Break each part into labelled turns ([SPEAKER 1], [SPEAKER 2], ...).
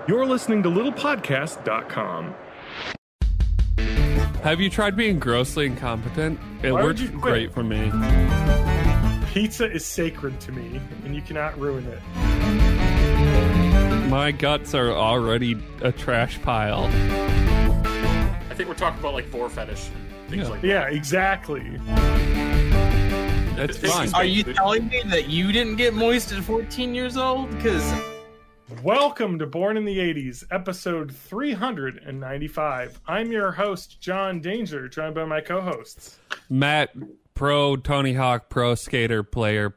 [SPEAKER 1] You're listening to littlepodcast.com.
[SPEAKER 2] Have you tried being grossly incompetent? It works great for me.
[SPEAKER 1] Pizza is sacred to me, and you cannot ruin it.
[SPEAKER 2] My guts are already a trash pile.
[SPEAKER 3] I think we're talking about like vor fetish. Things like that.
[SPEAKER 1] Yeah, exactly.
[SPEAKER 2] That's fine.
[SPEAKER 4] Are you telling me that you didn't get moist at 14 years old? Because
[SPEAKER 1] Welcome to Born in the 80s, episode 395. I'm your host, John Danger, joined by my co-hosts.
[SPEAKER 2] Matt, pro Tony Hawk, pro skater, player,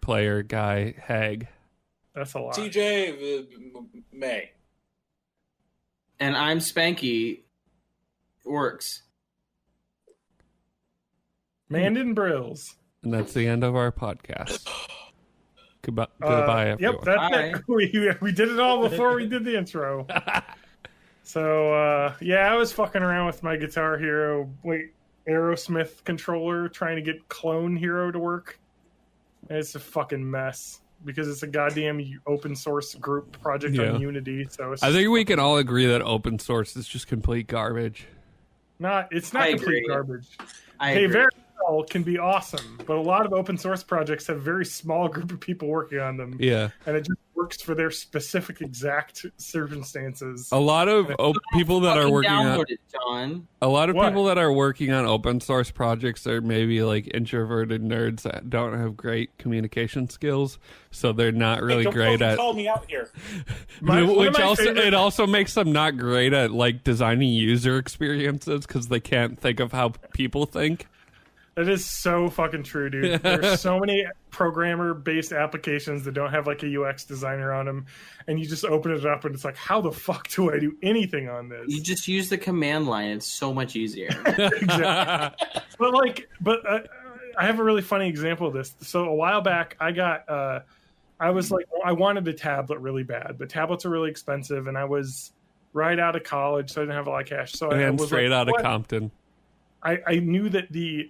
[SPEAKER 2] guy, Hag.
[SPEAKER 1] That's a lot.
[SPEAKER 3] TJ May.
[SPEAKER 4] and I'm Spanky. Works.
[SPEAKER 1] Mandan Brills.
[SPEAKER 2] And that's the end of our podcast. Goodbye, everyone.
[SPEAKER 1] Yep, that's it. We did it all before we did the intro. So, I was fucking around with my Guitar Hero, Aerosmith controller, trying to get Clone Hero to work. And it's a fucking mess because it's a goddamn open source group project on Unity. So I think
[SPEAKER 2] we can all agree that open source is just complete garbage.
[SPEAKER 1] It's not complete garbage.
[SPEAKER 4] I agree.
[SPEAKER 1] Very well can be awesome, but a lot of open source projects have a very small group of people working on them.
[SPEAKER 2] Yeah.
[SPEAKER 1] And it just works for their specific exact circumstances.
[SPEAKER 2] A lot of people that are working on
[SPEAKER 4] it, John.
[SPEAKER 2] A lot of people that are working on open source projects are maybe like introverted nerds that don't have great communication skills, so they're not really great at.
[SPEAKER 3] Call me out here.
[SPEAKER 2] It also makes them not great at like designing user experiences because they can't think of how people think.
[SPEAKER 1] That is so fucking true, dude. There's so many programmer-based applications that don't have like a UX designer on them, and you just open it up and it's like, how the fuck do I do anything on this?
[SPEAKER 4] You just use the command line. It's so much easier.
[SPEAKER 1] Exactly. But I have a really funny example of this. So a while back, I wanted a tablet really bad, but tablets are really expensive, and I was right out of college, so I didn't have a lot of cash. So I was
[SPEAKER 2] straight out of Compton.
[SPEAKER 1] I knew that the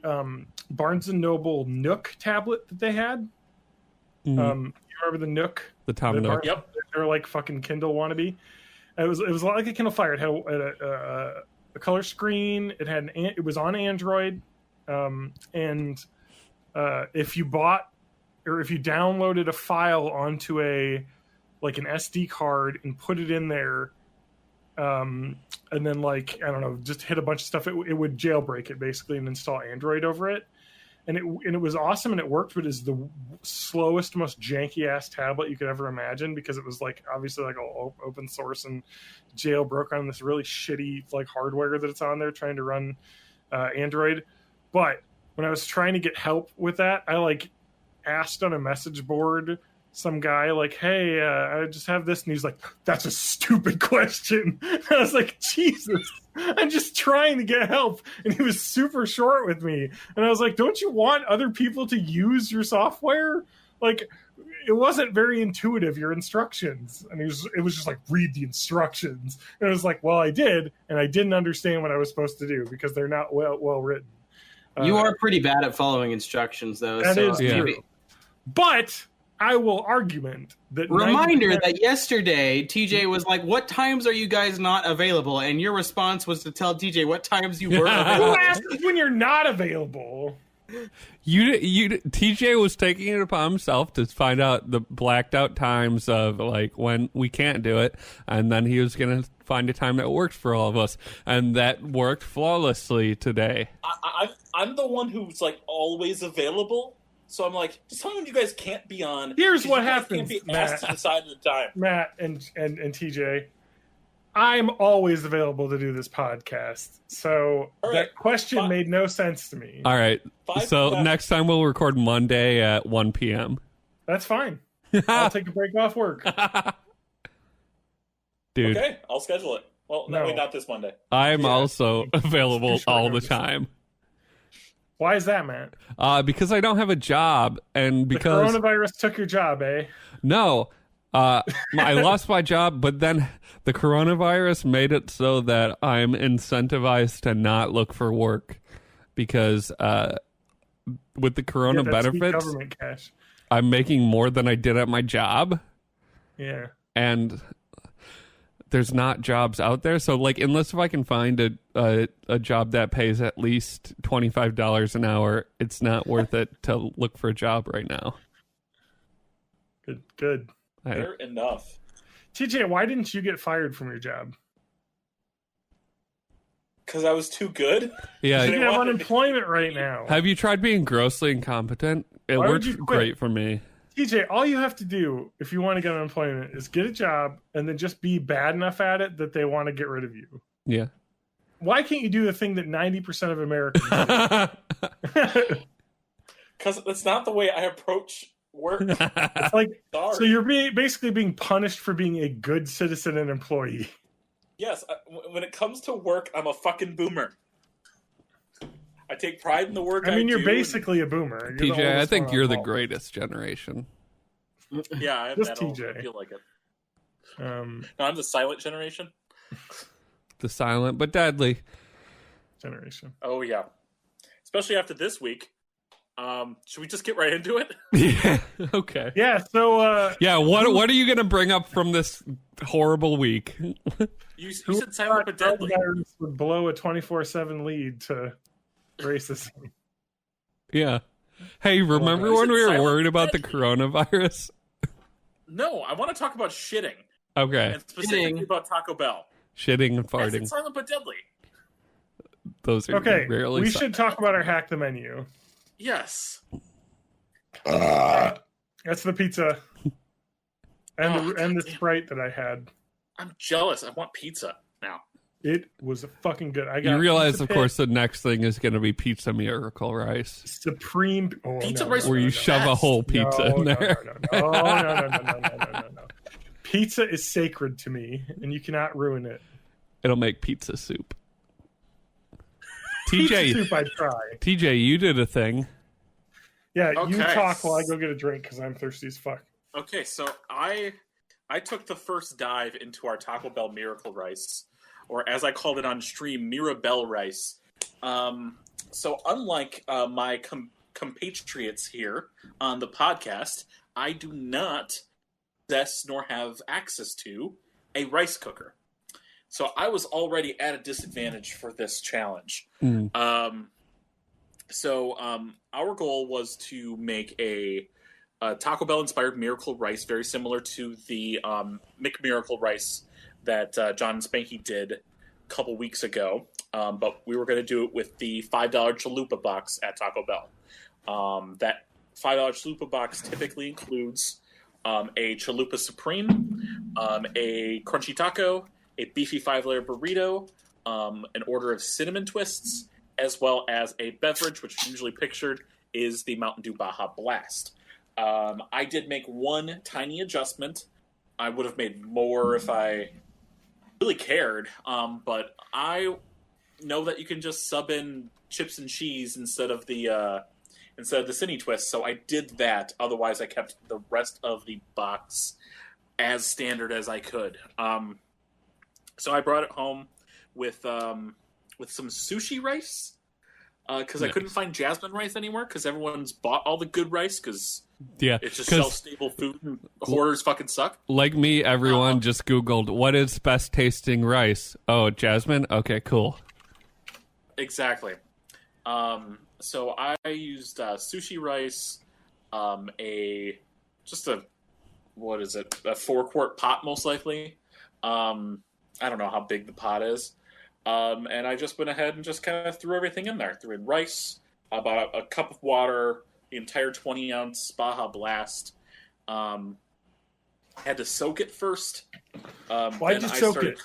[SPEAKER 1] Barnes & Noble Nook tablet that they had, you remember the Nook?
[SPEAKER 2] The Tom Nook.
[SPEAKER 3] Yep.
[SPEAKER 1] They're like fucking Kindle wannabe. It was a lot like a Kindle Fire. It had a color screen. It was on Android, and if you bought or if you downloaded a file onto an SD card and put it in there, and then just hit a bunch of stuff, it would jailbreak it basically and install Android over it, and it was awesome and it worked, but it's the slowest, most janky ass tablet you could ever imagine because it was obviously all open source and jailbroke on this really shitty hardware that it's on there trying to run Android. But when I was trying to get help with that, I asked on a message board some guy hey, I just have this, and he's like, that's a stupid question. I was like, Jesus, I'm just trying to get help, and he was super short with me, and I was like, don't you want other people to use your software? It wasn't very intuitive, your instructions, and it was just read the instructions, and I was like, well, I did, and I didn't understand what I was supposed to do because they're not well written.
[SPEAKER 4] You are pretty bad at following instructions, though.
[SPEAKER 1] That is true. But I will argument that
[SPEAKER 4] reminder that yesterday TJ was like, what times are you guys not available? And your response was to tell TJ what times you were available.
[SPEAKER 1] Who asks when you're not available?
[SPEAKER 2] TJ was taking it upon himself to find out the blacked out times of when we can't do it, and then he was going to find a time that worked for all of us, and that worked flawlessly today.
[SPEAKER 3] I'm the one who's always available. So I'm just tell me when you guys can't be on.
[SPEAKER 1] Here's what happens,
[SPEAKER 3] can't be asked to decide at the time.
[SPEAKER 1] Matt and TJ, I'm always available to do this podcast. So that question made no sense to me.
[SPEAKER 2] All right. So next time we'll record Monday at 1 p.m.
[SPEAKER 1] That's fine. I'll take a break off work.
[SPEAKER 2] Dude.
[SPEAKER 3] Okay, I'll schedule it. Well, no, not this Monday.
[SPEAKER 2] I'm also available all the time.
[SPEAKER 1] Why is that, Matt?
[SPEAKER 2] Because I don't have a job, and because
[SPEAKER 1] the coronavirus took your job, eh?
[SPEAKER 2] No, I lost my job, but then the coronavirus made it so that I'm incentivized to not look for work because with the corona benefits,
[SPEAKER 1] government cash.
[SPEAKER 2] I'm making more than I did at my job.
[SPEAKER 1] Yeah,
[SPEAKER 2] and there's not jobs out there. So like, unless if I can find a job that pays at least $25 an hour, it's not worth it to look for a job right now.
[SPEAKER 1] Good.
[SPEAKER 3] Fair enough.
[SPEAKER 1] TJ, why didn't you get fired from your job?
[SPEAKER 3] Because I was too good?
[SPEAKER 2] Yeah.
[SPEAKER 1] You have unemployment right now.
[SPEAKER 2] Have you tried being grossly incompetent? It
[SPEAKER 1] Why would
[SPEAKER 2] worked
[SPEAKER 1] you quit?
[SPEAKER 2] great for me.
[SPEAKER 1] TJ, all you have to do if you want to get unemployment is get a job and then just be bad enough at it that they want to get rid of you.
[SPEAKER 2] Yeah.
[SPEAKER 1] Why can't you do the thing that 90% of Americans do?
[SPEAKER 3] Because that's not the way I approach work.
[SPEAKER 1] It's like,
[SPEAKER 3] Sorry.
[SPEAKER 1] so you're basically being punished for being a good citizen and employee.
[SPEAKER 3] Yes, when it comes to work, I'm a fucking boomer. I take pride in the work I
[SPEAKER 1] I mean, you're
[SPEAKER 3] do,
[SPEAKER 1] basically a boomer. You're the
[SPEAKER 2] TJ, I
[SPEAKER 1] oldest
[SPEAKER 2] think
[SPEAKER 1] one
[SPEAKER 2] you're
[SPEAKER 1] on
[SPEAKER 2] the
[SPEAKER 1] call.
[SPEAKER 2] greatest generation.
[SPEAKER 3] Yeah, I am
[SPEAKER 1] Just
[SPEAKER 3] that old.
[SPEAKER 1] TJ.
[SPEAKER 3] I feel like it.
[SPEAKER 1] Um,
[SPEAKER 3] No, I'm the silent generation.
[SPEAKER 2] The silent but deadly.
[SPEAKER 1] generation.
[SPEAKER 3] Oh, yeah. Especially after this week. Should we just get right into it?
[SPEAKER 2] Yeah. Okay.
[SPEAKER 1] Yeah, so...
[SPEAKER 2] Yeah, what are you going to bring up from this horrible week?
[SPEAKER 3] You said silent but deadly.
[SPEAKER 1] Coronavirus would blow a 24/7 lead to racism.
[SPEAKER 2] Yeah. Hey, remember when we were
[SPEAKER 3] Silent
[SPEAKER 2] worried about the
[SPEAKER 3] deadly.
[SPEAKER 2] coronavirus?
[SPEAKER 3] No, I want to talk about shitting.
[SPEAKER 2] Okay.
[SPEAKER 3] And specifically
[SPEAKER 4] Shitting.
[SPEAKER 3] about Taco Bell.
[SPEAKER 2] Shitting and
[SPEAKER 3] I said
[SPEAKER 2] farting.
[SPEAKER 3] silent but deadly.
[SPEAKER 2] Those are
[SPEAKER 1] Okay,
[SPEAKER 2] rarely
[SPEAKER 1] we
[SPEAKER 2] si-
[SPEAKER 1] should talk about our hack the menu.
[SPEAKER 3] Yes.
[SPEAKER 1] That's the pizza. And
[SPEAKER 3] Oh,
[SPEAKER 1] the
[SPEAKER 3] goddamn.
[SPEAKER 1] Sprite that I had.
[SPEAKER 3] I'm jealous. I want pizza now.
[SPEAKER 1] It was fucking good. I got
[SPEAKER 2] You realize,
[SPEAKER 1] Pizza
[SPEAKER 2] of
[SPEAKER 1] Pit,
[SPEAKER 2] course, the next thing is going to be Pizza Miracle Rice,
[SPEAKER 1] Supreme. Oh,
[SPEAKER 3] Pizza
[SPEAKER 1] no,
[SPEAKER 3] rice
[SPEAKER 1] no,
[SPEAKER 2] where
[SPEAKER 1] no,
[SPEAKER 2] you
[SPEAKER 1] no.
[SPEAKER 2] shove a
[SPEAKER 3] Yes.
[SPEAKER 2] whole pizza in there.
[SPEAKER 1] No. Pizza is sacred to me, and you cannot ruin it.
[SPEAKER 2] It'll make pizza soup.
[SPEAKER 1] Pizza
[SPEAKER 2] TJ,
[SPEAKER 1] soup, I try.
[SPEAKER 2] TJ, you did a thing.
[SPEAKER 1] Yeah, you
[SPEAKER 3] Okay.
[SPEAKER 1] talk while I go get a drink because I'm thirsty as fuck.
[SPEAKER 3] Okay, so I took the first dive into our Taco Bell Miracle Rice, or as I called it on stream, Mirabell Rice. So unlike my compatriots here on the podcast, I do not possess nor have access to a rice cooker. So I was already at a disadvantage for this challenge. So our goal was to make a Taco Bell inspired Miracle Rice, very similar to the McMiracle Rice that John and Spanky did a couple weeks ago. But we were going to do it with the $5 Chalupa box at Taco Bell. That $5 Chalupa box typically includes a Chalupa Supreme, a Crunchy Taco, a beefy 5-layer burrito, an order of cinnamon twists, as well as a beverage, which is usually pictured is the Mountain Dew Baja Blast. I did make one tiny adjustment. I would have made more if I really cared, but I know that you can just sub in chips and cheese instead of the Cine Twist, so I did that. Otherwise, I kept the rest of the box as standard as I could. So I brought it home with some sushi rice because I couldn't find jasmine rice anymore because everyone's bought all the good rice because
[SPEAKER 2] Yeah,
[SPEAKER 3] it's just
[SPEAKER 2] 'cause
[SPEAKER 3] shelf-stable food and hoarders fucking suck.
[SPEAKER 2] like me, everyone just Googled what is best tasting rice. Oh, jasmine. Okay, cool.
[SPEAKER 3] Exactly. So I used sushi rice, a 4-quart pot most likely. I don't know how big the pot is. And I just went ahead and just kind of threw everything in there. Threw in rice, about a cup of water, the entire 20-ounce Baja Blast. Had to soak it first.
[SPEAKER 1] Why'd you soak it?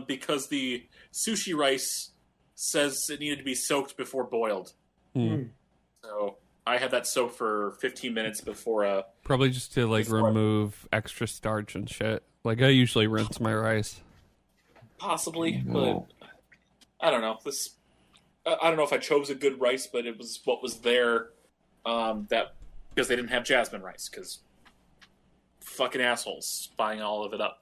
[SPEAKER 3] Because the sushi rice says it needed to be soaked before boiled. So I had that soaked for 15 minutes before.
[SPEAKER 2] Probably just to like
[SPEAKER 3] Before-
[SPEAKER 2] remove extra starch and shit. Like I usually rinse my rice.
[SPEAKER 3] Possibly, but I don't know. I don't know if I chose a good rice, but it was what was there. That because they didn't have jasmine rice, because fucking assholes buying all of it up.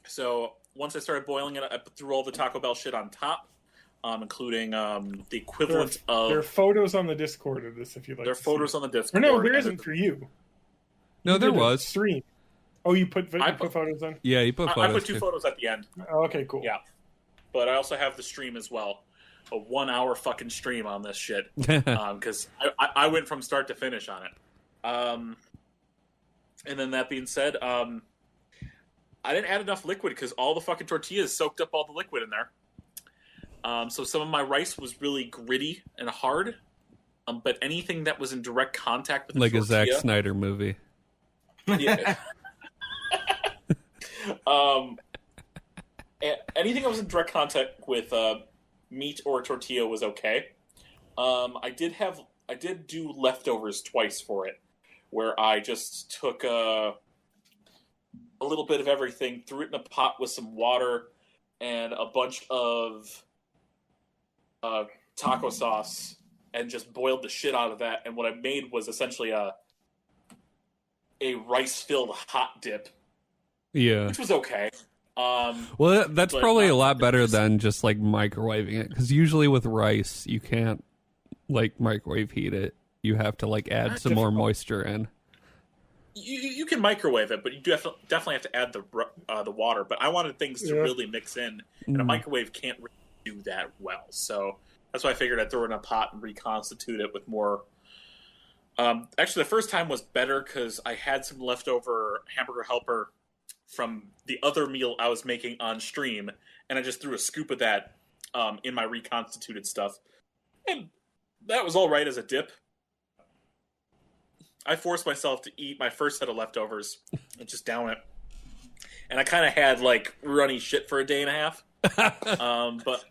[SPEAKER 3] So once I started boiling it, I threw all the Taco Bell shit on top, including the equivalent
[SPEAKER 1] There are
[SPEAKER 3] of.
[SPEAKER 1] photos on the Discord of this if you'd like.
[SPEAKER 3] There are
[SPEAKER 1] to
[SPEAKER 3] photos
[SPEAKER 1] see.
[SPEAKER 3] on the Discord.
[SPEAKER 1] Or no, there
[SPEAKER 3] and
[SPEAKER 1] isn't for you.
[SPEAKER 2] No,
[SPEAKER 1] You
[SPEAKER 2] there
[SPEAKER 1] did a
[SPEAKER 2] was.
[SPEAKER 1] stream. Oh, you put photos in?
[SPEAKER 2] Yeah, you put photos.
[SPEAKER 3] I put 2 photos at the end.
[SPEAKER 1] Oh, okay, cool.
[SPEAKER 3] Yeah. But I also have the stream as well. A 1-hour fucking stream on this shit. Because I went from start to finish on it. And then that being said, I didn't add enough liquid because all the fucking tortillas soaked up all the liquid in there. So some of my rice was really gritty and hard. But anything that was in direct contact with the tortilla...
[SPEAKER 2] Like a Zack Snyder movie.
[SPEAKER 3] Yeah. Anything that was in direct contact with meat or tortilla was okay. I did do leftovers twice for it, where I just took a little bit of everything, threw it in a pot with some water and a bunch of taco sauce, and just boiled the shit out of that. And what I made was essentially a rice-filled hot dip.
[SPEAKER 2] Yeah.
[SPEAKER 3] Which was okay.
[SPEAKER 2] Well, that's probably a lot better than just like microwaving it, because usually with rice you can't like microwave heat it. You have to like add some more moisture in.
[SPEAKER 3] You can microwave it, but you definitely have to add the water. But I wanted things to really mix in, and a microwave can't really do that well. So that's why I figured I'd throw it in a pot and reconstitute it with more. Actually, the first time was better because I had some leftover hamburger helper from the other meal I was making on stream, and I just threw a scoop of that in my reconstituted stuff. And that was all right as a dip. I forced myself to eat my first set of leftovers and just down it. And I kind of had, like, runny shit for a day and a half. But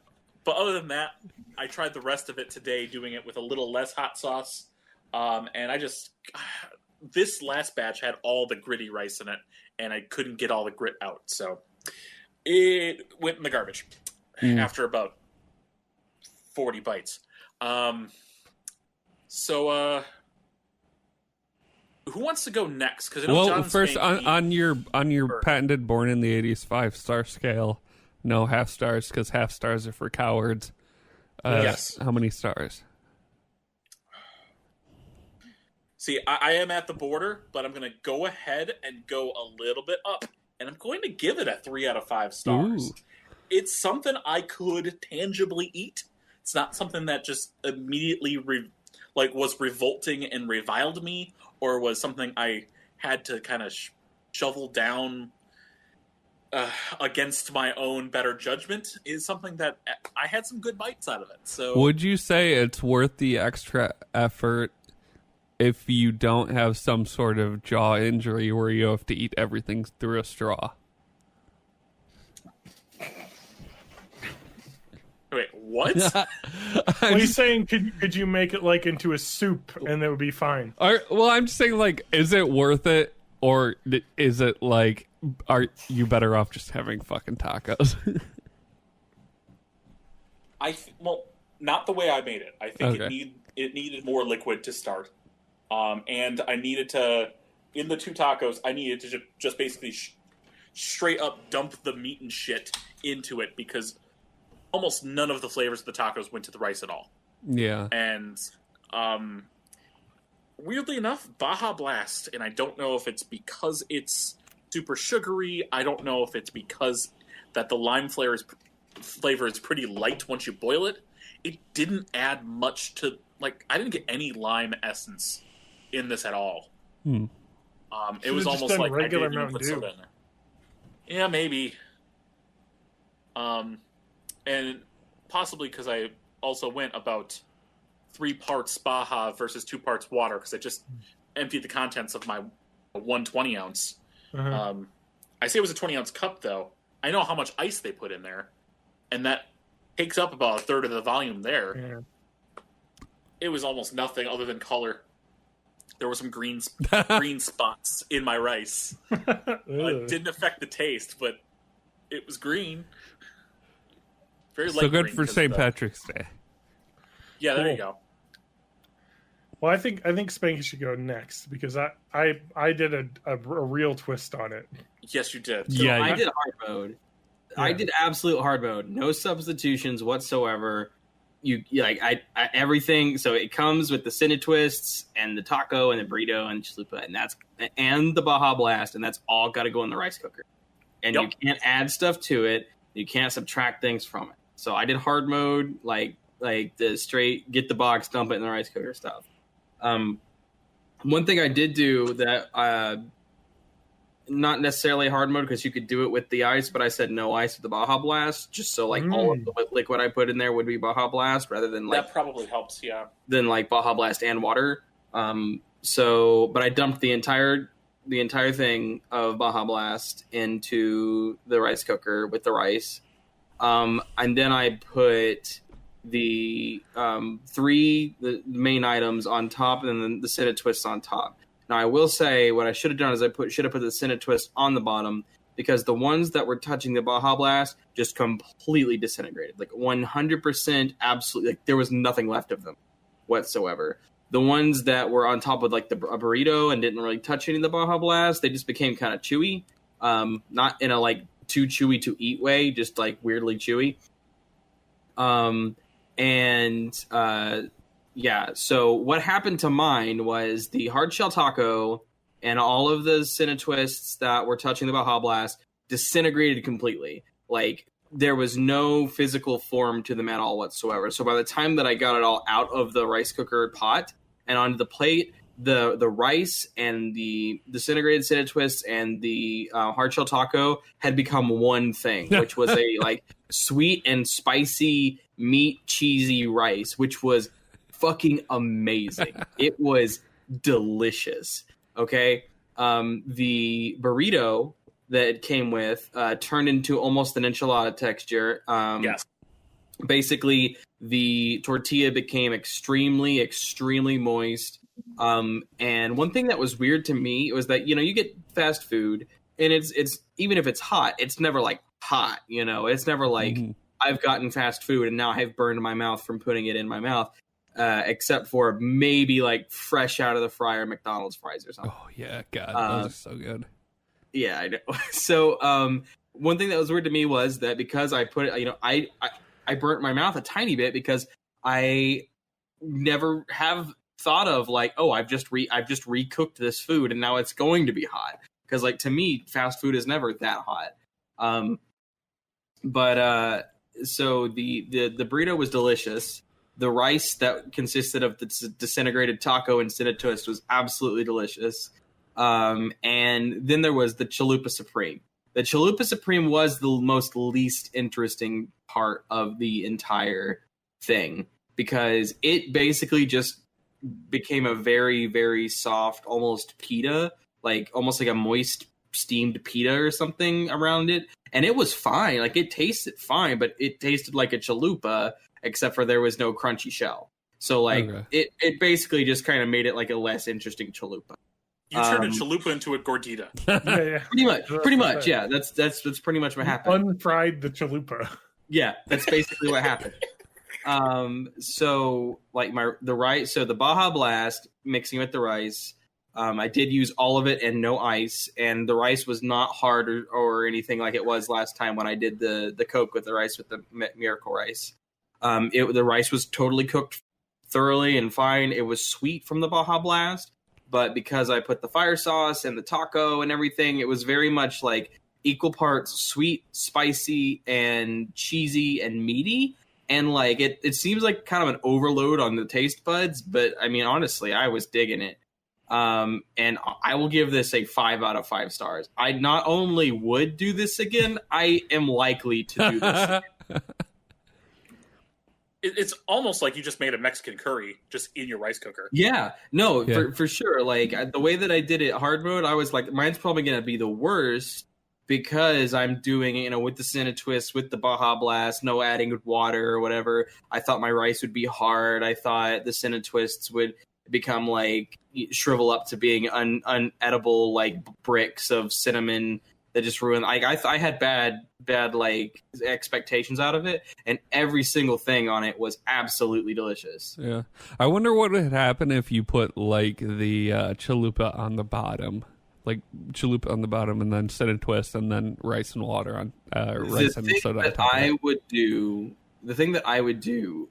[SPEAKER 3] other than that, I tried the rest of it today, doing it with a little less hot sauce. And I just... This last batch had all the gritty rice in it, and I couldn't get all the grit out. So it went in the garbage after about 40 bites. Who wants to go next? Because
[SPEAKER 2] first on your patented Born in the 80s 5-star scale, no half stars because half stars are for cowards.
[SPEAKER 3] Yes.
[SPEAKER 2] How many stars?
[SPEAKER 3] See, I am at the border, but I'm going to go ahead and go a little bit up, and I'm going to give it a 3 out of 5 stars.
[SPEAKER 2] Ooh.
[SPEAKER 3] It's something I could tangibly eat. It's not something that just immediately was revolting and reviled me, or was something I had to kind of shovel down against my own better judgment. Is something that I had some good bites out of it. So,
[SPEAKER 2] would you say it's worth the extra effort if you don't have some sort of jaw injury where you have to eat everything through a straw?
[SPEAKER 3] Wait, what?
[SPEAKER 1] Well, he's saying, could you make it like into a soup and it would be fine?
[SPEAKER 2] Well, I'm just saying, like, is it worth it, or is it like, are you better off just having fucking tacos?
[SPEAKER 3] Well, not the way I made it. I think it needed more liquid to start. And I needed to, in the 2 tacos, I needed to just basically straight up dump the meat and shit into it, because almost none of the flavors of the tacos went to the rice at all.
[SPEAKER 2] Yeah.
[SPEAKER 3] And weirdly enough, Baja Blast, and I don't know if it's because it's super sugary, I don't know if it's because that the lime flavor is pretty light once you boil it, it didn't add much to, like, I didn't get any lime essence in this at all. It was almost like
[SPEAKER 1] regular
[SPEAKER 3] I didn't even put soda in there. Yeah, maybe. And possibly because I also went about 3 parts Baja versus 2 parts water, because I just emptied the contents of my 120 ounce.
[SPEAKER 1] Uh-huh.
[SPEAKER 3] I say it was a 20 ounce cup, though. I know how much ice they put in there, and that takes up about a third of the volume there.
[SPEAKER 1] Yeah.
[SPEAKER 3] It was almost nothing other than color. There were some green spots in my rice. It didn't affect the taste, but it was green. Very light.
[SPEAKER 2] So good
[SPEAKER 3] green
[SPEAKER 2] for St. Patrick's Day.
[SPEAKER 3] Yeah, there
[SPEAKER 1] Cool.
[SPEAKER 3] you go.
[SPEAKER 1] Well, I think Spanky should go next, because I did a real twist on it.
[SPEAKER 3] Yes, you did.
[SPEAKER 4] So
[SPEAKER 2] Yeah,
[SPEAKER 4] I did hard mode.
[SPEAKER 1] Yeah.
[SPEAKER 4] I did absolute hard mode. No substitutions whatsoever. I everything. So it comes with the Cine Twists and the taco and the burrito and chalupa, and the Baja Blast, and that's all got to go in the rice cooker. And you can't add stuff to it. You can't subtract things from it. So I did hard mode, like the straight get the box, dump it in the rice cooker stuff. One thing I did do that not necessarily hard mode because you could do it with the ice, but I said no ice with the Baja Blast, just so like all of the liquid I put in there would be Baja Blast rather than like
[SPEAKER 3] that probably helps, yeah.
[SPEAKER 4] Than like Baja Blast and water. But I dumped the entire thing of Baja Blast into the rice cooker with the rice, and then I put the the main items on top, and then the Cine Twists on top. Now, I will say what I should have done is should have put the Cine Twist on the bottom, because the ones that were touching the Baja Blast just completely disintegrated. Like 100%, absolutely. Like there was nothing left of them whatsoever. The ones that were on top of like a burrito and didn't really touch any of the Baja Blast, they just became kind of chewy. Not in a like too chewy to eat way, just like weirdly chewy. Yeah, so what happened to mine was the hard shell taco and all of the Cine Twists that were touching the Baja Blast disintegrated completely. Like, there was no physical form to them at all whatsoever. So by the time that I got it all out of the rice cooker pot and onto the plate, the rice and the disintegrated Cine Twists and the hard shell taco had become one thing, which was a like sweet and spicy meat cheesy rice, which was fucking amazing. It was delicious. Okay. The burrito that it came with turned into almost an enchilada texture.
[SPEAKER 3] Yes.
[SPEAKER 4] Basically, the tortilla became extremely, extremely moist. And one thing that was weird to me was that, you get fast food and it's even if it's hot, it's never like hot, it's never like I've gotten fast food and now I've burned my mouth from putting it in my mouth. Except for maybe like fresh out of the fryer McDonald's fries or something.
[SPEAKER 2] Oh yeah, God, those are so good.
[SPEAKER 4] Yeah, I know. So one thing that was weird to me was that because I put it, I burnt my mouth a tiny bit because I never have thought of like, oh, I've just recooked this food and now it's going to be hot, because like to me fast food is never that hot. So the burrito was delicious. The rice that consisted of the disintegrated taco and Cine Twist was absolutely delicious. And then there was the Chalupa Supreme. The Chalupa Supreme was the most least interesting part of the entire thing, because it basically just became a very, very soft, almost pita, almost like a moist steamed pita or something around it. And it was fine. Like, it tasted fine, but it tasted like a chalupa, except for there was no crunchy shell. So it basically just kind of made it like a less interesting chalupa.
[SPEAKER 3] You turned a chalupa into a gordita.
[SPEAKER 1] Yeah.
[SPEAKER 4] Pretty much. Yeah, that's pretty much what happened.
[SPEAKER 1] Unfried the chalupa.
[SPEAKER 4] Yeah, that's basically what happened. So the Baja Blast mixing with the rice, I did use all of it and no ice, and the rice was not hard or anything like it was last time when I did the Coke with the rice with the Miracle Rice. The rice was totally cooked thoroughly and fine. It was sweet from the Baja Blast, but because I put the fire sauce and the taco and everything, it was very much like equal parts sweet, spicy, and cheesy and meaty. And like it seems like kind of an overload on the taste buds, but I mean, honestly, I was digging it. And I will give this a 5 out of 5 stars. I not only would do this again, I am likely to do this again.
[SPEAKER 3] It's almost like you just made a Mexican curry just in your rice cooker.
[SPEAKER 4] Yeah, no, for sure. Like the way that I did it hard mode, I was like, mine's probably going to be the worst because I'm doing it, with the Cine Twist, with the Baja Blast, no adding water or whatever. I thought my rice would be hard. I thought the Cine Twists would become like shrivel up to being unedible like bricks of cinnamon that just ruined. I had bad like expectations out of it, and every single thing on it was absolutely delicious.
[SPEAKER 2] Yeah, I wonder what would happen if you put like the chalupa on the bottom, and then Cine Twist, and then rice and water on rice and soda on top.
[SPEAKER 4] The thing that I would do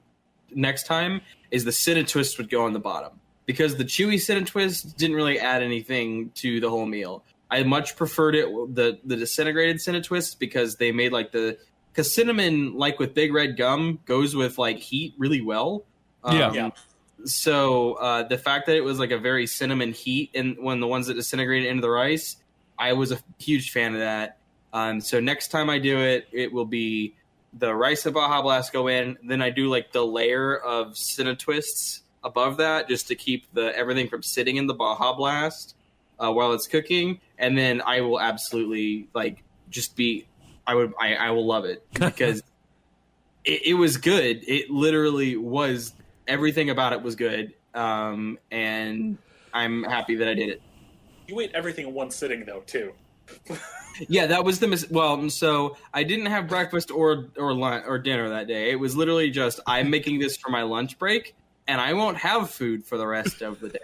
[SPEAKER 4] next time is the cinnamon twist would go on the bottom, because the chewy cinnamon twist didn't really add anything to the whole meal. I much preferred it the disintegrated cinnamon twist, because they made like because cinnamon, like with Big Red Gum, goes with like heat really well.
[SPEAKER 2] Yeah.
[SPEAKER 4] So the fact that it was like a very cinnamon heat, and when the ones that disintegrated into the rice, I was a huge fan of that. So next time I do it, it will be the rice and Baja Blast go in. Then I do like the layer of cinnamon twists above that, just to keep everything from sitting in the Baja Blast while it's cooking. And then I will absolutely like just be, I will love it, because it was good. It literally was, everything about it was good. And I'm happy that I did it.
[SPEAKER 3] You ate everything in one sitting though, too.
[SPEAKER 4] Yeah, that was well, so I didn't have breakfast or lunch or dinner that day. It was literally just, I'm making this for my lunch break, and I won't have food for the rest of the day.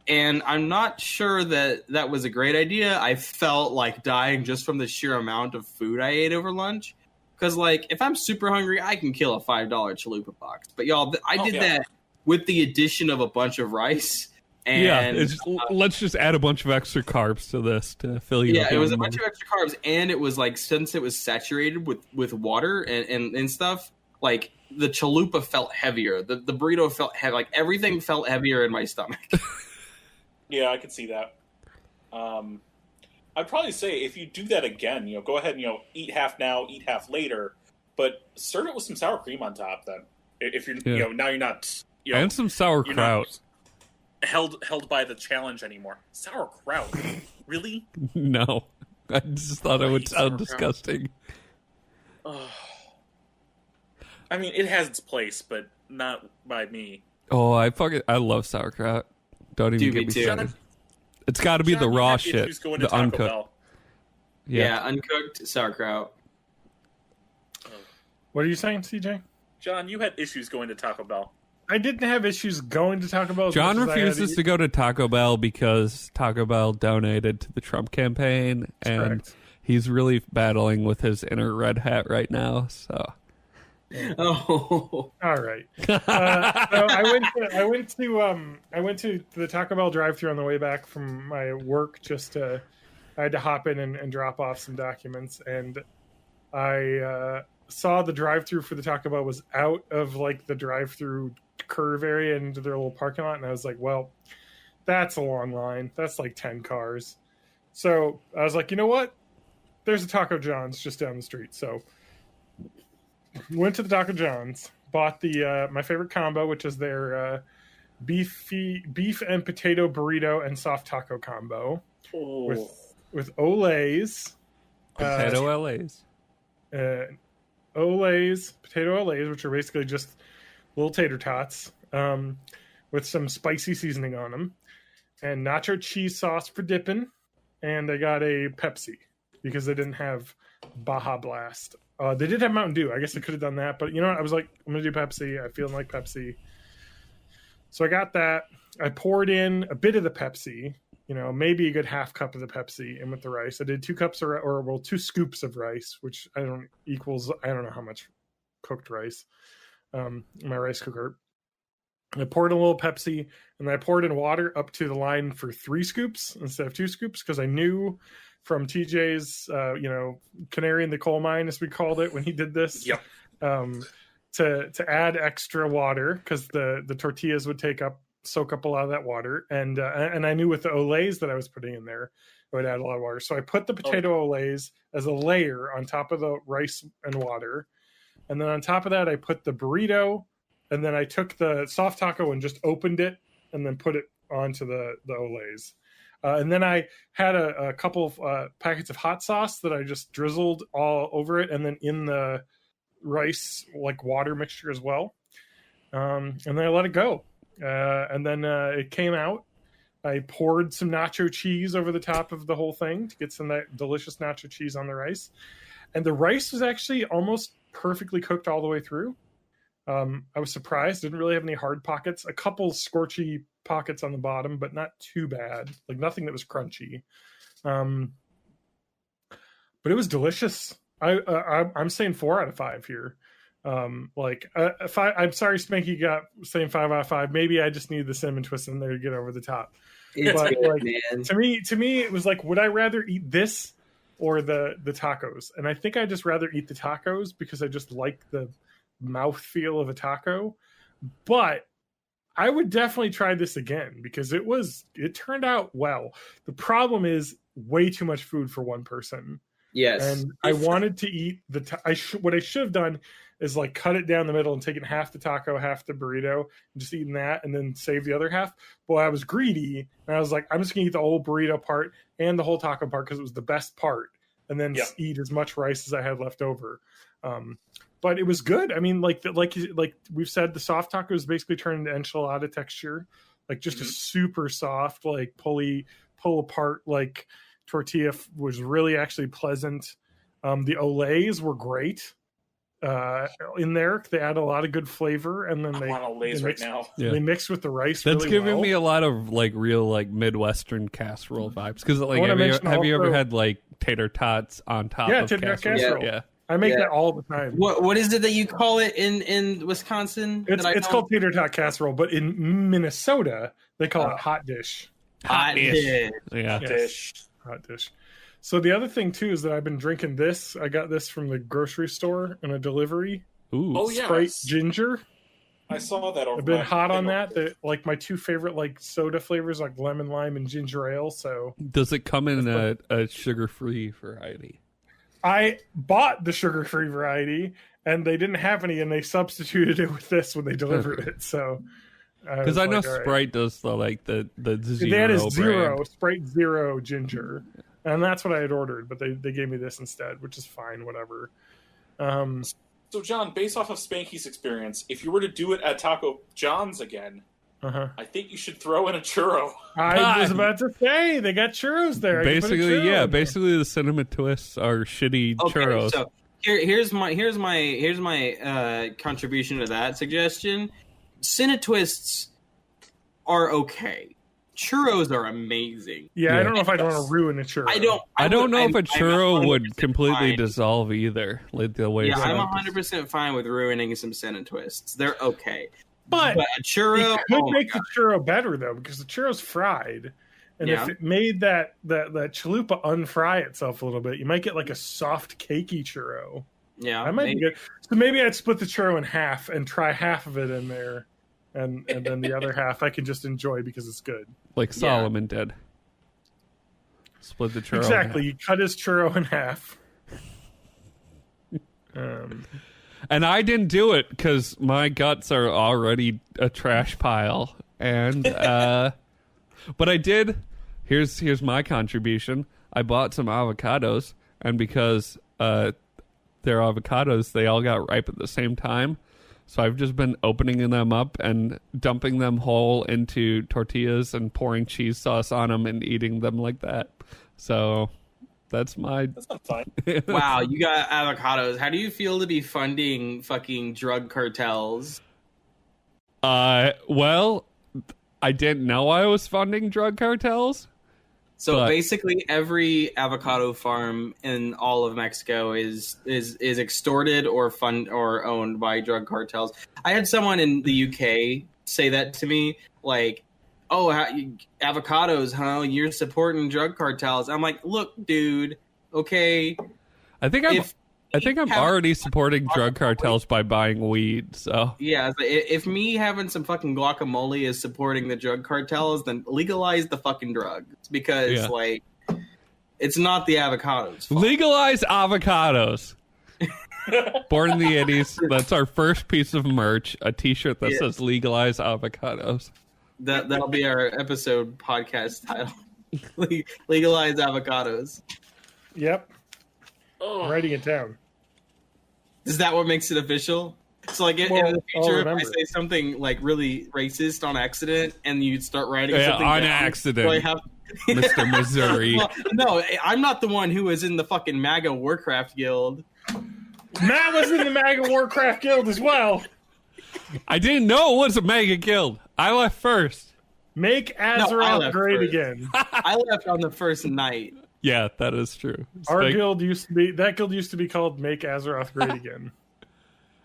[SPEAKER 4] And I'm not sure that was a great idea. I felt like dying just from the sheer amount of food I ate over lunch. Because, like, if I'm super hungry, I can kill a $5 chalupa box. But, y'all, I did that with the addition of a bunch of rice. And,
[SPEAKER 2] let's just add a bunch of extra carbs to this to fill you up.
[SPEAKER 4] Yeah, it was a bunch of extra carbs. And it was, like, since it was saturated with water and stuff, like, the chalupa felt heavier. The burrito felt heavy. Like, everything felt heavier in my stomach.
[SPEAKER 3] Yeah, I could see that. I'd probably say if you do that again, go ahead and eat half now, eat half later, but serve it with some sour cream on top. Then, if you're now you're not
[SPEAKER 2] and some sauerkraut.
[SPEAKER 3] Held by the challenge anymore. Sauerkraut, really?
[SPEAKER 2] No, I just thought it would sound disgusting.
[SPEAKER 3] Oh. I mean, it has its place, but not by me.
[SPEAKER 2] Oh, I love sauerkraut. Don't even get me started. It's got to be the raw shit, the uncooked.
[SPEAKER 4] Yeah, uncooked sauerkraut.
[SPEAKER 1] What are you saying, CJ?
[SPEAKER 3] John, you had issues going to Taco Bell.
[SPEAKER 1] I didn't have issues going to Taco Bell.
[SPEAKER 2] John refuses to go to Taco Bell because Taco Bell donated to the Trump campaign, and he's really battling with his inner red hat right now. So,
[SPEAKER 4] all
[SPEAKER 1] right. So I went to the Taco Bell drive-thru on the way back from my work. I had to hop in and drop off some documents, and I saw the drive-thru for the Taco Bell was out of like the drive-thru curve area into their little parking lot, and I was like, well, that's a long line. That's like 10 cars. So I was like, you know what? There's a Taco John's just down the street. So went to the Taco John's, bought the my favorite combo, which is their beef and potato burrito and soft taco combo with Olays.
[SPEAKER 2] Potato Olays.
[SPEAKER 1] Potato Olays, which are basically just little tater tots with some spicy seasoning on them, and nacho cheese sauce for dipping. And I got a Pepsi because they didn't have Baja Blast. They did have Mountain Dew. I guess I could have done that, but you know what? I was like, I'm going to do Pepsi. I feel like Pepsi. So I got that. I poured in a bit of the Pepsi, maybe a good half cup of the Pepsi in with the rice. I did 2 scoops of rice, which I don't know how much cooked rice. My rice cooker. I poured in a little Pepsi, and then I poured in water up to the line for 3 scoops instead of 2 scoops, because I knew from TJ's, canary in the coal mine, as we called it when he did this, to add extra water, because the tortillas would soak up a lot of that water, and I knew with the Olays that I was putting in there, it would add a lot of water. So I put the potato Olays as a layer on top of the rice and water. And then on top of that, I put the burrito, and then I took the soft taco and just opened it and then put it onto the Olays. And then I had a couple of packets of hot sauce that I just drizzled all over it, and then in the rice, like water mixture as well. And then I let it go. And then it came out. I poured some nacho cheese over the top of the whole thing to get some of that delicious nacho cheese on the rice. And the rice was actually almost perfectly cooked all the way through. I was surprised. Didn't really have any hard pockets. A couple scorchy pockets on the bottom, but not too bad. Like nothing that was crunchy. But it was delicious. I'm saying 4 out of 5 here. If I'm sorry, Spanky got saying 5 out of 5. Maybe I just need the cinnamon twist in there to get over the top.
[SPEAKER 4] It's
[SPEAKER 1] But
[SPEAKER 4] good,
[SPEAKER 1] like
[SPEAKER 4] man.
[SPEAKER 1] to me, it was like, would I rather eat this or the tacos? And I think I just rather eat the tacos because I just like the mouthfeel of a taco. But I would definitely try this again because it turned out well. The problem is way too much food for one person.
[SPEAKER 4] Yes.
[SPEAKER 1] And I wanted to eat what I should have done is like cut it down the middle and taken half the taco, half the burrito, and just eating that and then save the other half. But I was greedy and I was like, I'm just gonna eat the whole burrito part and the whole taco part because it was the best part, and then eat as much rice as I had left over. But it was good. I mean, like we've said, the soft tacos basically turned into enchilada texture, like just a super soft, like pull apart, like tortilla was really actually pleasant. The olays were great in there. They add a lot of good flavor, and then
[SPEAKER 3] I want olays right now.
[SPEAKER 1] They mix with the rice.
[SPEAKER 2] That's
[SPEAKER 1] really
[SPEAKER 2] giving
[SPEAKER 1] well.
[SPEAKER 2] me a lot of like real like Midwestern casserole vibes. Because like, have you ever
[SPEAKER 1] also-
[SPEAKER 2] had like tater tots on top of
[SPEAKER 1] tater tot
[SPEAKER 2] casserole?
[SPEAKER 1] casserole.
[SPEAKER 2] Yeah.
[SPEAKER 1] I make that all the time.
[SPEAKER 4] What is it that you call it in Wisconsin?
[SPEAKER 1] It's called tater tot casserole, but in Minnesota they call it hot dish.
[SPEAKER 4] hot dish.
[SPEAKER 2] Yeah.
[SPEAKER 3] Dish.
[SPEAKER 1] Hot dish. So the other thing too is that I've been drinking this. I got this from the grocery store in a delivery.
[SPEAKER 2] Ooh.
[SPEAKER 3] Oh yeah,
[SPEAKER 1] Sprite ginger.
[SPEAKER 3] I saw that.
[SPEAKER 1] I've been hot on that. Like my two favorite like soda flavors, like lemon lime and ginger ale. So
[SPEAKER 2] Does it come in a sugar-free variety?
[SPEAKER 1] I bought the sugar-free variety, and they didn't have any, and they substituted it with this when they delivered it. So
[SPEAKER 2] Because I know
[SPEAKER 1] all right.
[SPEAKER 2] Sprite does the zero.
[SPEAKER 1] They had a
[SPEAKER 2] brand.
[SPEAKER 1] zero Sprite Zero ginger, and that's what I had ordered. But they gave me this instead, which is fine. Whatever.
[SPEAKER 3] So, John, based off of Spanky's experience, if you were to do it at Taco John's again, I think you should throw in a churro.
[SPEAKER 1] I was about to say they got churros there. I can put a
[SPEAKER 2] Basically,
[SPEAKER 1] churro
[SPEAKER 2] yeah.
[SPEAKER 1] in there.
[SPEAKER 2] Basically, the cinnamon twists are shitty churros.
[SPEAKER 4] So here's my contribution to that suggestion. Cinnamon twists are okay. Churros are amazing.
[SPEAKER 1] Yeah, I
[SPEAKER 2] Yeah.
[SPEAKER 1] don't know if I'd want to ruin a churro.
[SPEAKER 2] I don't know if a churro
[SPEAKER 4] I'm
[SPEAKER 2] would
[SPEAKER 4] 100%
[SPEAKER 2] completely
[SPEAKER 4] fine.
[SPEAKER 2] dissolve either. Like the way
[SPEAKER 4] Yeah,
[SPEAKER 2] it's
[SPEAKER 4] I'm
[SPEAKER 2] done.
[SPEAKER 4] 100% fine with ruining some cinnamon twists. They're okay.
[SPEAKER 1] But
[SPEAKER 4] a churro,
[SPEAKER 1] it could
[SPEAKER 4] oh my
[SPEAKER 1] make the churro better though, because the churro's fried, and
[SPEAKER 4] Yeah.
[SPEAKER 1] if it made that chalupa unfry itself a little bit, you might get like a soft, cakey churro.
[SPEAKER 4] yeah,
[SPEAKER 1] I might be good. So maybe I'd split the churro in half and try half of it in there, and then the other half I can just enjoy because it's good.
[SPEAKER 2] Like Solomon did. Split the churro.
[SPEAKER 1] Exactly, you cut his churro in half.
[SPEAKER 2] And I didn't do it because my guts are already a trash pile. And but I did. Here's my contribution. I bought some avocados, and because they're avocados, they all got ripe at the same time. So I've just been opening them up and dumping them whole into tortillas and pouring cheese sauce on them and eating them like that. So that's my.
[SPEAKER 3] That's not fine.
[SPEAKER 4] Wow, you got avocados. How do you feel to be funding fucking drug cartels?
[SPEAKER 2] Well, I didn't know I was funding drug cartels.
[SPEAKER 4] So
[SPEAKER 2] But-
[SPEAKER 4] basically, every avocado farm in all of Mexico is extorted or owned by drug cartels. I had someone in the UK say that to me, like, "Oh, avocados, huh? You're supporting drug cartels." I'm like, "Look, dude, okay."
[SPEAKER 2] I think I'm
[SPEAKER 4] have-
[SPEAKER 2] already supporting drug cartels by buying weed. So
[SPEAKER 4] Yeah, if me having some fucking guacamole is supporting the drug cartels, then legalize the fucking drugs because
[SPEAKER 2] Yeah.
[SPEAKER 4] like it's not the avocados. fault.
[SPEAKER 2] legalize avocados. Born in the 80s. That's our first piece of merch. A T-shirt that
[SPEAKER 4] Yeah.
[SPEAKER 2] says "Legalize avocados."
[SPEAKER 4] That'll be our episode podcast title. Legalize avocados.
[SPEAKER 1] Yep,
[SPEAKER 3] Oh,
[SPEAKER 1] I'm writing it down.
[SPEAKER 4] Is that what makes it official? So like in
[SPEAKER 1] Well,
[SPEAKER 4] the
[SPEAKER 1] I'll
[SPEAKER 4] future, if I
[SPEAKER 1] remember.
[SPEAKER 4] say something like really racist on accident, and you start writing
[SPEAKER 2] Yeah,
[SPEAKER 4] something
[SPEAKER 2] on
[SPEAKER 4] down,
[SPEAKER 2] accident.
[SPEAKER 4] do I have
[SPEAKER 2] Mr. Missouri.
[SPEAKER 4] Well, no, I'm not the one who was in the fucking MAGA Warcraft guild.
[SPEAKER 1] Matt was in the MAGA Warcraft Guild as well.
[SPEAKER 2] I didn't know it was a mega guild. I left first.
[SPEAKER 1] Make
[SPEAKER 4] I
[SPEAKER 1] Azeroth
[SPEAKER 4] left
[SPEAKER 1] great
[SPEAKER 4] first.
[SPEAKER 1] again.
[SPEAKER 4] I left on the first night.
[SPEAKER 2] Yeah, that is true.
[SPEAKER 1] Our
[SPEAKER 2] Spank-
[SPEAKER 1] guild used to be called Make Azeroth Great Again.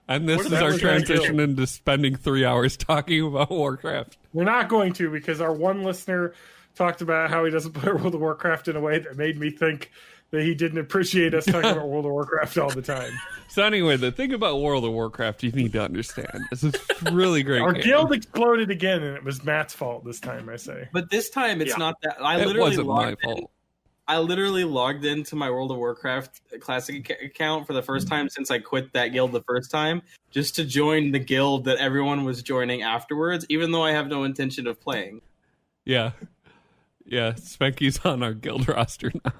[SPEAKER 2] And this
[SPEAKER 3] What
[SPEAKER 2] is
[SPEAKER 3] if
[SPEAKER 2] our
[SPEAKER 3] that was
[SPEAKER 2] transition into spending 3 hours talking about Warcraft.
[SPEAKER 1] We're not going to, because our one listener talked about how he doesn't play World of Warcraft in a way that made me think that he didn't appreciate us talking about World of Warcraft all the time.
[SPEAKER 2] So anyway, the thing about World of Warcraft you need to understand is it's really great.
[SPEAKER 1] Our
[SPEAKER 2] game.
[SPEAKER 1] guild exploded again, and it was Matt's fault this time, I say.
[SPEAKER 4] But this time it's
[SPEAKER 3] Yeah.
[SPEAKER 4] not that.
[SPEAKER 2] It wasn't my fault.
[SPEAKER 4] I literally logged into my World of Warcraft Classic account for the first time since I quit that guild the first time, just to join the guild that everyone was joining afterwards, even though I have no intention of playing.
[SPEAKER 2] Yeah. Yeah, Spanky's on our guild roster now.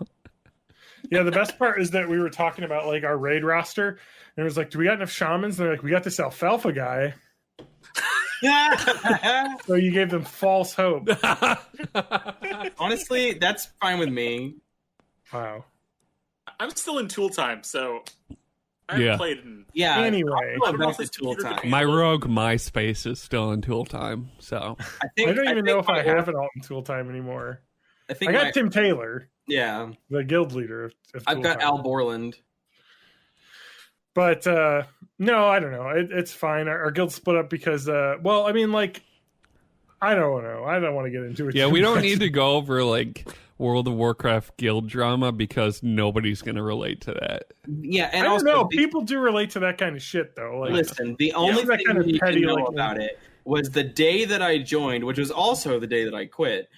[SPEAKER 1] Yeah, the best part is that we were talking about like our raid roster, and it was like, do we got enough shamans? And they're like, we got this alfalfa guy. So you gave them false hope.
[SPEAKER 4] Honestly, that's fine with me.
[SPEAKER 1] Wow.
[SPEAKER 3] I'm still in tool time, so I haven't
[SPEAKER 2] Yeah.
[SPEAKER 3] played in.
[SPEAKER 4] Yeah.
[SPEAKER 1] Anyway,
[SPEAKER 4] I'm about the tool time.
[SPEAKER 2] My rogue MySpace is still in tool time, so
[SPEAKER 4] I think
[SPEAKER 1] I don't even know if I
[SPEAKER 4] my-
[SPEAKER 1] have it all in Tool Time anymore.
[SPEAKER 4] I think
[SPEAKER 1] I got
[SPEAKER 4] my-
[SPEAKER 1] Tim Taylor,
[SPEAKER 4] yeah.
[SPEAKER 1] the guild leader of
[SPEAKER 4] I've
[SPEAKER 1] Tool
[SPEAKER 4] got
[SPEAKER 1] Time.
[SPEAKER 4] Al Borland.
[SPEAKER 1] But no, I don't know. It's fine. Our guild split up because, well, I mean, like, I don't know. I don't want to get into it.
[SPEAKER 2] yeah,
[SPEAKER 1] too
[SPEAKER 2] we don't
[SPEAKER 1] much.
[SPEAKER 2] need to go over like World of Warcraft guild drama because nobody's going to relate to that.
[SPEAKER 4] Yeah, and
[SPEAKER 1] I don't
[SPEAKER 4] also
[SPEAKER 1] know. People do relate to that kind of shit, though. Like,
[SPEAKER 4] listen, the only
[SPEAKER 1] that
[SPEAKER 4] thing
[SPEAKER 1] kind of
[SPEAKER 4] you need
[SPEAKER 1] petty,
[SPEAKER 4] to know
[SPEAKER 1] like,
[SPEAKER 4] about it was the day that I joined, which was also the day that I quit.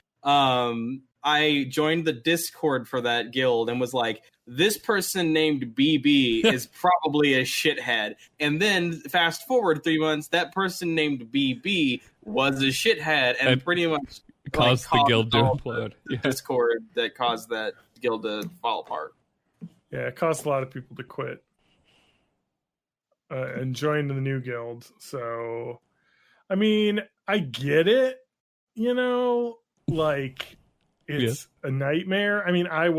[SPEAKER 4] I joined the Discord for that guild and was like, this person named BB is probably a shithead. And then fast forward 3 months, that person named BB was a shithead and pretty much
[SPEAKER 2] Caused the guild to
[SPEAKER 4] all
[SPEAKER 2] implode.
[SPEAKER 4] the
[SPEAKER 2] Yeah.
[SPEAKER 4] Discord that caused that guild to fall apart.
[SPEAKER 1] yeah, it caused a lot of people to quit and join the new guild. So, I mean, I get it. You know, like it's a nightmare. I mean, I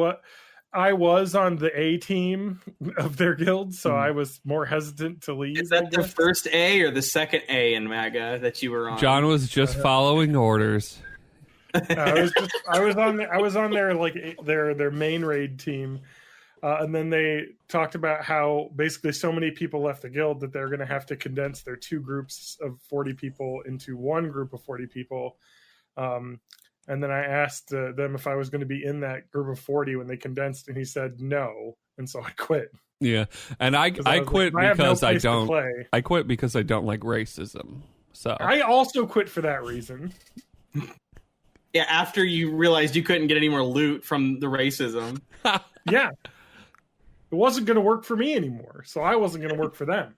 [SPEAKER 1] was on the A team of their guild, so I was more hesitant to leave.
[SPEAKER 4] Is
[SPEAKER 1] I
[SPEAKER 4] that the
[SPEAKER 1] guess.
[SPEAKER 4] first A or the second A in MAGA that you were on?
[SPEAKER 2] John was just following orders.
[SPEAKER 1] I was on their like their main raid team, and then they talked about how basically so many people left the guild that they're going to have to condense their two groups of 40 people into one group of 40 people. And then I asked them if I was going to be in that group of 40 when they condensed, and he said no, and so I quit.
[SPEAKER 2] Yeah, and I
[SPEAKER 1] was
[SPEAKER 2] quit
[SPEAKER 1] like, I have no
[SPEAKER 2] because I
[SPEAKER 1] place to
[SPEAKER 2] don't.
[SPEAKER 1] play.
[SPEAKER 2] I quit because I don't like racism. So
[SPEAKER 1] I also quit for that reason.
[SPEAKER 4] Yeah, after you realized you couldn't get any more loot from the racism.
[SPEAKER 1] Yeah. It wasn't going to work for me anymore, so I wasn't going to work for them.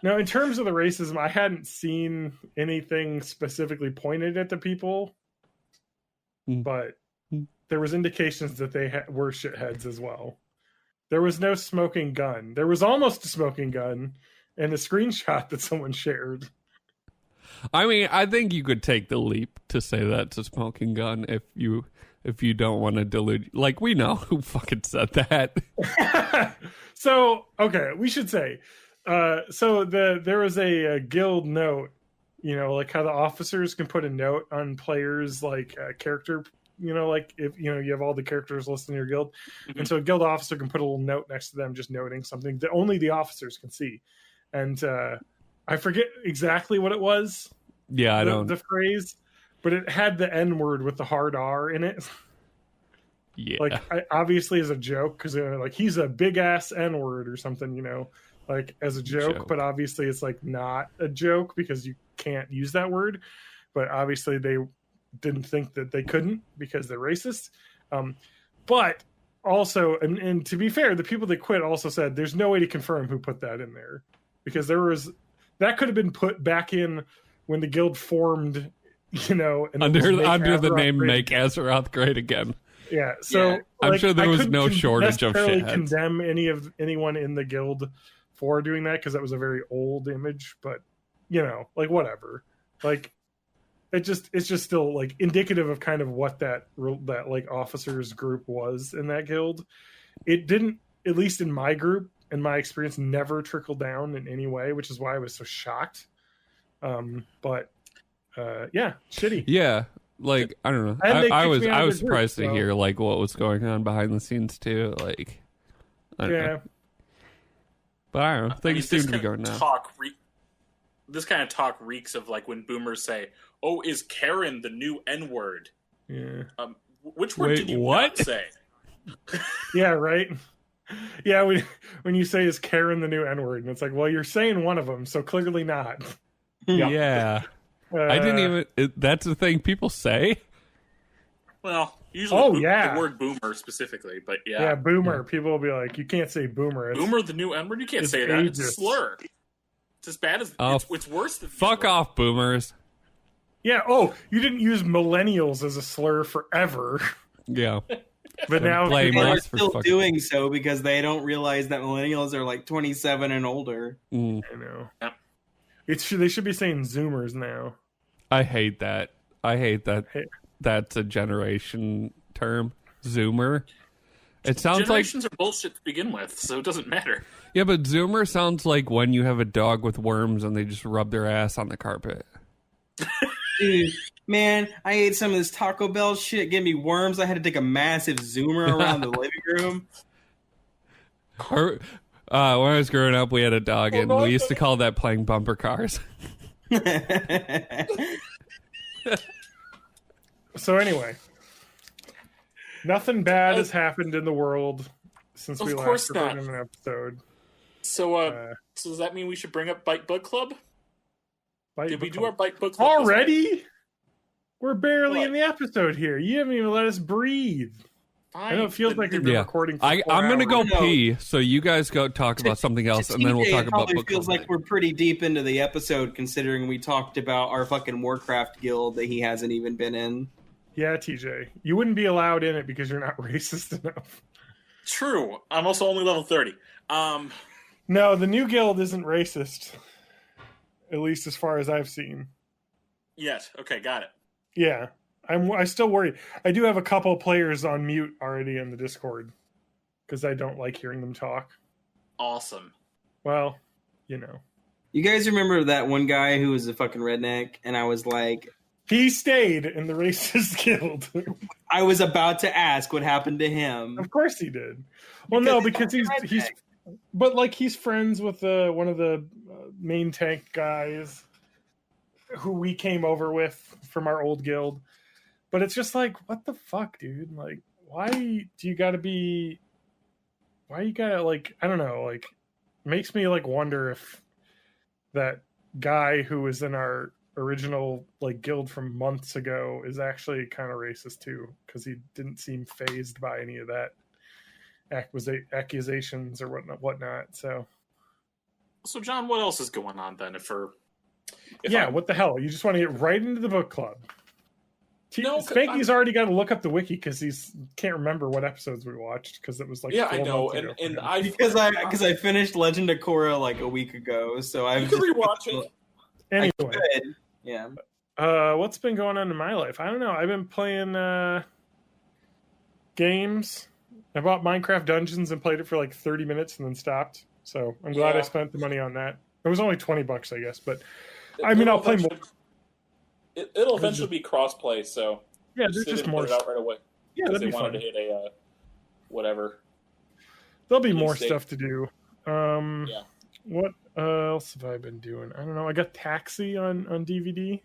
[SPEAKER 1] Now, in terms of the racism, I hadn't seen anything specifically pointed at the people, but there was indications that they were shitheads as well. There was no smoking gun. There was almost a smoking gun in a screenshot that someone shared.
[SPEAKER 2] I mean, I think you could take the leap to say that's a smoking gun if you don't want to delude. Like, we know who fucking said that.
[SPEAKER 1] So, okay, we should say. So there was a guild note, you know, like how the officers can put a note on players, like character, you know, like if you know you have all the characters listed in your guild, and so a guild officer can put a little note next to them, just noting something that only the officers can see. And I forget exactly what it was.
[SPEAKER 2] Yeah, I don't.
[SPEAKER 1] The phrase, but it had the N word with the hard R in it.
[SPEAKER 2] Yeah,
[SPEAKER 1] Like obviously as a joke, because like he's a big ass N word or something, you know, like as a joke. But obviously it's like not a joke because you can't use that word. But obviously they didn't think that they couldn't because they're racist. But also, and to be fair, the people that quit also said there's no way to confirm who put that in there, because that could have been put back in when the guild formed, you know, and
[SPEAKER 2] under the
[SPEAKER 1] Azeroth
[SPEAKER 2] name
[SPEAKER 1] great
[SPEAKER 2] Make Azeroth Great Again.
[SPEAKER 1] Yeah, so
[SPEAKER 4] Yeah.
[SPEAKER 2] I'm sure there
[SPEAKER 1] I
[SPEAKER 2] was
[SPEAKER 1] couldn't
[SPEAKER 2] no shortage of
[SPEAKER 1] necessarily
[SPEAKER 2] shitheads.
[SPEAKER 1] condemn anyone in the guild for doing that because that was a very old image, but you know, like whatever, like it's just still like indicative of kind of what that like officers group was in that guild. It didn't, at least in my group, in my experience, never trickle down in any way, which is why I was so shocked. But yeah, shitty.
[SPEAKER 2] Yeah, like I don't know.
[SPEAKER 1] And they
[SPEAKER 2] I
[SPEAKER 1] kicked
[SPEAKER 2] was
[SPEAKER 1] me out of
[SPEAKER 2] was
[SPEAKER 1] the group,
[SPEAKER 2] surprised to
[SPEAKER 1] so-
[SPEAKER 2] hear like what was going on behind the scenes too. Like, I don't know.
[SPEAKER 1] Yeah,
[SPEAKER 2] But I don't know. Things seem to be going now.
[SPEAKER 3] This kind of talk reeks of like when boomers say, "Oh, is Karen the new N-word?"
[SPEAKER 1] Yeah.
[SPEAKER 3] Which word did you not say?
[SPEAKER 1] Yeah, right. Yeah, when you say is Karen the new N-word, and it's like, well, you're saying one of them, so clearly not.
[SPEAKER 2] Yeah. I didn't even. That's the thing people say.
[SPEAKER 3] Well, usually
[SPEAKER 1] yeah.
[SPEAKER 3] the word boomer specifically, but yeah.
[SPEAKER 1] Yeah, boomer. People will be like, you can't say boomer.
[SPEAKER 3] Boomer the new N-word? You can't say that. It's a slur. It's as bad as it's worse than
[SPEAKER 2] fuck off, boomers.
[SPEAKER 1] Yeah. Oh, you didn't use millennials as a slur forever.
[SPEAKER 2] Yeah.
[SPEAKER 1] But now
[SPEAKER 4] people are still doing so because they don't realize that millennials are like 27 and older.
[SPEAKER 1] I know. Yeah. They should be saying Zoomers now.
[SPEAKER 2] I hate that. That's a generation term. Zoomer. It sounds
[SPEAKER 3] generations are bullshit to begin with, so it doesn't matter.
[SPEAKER 2] Yeah, but Zoomer sounds like when you have a dog with worms and they just rub their ass on the carpet.
[SPEAKER 4] Dude, man, I ate some of this Taco Bell shit. Gave me worms. I had to take a massive Zoomer around the living room.
[SPEAKER 2] When I was growing up, we had a dog, and we used to call that playing bumper cars.
[SPEAKER 1] So anyway, nothing bad has happened in the world since we last recorded an episode.
[SPEAKER 3] So, so does that mean we should bring up Bite Book Club? Did we do our Bite Book Club
[SPEAKER 1] already? We're barely in the episode here. You haven't even let us breathe.
[SPEAKER 3] Fine.
[SPEAKER 1] I know it feels like we've been recording for 4
[SPEAKER 2] I'm going to go
[SPEAKER 1] hours.
[SPEAKER 2] pee, so you guys go talk about something else, and then we'll talk about book club.
[SPEAKER 4] It feels like we're pretty deep into the episode, considering we talked about our fucking Warcraft guild that he hasn't even been in.
[SPEAKER 1] Yeah, TJ. You wouldn't be allowed in it because you're not racist enough.
[SPEAKER 3] True. I'm also only level 30.
[SPEAKER 1] No, the new guild isn't racist. At least as far as I've seen.
[SPEAKER 3] Yes. Okay, got it.
[SPEAKER 1] Yeah. I still worry. I do have a couple players on mute already in the Discord because I don't like hearing them talk.
[SPEAKER 3] Awesome.
[SPEAKER 1] Well, you know.
[SPEAKER 4] You guys remember that one guy who was a fucking redneck? And I was like...
[SPEAKER 1] He stayed in the racist guild.
[SPEAKER 4] I was about to ask what happened to him.
[SPEAKER 1] Of course he did. Well, because he's but like he's friends with one of the main tank guys who we came over with from our old guild. But it's just like, what the fuck, dude? Like, why you gotta, like, I don't know, like, makes me, like, wonder if that guy who was in our original, like, guild from months ago is actually kind of racist, too, because he didn't seem fazed by any of that accusations or whatnot, so.
[SPEAKER 3] So, John, what else is going on, then,
[SPEAKER 1] what the hell? You just want to get right into the book club.
[SPEAKER 3] No,
[SPEAKER 1] Spanky's already got to look up the wiki because he can't remember what episodes we watched because it was like 4
[SPEAKER 3] I know,
[SPEAKER 1] months ago
[SPEAKER 3] and
[SPEAKER 4] because I finished Legend of Korra like a week ago, so I
[SPEAKER 3] can rewatch it.
[SPEAKER 1] Anyway,
[SPEAKER 4] yeah.
[SPEAKER 1] What's been going on in my life? I don't know. I've been playing games. I bought Minecraft Dungeons and played it for like 30 minutes and then stopped. So I'm glad I spent the money on that. It was only $20, I guess, but I mean, I'll play more.
[SPEAKER 3] It'll eventually be cross-play, so
[SPEAKER 1] yeah, there's just more.
[SPEAKER 3] Put it out right away.
[SPEAKER 1] Yeah, that'd
[SPEAKER 3] they
[SPEAKER 1] be
[SPEAKER 3] wanted
[SPEAKER 1] fun.
[SPEAKER 3] to hit a whatever.
[SPEAKER 1] There'll be more stuff to do.
[SPEAKER 3] Yeah.
[SPEAKER 1] What else have I been doing? I don't know. I got Taxi on DVD.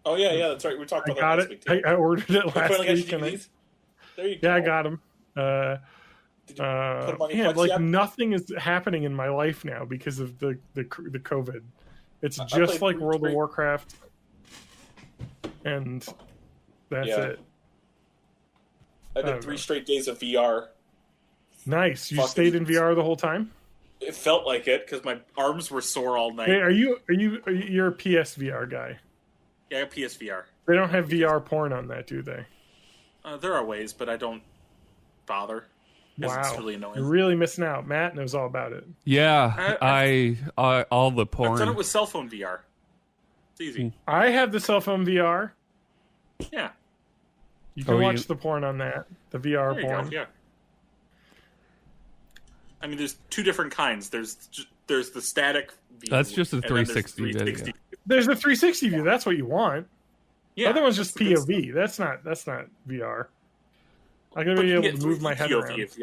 [SPEAKER 3] Oh yeah, that's right. We talked about that last week too.
[SPEAKER 1] I ordered it last week.
[SPEAKER 3] There you go.
[SPEAKER 1] Yeah, I got them.
[SPEAKER 3] Did you put them on your Plex yet?
[SPEAKER 1] Nothing is happening in my life now because of the COVID. It's just like World of Warcraft, and that's it.
[SPEAKER 3] I did 3 straight days of VR.
[SPEAKER 1] Nice. You stayed in VR the whole time?
[SPEAKER 3] It felt like it because my arms were sore all night.
[SPEAKER 1] Hey, you're a PSVR guy?
[SPEAKER 3] Yeah, I got PSVR.
[SPEAKER 1] They don't have VR porn on that, do they?
[SPEAKER 3] There are ways, but I don't bother.
[SPEAKER 1] Wow,
[SPEAKER 3] it's really annoying.
[SPEAKER 1] You're really missing out. Matt knows all about it.
[SPEAKER 2] Yeah, I all the porn.
[SPEAKER 3] I've done it with cell phone VR. It's easy.
[SPEAKER 1] I have the cell phone VR.
[SPEAKER 3] Yeah.
[SPEAKER 1] You can watch the porn on that. The VR porn.
[SPEAKER 3] Go, yeah. I mean, there's 2 different kinds. There's the static view.
[SPEAKER 2] That's just a 360 video.
[SPEAKER 1] There's the 360 view. That's what you want.
[SPEAKER 3] Yeah.
[SPEAKER 1] The other one's just POV. That's not VR. I'm gonna be able to move my head around.
[SPEAKER 3] If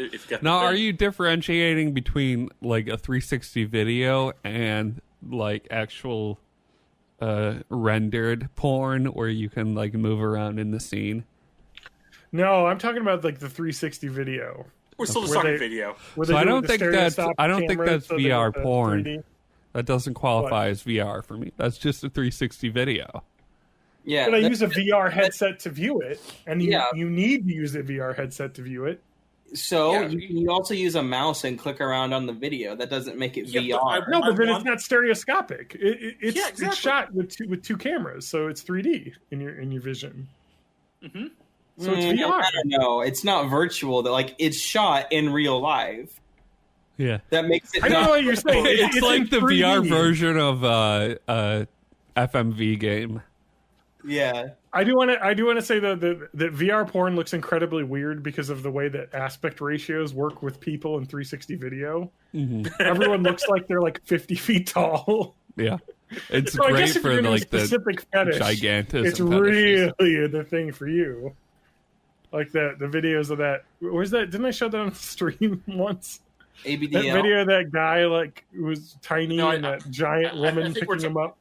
[SPEAKER 3] If you got
[SPEAKER 2] Now,
[SPEAKER 3] the
[SPEAKER 2] are
[SPEAKER 3] thing.
[SPEAKER 2] you differentiating between like a 360 video and like actual rendered porn where you can like move around in the scene?
[SPEAKER 1] No, I'm talking about like the 360 video.
[SPEAKER 3] We're still just
[SPEAKER 1] Where
[SPEAKER 3] talking
[SPEAKER 1] they-
[SPEAKER 3] video.
[SPEAKER 1] where
[SPEAKER 2] So
[SPEAKER 1] they
[SPEAKER 2] I
[SPEAKER 1] do
[SPEAKER 2] don't
[SPEAKER 1] the
[SPEAKER 2] think
[SPEAKER 1] stereoscopic cameras, so they
[SPEAKER 2] VR
[SPEAKER 1] got the
[SPEAKER 2] porn.
[SPEAKER 1] 3D.
[SPEAKER 2] That doesn't qualify as VR for me. That's just a 360 video.
[SPEAKER 4] Yeah,
[SPEAKER 1] But I use a VR headset to view it, and
[SPEAKER 4] Yeah.
[SPEAKER 1] you need to use a VR headset to view it.
[SPEAKER 4] so
[SPEAKER 3] Yeah.
[SPEAKER 4] you can also use a mouse and click around on the video. That doesn't make it
[SPEAKER 3] Yeah,
[SPEAKER 4] VR.
[SPEAKER 3] but
[SPEAKER 1] No, but then
[SPEAKER 3] want-
[SPEAKER 1] it's not stereoscopic. It's
[SPEAKER 3] Yeah, exactly.
[SPEAKER 1] it's shot with two cameras, so it's 3D in your vision.
[SPEAKER 3] Mm-hmm.
[SPEAKER 1] So it's VR.
[SPEAKER 4] I don't know. It's not virtual. That like it's shot in real life.
[SPEAKER 2] Yeah.
[SPEAKER 4] That makes it.
[SPEAKER 1] I don't
[SPEAKER 4] not
[SPEAKER 1] know what you're saying.
[SPEAKER 2] It's
[SPEAKER 1] in
[SPEAKER 2] like the
[SPEAKER 1] 3D.
[SPEAKER 2] VR version of FMV game.
[SPEAKER 4] Yeah.
[SPEAKER 1] I do want to say though that VR porn looks incredibly weird because of the way that aspect ratios work with people in 360 video.
[SPEAKER 2] Mm-hmm.
[SPEAKER 1] Everyone looks like they're like 50 feet tall.
[SPEAKER 2] Yeah. It's
[SPEAKER 1] So I
[SPEAKER 2] great
[SPEAKER 1] guess if
[SPEAKER 2] for
[SPEAKER 1] you're into a
[SPEAKER 2] like the
[SPEAKER 1] specific fetish,
[SPEAKER 2] gigantism.
[SPEAKER 1] it's
[SPEAKER 2] fetishes.
[SPEAKER 1] really the thing for you. Like the videos of that. Where's that? Didn't I show that on the stream once?
[SPEAKER 4] ABDL.
[SPEAKER 1] That video of that guy like was tiny
[SPEAKER 3] No,
[SPEAKER 1] and that giant woman
[SPEAKER 3] think we're
[SPEAKER 1] picking him up.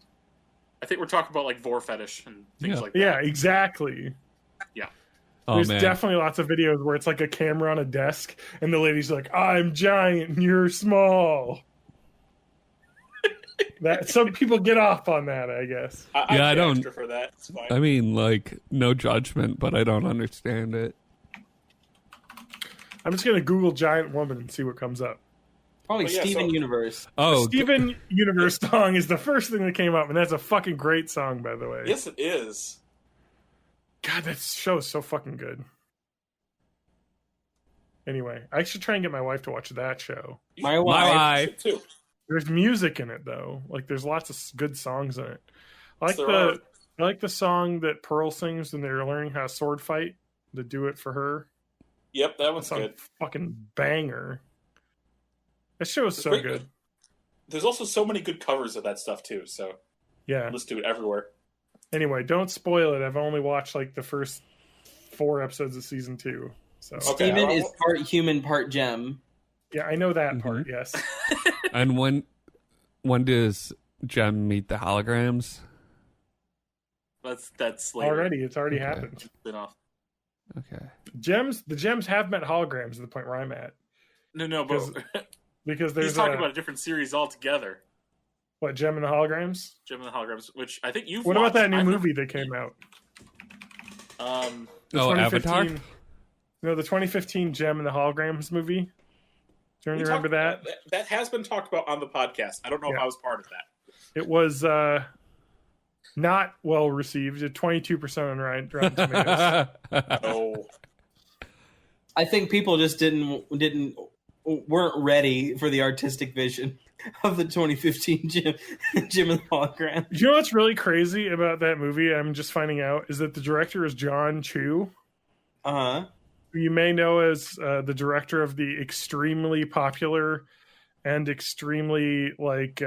[SPEAKER 3] I think we're talking about like vor fetish and things
[SPEAKER 2] Yeah.
[SPEAKER 3] like that.
[SPEAKER 1] Yeah, exactly.
[SPEAKER 2] Oh
[SPEAKER 1] There's
[SPEAKER 2] man.
[SPEAKER 1] definitely lots of videos where it's like a camera on a desk and the lady's like, "I'm giant and you're small." That some people get off on that, I guess.
[SPEAKER 3] I
[SPEAKER 2] Yeah, I
[SPEAKER 3] pay
[SPEAKER 2] don't-
[SPEAKER 3] extra for that. It's fine.
[SPEAKER 2] I mean, like, no judgment, but I don't understand it.
[SPEAKER 1] I'm just gonna Google giant woman and see what comes up.
[SPEAKER 4] Probably
[SPEAKER 3] Well, yeah,
[SPEAKER 4] Steven
[SPEAKER 3] so-
[SPEAKER 4] Universe.
[SPEAKER 2] Oh,
[SPEAKER 1] Steven Universe song is the first thing that came up, and that's a fucking great song, by the way.
[SPEAKER 3] Yes, it is.
[SPEAKER 1] God, that show is so fucking good. Anyway, I should try and get my wife to watch that show.
[SPEAKER 4] My
[SPEAKER 2] my
[SPEAKER 4] wife.
[SPEAKER 2] wife.
[SPEAKER 3] Too.
[SPEAKER 1] There's music in it though. Like there's lots of good songs in it. I like
[SPEAKER 3] There are.
[SPEAKER 1] I like the song that Pearl sings when they're learning how to sword fight. To do it for her.
[SPEAKER 3] Yep, that one's
[SPEAKER 1] That's a
[SPEAKER 3] good.
[SPEAKER 1] fucking banger. That show is so
[SPEAKER 3] Great.
[SPEAKER 1] good.
[SPEAKER 3] There's also so many good covers of that stuff too. So
[SPEAKER 1] Yeah.
[SPEAKER 3] let's do it everywhere.
[SPEAKER 1] Anyway, don't spoil it. I've only watched like the first 4 episodes of season 2. So
[SPEAKER 3] Okay,
[SPEAKER 4] Steven
[SPEAKER 3] I'll-
[SPEAKER 4] is part human, part gem.
[SPEAKER 1] yeah, I know that
[SPEAKER 2] Mhm.
[SPEAKER 1] part. Yes.
[SPEAKER 2] And when does Jem meet the holograms?
[SPEAKER 3] That's later.
[SPEAKER 1] It's already
[SPEAKER 2] Okay.
[SPEAKER 1] happened.
[SPEAKER 3] Spin off.
[SPEAKER 2] Okay.
[SPEAKER 1] The gems have met holograms at the point where I'm at.
[SPEAKER 3] No, but
[SPEAKER 1] Because there's
[SPEAKER 3] he's talking about a different series altogether.
[SPEAKER 1] what, Gem and the Holograms?
[SPEAKER 3] Gem and the Holograms, which I think you've
[SPEAKER 1] What about
[SPEAKER 3] watched.
[SPEAKER 1] that new
[SPEAKER 3] I've
[SPEAKER 1] movie that came out? The
[SPEAKER 2] Oh,
[SPEAKER 1] 2015
[SPEAKER 2] Avatar?
[SPEAKER 1] No, the 2015 Gem and the Holograms movie. Do you remember that?
[SPEAKER 3] That has been talked about on the podcast. I don't know if
[SPEAKER 1] Yeah.
[SPEAKER 3] I was part of that.
[SPEAKER 1] It was not well received. At 22% on Rotten Tomatoes.
[SPEAKER 3] Oh,
[SPEAKER 4] I think people just weren't ready for the artistic vision of the 2015 Jim and the Hologram.
[SPEAKER 1] You know what's really crazy about that movie? I'm just finding out is that the director is John Chu,
[SPEAKER 4] Uh huh.
[SPEAKER 1] who you may know as the director of the extremely popular and extremely like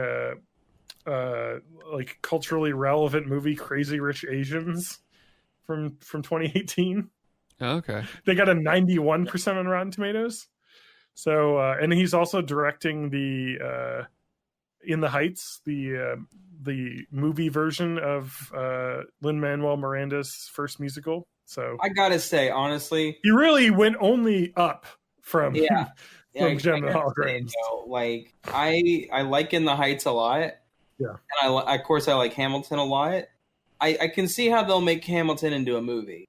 [SPEAKER 1] culturally relevant movie Crazy Rich Asians from 2018.
[SPEAKER 2] Okay.
[SPEAKER 1] They got a 91% on Rotten Tomatoes. So and he's also directing the In the Heights, the movie version of Lin-Manuel Miranda's first musical. So
[SPEAKER 4] I gotta say, honestly,
[SPEAKER 1] he really went only up from
[SPEAKER 4] yeah.
[SPEAKER 1] From Gem and the
[SPEAKER 4] gotta say,
[SPEAKER 1] Holograms.
[SPEAKER 4] though, like I like In the Heights a lot.
[SPEAKER 1] Yeah.
[SPEAKER 4] And of course I like Hamilton a lot. I can see how they'll make Hamilton into a movie.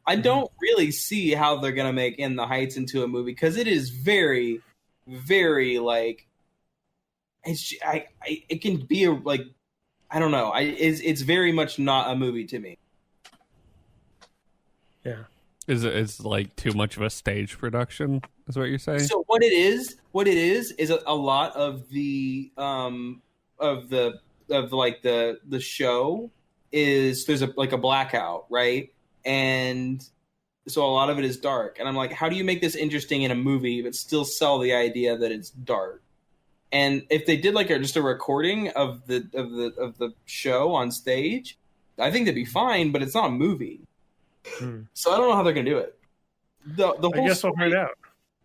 [SPEAKER 4] I don't really see how they're gonna make In the Heights into a movie because it is very, very like it can be a like I don't know. It's very much not a movie to me.
[SPEAKER 1] Yeah.
[SPEAKER 2] It's like too much of a stage production, is what you're saying?
[SPEAKER 4] So what it is a lot of the show is there's a blackout, right? And so a lot of it is dark. And I'm like, how do you make this interesting in a movie but still sell the idea that it's dark? And if they did like just a recording of the show on stage, I think that'd be fine, but it's not a movie.
[SPEAKER 1] Hmm.
[SPEAKER 4] So I don't know how they're gonna do it. The
[SPEAKER 1] I
[SPEAKER 4] whole
[SPEAKER 1] guess we'll
[SPEAKER 4] story-
[SPEAKER 1] find out.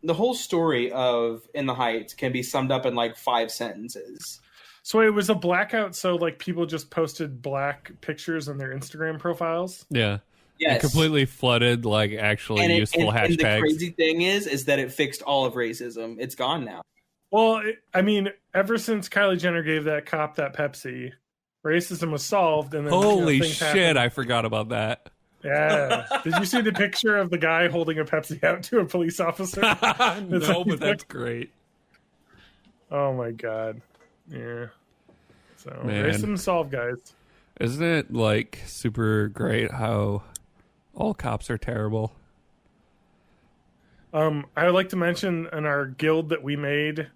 [SPEAKER 4] the whole story of In the Heights can be summed up in like 5 sentences.
[SPEAKER 1] So it was a blackout, so like people just posted black pictures on their Instagram profiles.
[SPEAKER 2] Yeah.
[SPEAKER 4] Yes.
[SPEAKER 2] It completely flooded like actually useful hashtags.
[SPEAKER 4] And the crazy thing is that it fixed all of racism. It's gone now.
[SPEAKER 1] Well, I mean, ever since Kylie Jenner gave that cop that Pepsi, racism was solved. And then,
[SPEAKER 2] holy
[SPEAKER 1] things
[SPEAKER 2] shit,
[SPEAKER 1] happened.
[SPEAKER 2] I forgot about that.
[SPEAKER 1] Yeah. Did you see the picture of the guy holding a Pepsi out to a police officer?
[SPEAKER 2] No, but that's great.
[SPEAKER 1] Oh my god. Yeah. So
[SPEAKER 2] Man.
[SPEAKER 1] racism solved, guys.
[SPEAKER 2] Isn't it like super great how all cops are terrible?
[SPEAKER 1] I would like to mention in our guild that we made,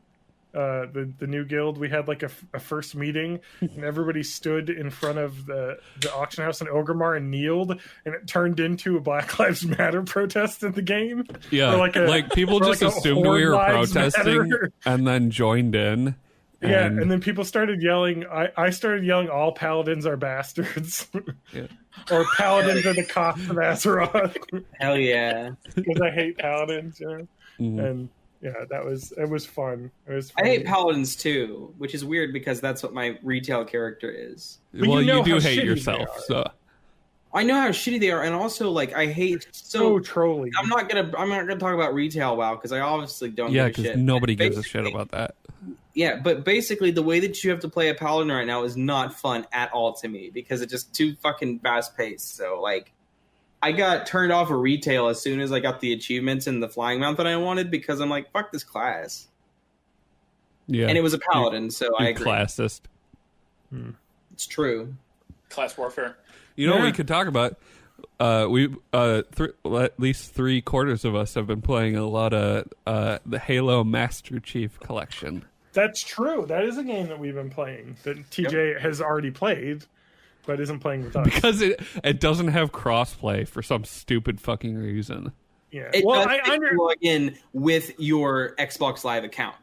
[SPEAKER 1] the new guild, we had like a first meeting, and everybody stood in front of the auction house in Orgrimmar and kneeled, and it turned into a Black Lives Matter protest in the game.
[SPEAKER 2] Yeah,
[SPEAKER 1] Or
[SPEAKER 2] like people
[SPEAKER 1] or
[SPEAKER 2] just
[SPEAKER 1] like a
[SPEAKER 2] assumed we
[SPEAKER 1] Horde
[SPEAKER 2] were
[SPEAKER 1] Lives
[SPEAKER 2] protesting
[SPEAKER 1] Matter.
[SPEAKER 2] and then joined in.
[SPEAKER 1] Yeah, and then people started yelling. I started yelling, "All paladins are bastards,"
[SPEAKER 2] Yeah.
[SPEAKER 1] or "Paladins are the cops of Azeroth,"
[SPEAKER 4] Hell yeah.
[SPEAKER 1] because I hate paladins. You know?
[SPEAKER 2] Mhm.
[SPEAKER 1] And yeah, it was fun. It was.
[SPEAKER 4] I
[SPEAKER 1] Funny.
[SPEAKER 4] hate paladins too, which is weird because that's what my retail character is.
[SPEAKER 1] But
[SPEAKER 2] Well,
[SPEAKER 1] you know
[SPEAKER 2] you do
[SPEAKER 1] how
[SPEAKER 2] hate
[SPEAKER 1] shitty
[SPEAKER 2] yourself,
[SPEAKER 1] they are.
[SPEAKER 2] so
[SPEAKER 4] I know how shitty they are, and also like I hate
[SPEAKER 1] So trolly.
[SPEAKER 4] I'm not gonna talk about retail WoW because I obviously don't
[SPEAKER 2] yeah,
[SPEAKER 4] give a
[SPEAKER 2] because
[SPEAKER 4] shit.
[SPEAKER 2] nobody gives a
[SPEAKER 4] Basically-
[SPEAKER 2] shit about that.
[SPEAKER 4] Yeah, but basically the way that you have to play a paladin right now is not fun at all to me because it's just too fucking fast paced. So like, I got turned off of retail as soon as I got the achievements and the flying mount that I wanted because I'm like, fuck this class.
[SPEAKER 2] Yeah,
[SPEAKER 4] And it was a paladin, so I
[SPEAKER 2] you
[SPEAKER 4] agree.
[SPEAKER 2] classist.
[SPEAKER 4] It's true.
[SPEAKER 3] Class warfare.
[SPEAKER 2] You know what
[SPEAKER 1] Yeah.
[SPEAKER 2] we could talk about? At least 3/4 of us have been playing a lot of the Halo Master Chief Collection.
[SPEAKER 1] That's true. That is a game that we've been playing that TJ has already played, but isn't playing with us.
[SPEAKER 2] Because it doesn't have crossplay for some stupid fucking reason.
[SPEAKER 1] Yeah.
[SPEAKER 4] It
[SPEAKER 1] Well,
[SPEAKER 4] does
[SPEAKER 1] I
[SPEAKER 4] make
[SPEAKER 1] under.
[SPEAKER 4] you log in with your Xbox Live account.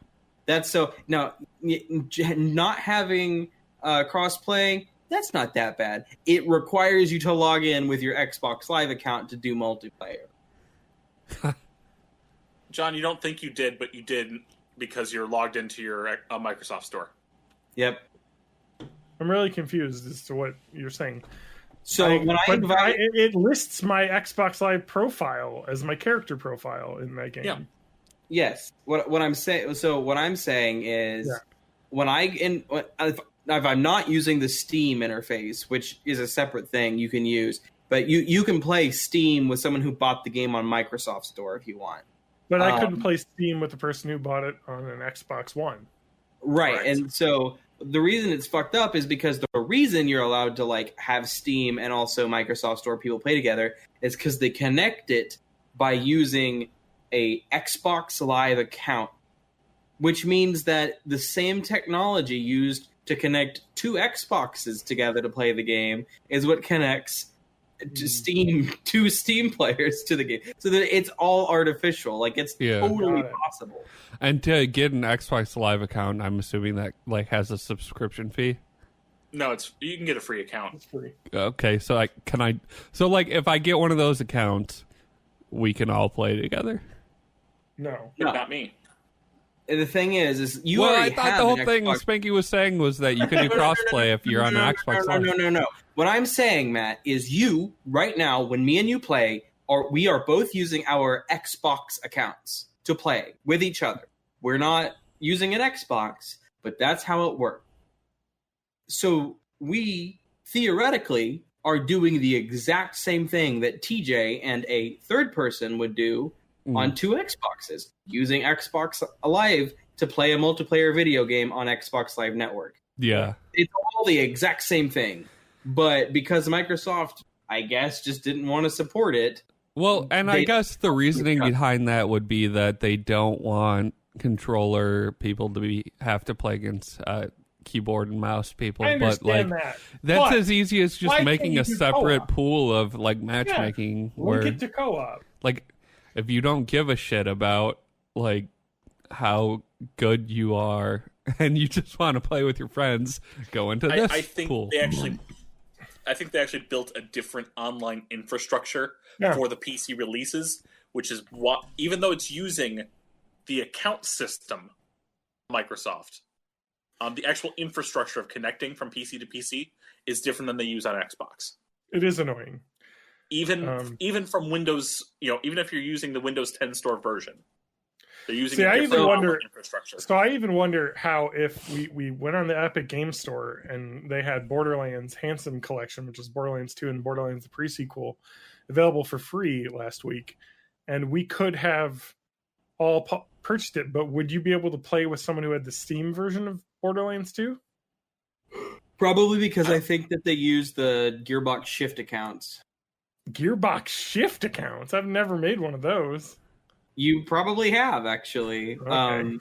[SPEAKER 4] That's so now not having crossplay. That's not that bad. It requires you to log in with your Xbox Live account to do multiplayer.
[SPEAKER 3] John, you don't think you did, but you did because you're logged into your Microsoft Store.
[SPEAKER 4] Yep.
[SPEAKER 1] I'm really confused as to what you're saying.
[SPEAKER 4] So when I invite,
[SPEAKER 1] it lists my Xbox Live profile as my character profile in that game.
[SPEAKER 3] Yeah.
[SPEAKER 4] yes, what I'm saying. So what I'm saying is
[SPEAKER 1] Yeah.
[SPEAKER 4] when if I'm not using the Steam interface, which is a separate thing you can use, but you can play Steam with someone who bought the game on Microsoft Store if you want.
[SPEAKER 1] But I couldn't play Steam with the person who bought it on an Xbox One.
[SPEAKER 4] Right.
[SPEAKER 3] Correct.
[SPEAKER 4] And so the reason it's fucked up is because the reason you're allowed to like have Steam and also Microsoft Store people play together is because they connect it by using a Xbox Live account, which means that the same technology used to connect two Xboxes together to play the game is what connects to two Steam players to the game. So that it's all artificial. Like it's
[SPEAKER 2] Yeah.
[SPEAKER 4] totally
[SPEAKER 1] Got it.
[SPEAKER 4] possible.
[SPEAKER 2] And to get an Xbox Live account, I'm assuming that like has a subscription fee.
[SPEAKER 3] No, you can get a free
[SPEAKER 1] It's
[SPEAKER 3] account.
[SPEAKER 1] free.
[SPEAKER 2] Okay, so if I get one of those accounts, we can all play together.
[SPEAKER 1] No.
[SPEAKER 4] No.
[SPEAKER 3] Not me.
[SPEAKER 4] And the thing is you
[SPEAKER 2] Well, I
[SPEAKER 4] already
[SPEAKER 2] thought
[SPEAKER 4] have
[SPEAKER 2] the whole
[SPEAKER 4] an
[SPEAKER 2] thing
[SPEAKER 4] Xbox.
[SPEAKER 2] Spanky was saying was that you can do crossplay if you're on an Xbox Live.
[SPEAKER 4] No. What I'm saying, Matt, is you right now, when me and you play, we are both using our Xbox accounts to play with each other. We're not using an Xbox, but that's how it works. So we theoretically are doing the exact same thing that TJ and a third person would do on two Xboxes, using Xbox Live to play a multiplayer video game on Xbox Live Network.
[SPEAKER 2] Yeah.
[SPEAKER 4] It's all the exact same thing. But because Microsoft, I guess, just didn't want to support it.
[SPEAKER 2] Well, and I guess the reasoning behind that would be that they don't want controller people to have to play against keyboard and mouse people.
[SPEAKER 1] I
[SPEAKER 2] But like
[SPEAKER 1] understand that.
[SPEAKER 2] that's
[SPEAKER 1] But
[SPEAKER 2] as easy as
[SPEAKER 1] why
[SPEAKER 2] just
[SPEAKER 1] can't
[SPEAKER 2] making
[SPEAKER 1] you
[SPEAKER 2] a
[SPEAKER 1] do
[SPEAKER 2] separate
[SPEAKER 1] co-op?
[SPEAKER 2] pool of like matchmaking
[SPEAKER 1] We'll
[SPEAKER 2] where
[SPEAKER 1] get to co-op.
[SPEAKER 2] like if you don't give a shit about like how good you are and you just want to play with your friends, go into this
[SPEAKER 3] I think
[SPEAKER 2] pool.
[SPEAKER 3] they actually built a different online infrastructure
[SPEAKER 1] Yeah.
[SPEAKER 3] for the PC releases, which is what, even though it's using the account system, Microsoft, the actual infrastructure of connecting from PC to PC is different than they use on Xbox.
[SPEAKER 1] It is annoying.
[SPEAKER 3] Even from Windows, even if you're using the Windows 10 store version, they're using infrastructure.
[SPEAKER 1] So I even wonder how if we went on the Epic Game Store and they had Borderlands Handsome Collection, which is Borderlands 2 and Borderlands the pre-sequel, available for free last week, and we could have all purchased it, but would you be able to play with someone who had the Steam version of Borderlands 2?
[SPEAKER 4] Probably, because I think that they use the Gearbox Shift accounts.
[SPEAKER 1] Gearbox Shift accounts? I've never made one of those.
[SPEAKER 4] You probably have, actually.
[SPEAKER 1] Okay.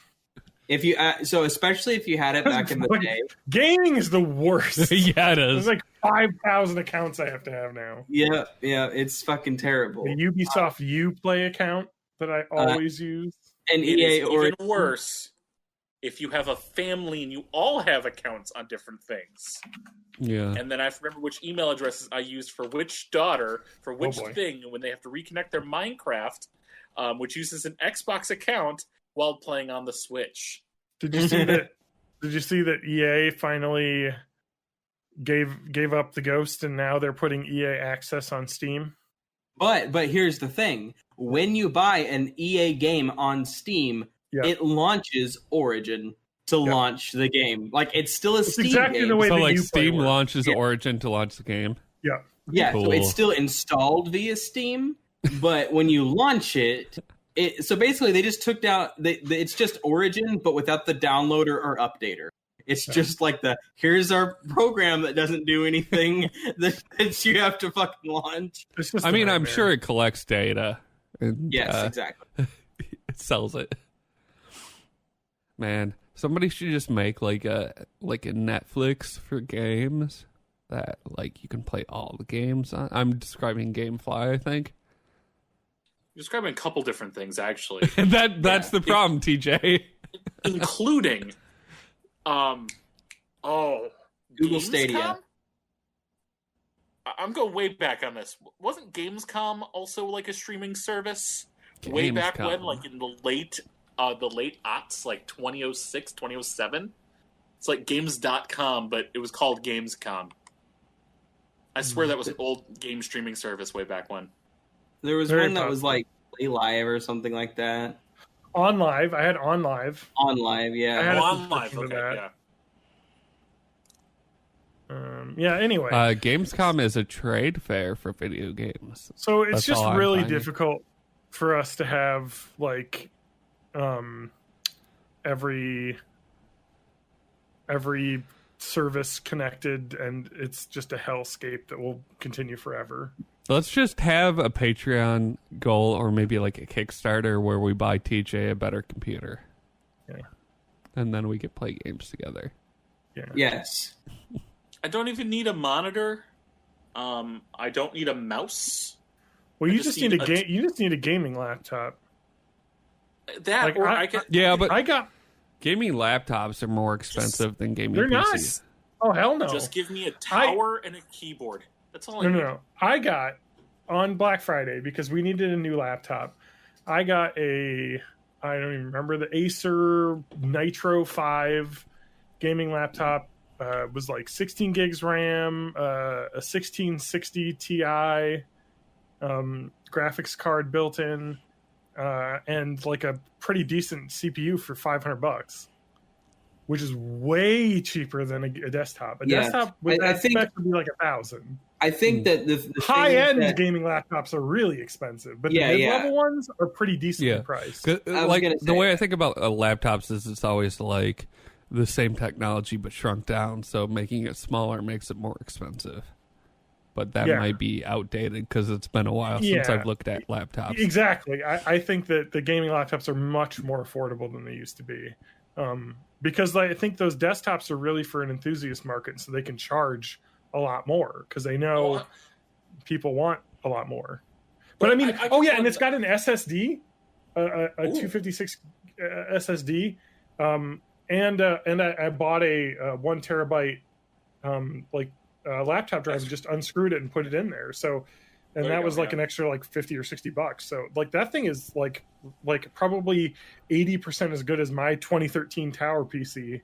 [SPEAKER 4] If you especially if you had it back in the day.
[SPEAKER 1] Gaming is the worst.
[SPEAKER 2] Yeah, it is.
[SPEAKER 1] There's like 5,000 accounts I have to have now.
[SPEAKER 4] Yeah, it's fucking terrible.
[SPEAKER 1] The Ubisoft Uplay account that I always use.
[SPEAKER 4] And
[SPEAKER 3] It
[SPEAKER 4] EA
[SPEAKER 3] is even worse if you have a family and you all have accounts on different things.
[SPEAKER 2] Yeah.
[SPEAKER 3] And then I have to remember which email addresses I used for which daughter, for which
[SPEAKER 1] boy.
[SPEAKER 3] thing, and when they have to reconnect their Minecraft, which uses an Xbox account while playing on the Switch.
[SPEAKER 1] Did you see that? Did you see that EA finally gave up the ghost, and now they're putting EA Access on Steam?
[SPEAKER 4] But here's the thing: when you buy an EA game on Steam, it launches Origin to launch the game. Like, it's still a Steam
[SPEAKER 1] exactly
[SPEAKER 4] game.
[SPEAKER 1] the way
[SPEAKER 2] So
[SPEAKER 1] that
[SPEAKER 2] like
[SPEAKER 1] Uplay
[SPEAKER 2] Steam
[SPEAKER 1] works.
[SPEAKER 2] launches Origin to launch the game.
[SPEAKER 1] Yeah.
[SPEAKER 4] Yeah,
[SPEAKER 2] Cool.
[SPEAKER 4] so it's still installed via Steam, but when you launch it, so basically they just took down. It's just Origin, but without the downloader or updater. It's just like here's our program that doesn't do anything that you have to fucking launch.
[SPEAKER 1] It's just
[SPEAKER 2] I mean, I'm
[SPEAKER 1] nightmare.
[SPEAKER 2] sure it collects data. And,
[SPEAKER 4] Yes, exactly.
[SPEAKER 2] it sells it. Man, somebody should just make like a Netflix for games that like you can play all the games on. I'm describing GameFly, I think.
[SPEAKER 3] You're describing a couple different things, actually,
[SPEAKER 2] That's the problem, TJ.
[SPEAKER 3] including,
[SPEAKER 4] Google
[SPEAKER 3] Gamescom?
[SPEAKER 4] Stadia.
[SPEAKER 3] I'm going way back on this. Wasn't Gamescom also like a streaming service? Way back
[SPEAKER 2] Gamescom.
[SPEAKER 3] when, like in the late aughts, like 2006, 2007? It's like games.com, but it was called Gamescom. I swear that was an old game streaming service way back when.
[SPEAKER 4] There was
[SPEAKER 1] Very
[SPEAKER 4] one that was
[SPEAKER 1] possible.
[SPEAKER 4] like Play Live or something like that.
[SPEAKER 1] On Live. I had On Live.
[SPEAKER 4] On Live,
[SPEAKER 1] I
[SPEAKER 4] yeah.
[SPEAKER 1] had a
[SPEAKER 3] On live,
[SPEAKER 1] subscription to
[SPEAKER 3] okay,
[SPEAKER 1] that.
[SPEAKER 3] yeah.
[SPEAKER 1] Anyway.
[SPEAKER 2] Gamescom is a trade fair for video games.
[SPEAKER 1] So it's
[SPEAKER 2] That's
[SPEAKER 1] just
[SPEAKER 2] all I'm
[SPEAKER 1] really
[SPEAKER 2] finding.
[SPEAKER 1] difficult for us to have like every service connected, and it's just a hellscape that will continue forever.
[SPEAKER 2] Let's just have a Patreon goal or maybe like a Kickstarter where we buy TJ a better computer.
[SPEAKER 1] Yeah.
[SPEAKER 2] And then we can play games together.
[SPEAKER 1] Yeah.
[SPEAKER 4] Yes.
[SPEAKER 3] I don't even need a monitor. I don't need a mouse.
[SPEAKER 1] Well,
[SPEAKER 3] I
[SPEAKER 1] you
[SPEAKER 3] just
[SPEAKER 1] just need
[SPEAKER 3] need
[SPEAKER 1] a game. You just need a gaming laptop.
[SPEAKER 3] That
[SPEAKER 1] Like,
[SPEAKER 3] or
[SPEAKER 1] I-
[SPEAKER 3] I can.
[SPEAKER 2] Yeah, but
[SPEAKER 1] I got.
[SPEAKER 2] gaming laptops are more expensive than gaming
[SPEAKER 1] They're not.
[SPEAKER 2] PCs.
[SPEAKER 1] Oh hell no!
[SPEAKER 3] Just give me a tower and a keyboard. That's all I need.
[SPEAKER 1] No. I got on Black Friday because we needed a new laptop. I got I don't even remember, the Acer Nitro 5 gaming laptop. It was like 16 gigs RAM, a 1660 Ti graphics card built in, and like a pretty decent CPU for $500, which is way cheaper than a desktop. A
[SPEAKER 4] Yeah.
[SPEAKER 1] desktop with
[SPEAKER 4] I
[SPEAKER 1] that
[SPEAKER 4] think-
[SPEAKER 1] spec would be like $1,000.
[SPEAKER 4] I think that the thing
[SPEAKER 1] High-end
[SPEAKER 4] that-
[SPEAKER 1] gaming laptops are really expensive, but
[SPEAKER 4] Yeah,
[SPEAKER 1] the mid-level ones are pretty decently
[SPEAKER 2] Yeah.
[SPEAKER 1] priced.
[SPEAKER 2] 'Cause,
[SPEAKER 4] I was
[SPEAKER 2] like
[SPEAKER 4] gonna
[SPEAKER 2] the
[SPEAKER 4] say-
[SPEAKER 2] way I think about laptops is it's always like the same technology but shrunk down, so making it smaller makes it more expensive. But that
[SPEAKER 1] Yeah.
[SPEAKER 2] might be outdated because it's been a while since
[SPEAKER 1] Yeah.
[SPEAKER 2] I've looked at laptops.
[SPEAKER 1] Exactly. I think that the gaming laptops are much more affordable than they used to be, because I think those desktops are really for an enthusiast market, so they can charge a lot more because they know
[SPEAKER 3] Oh,
[SPEAKER 1] people want a lot more. But I mean,
[SPEAKER 3] I
[SPEAKER 1] oh
[SPEAKER 3] just
[SPEAKER 1] yeah, and
[SPEAKER 3] want
[SPEAKER 1] it's got an SSD, a
[SPEAKER 3] Ooh.
[SPEAKER 1] 256 SSD, and I bought a 1 terabyte laptop drive and just unscrewed it and put it in there. So and
[SPEAKER 3] There you
[SPEAKER 1] that
[SPEAKER 3] go,
[SPEAKER 1] was like
[SPEAKER 3] yeah.
[SPEAKER 1] an extra like $50 or $60. So like that thing is like probably 80% as good as my 2013 Tower PC.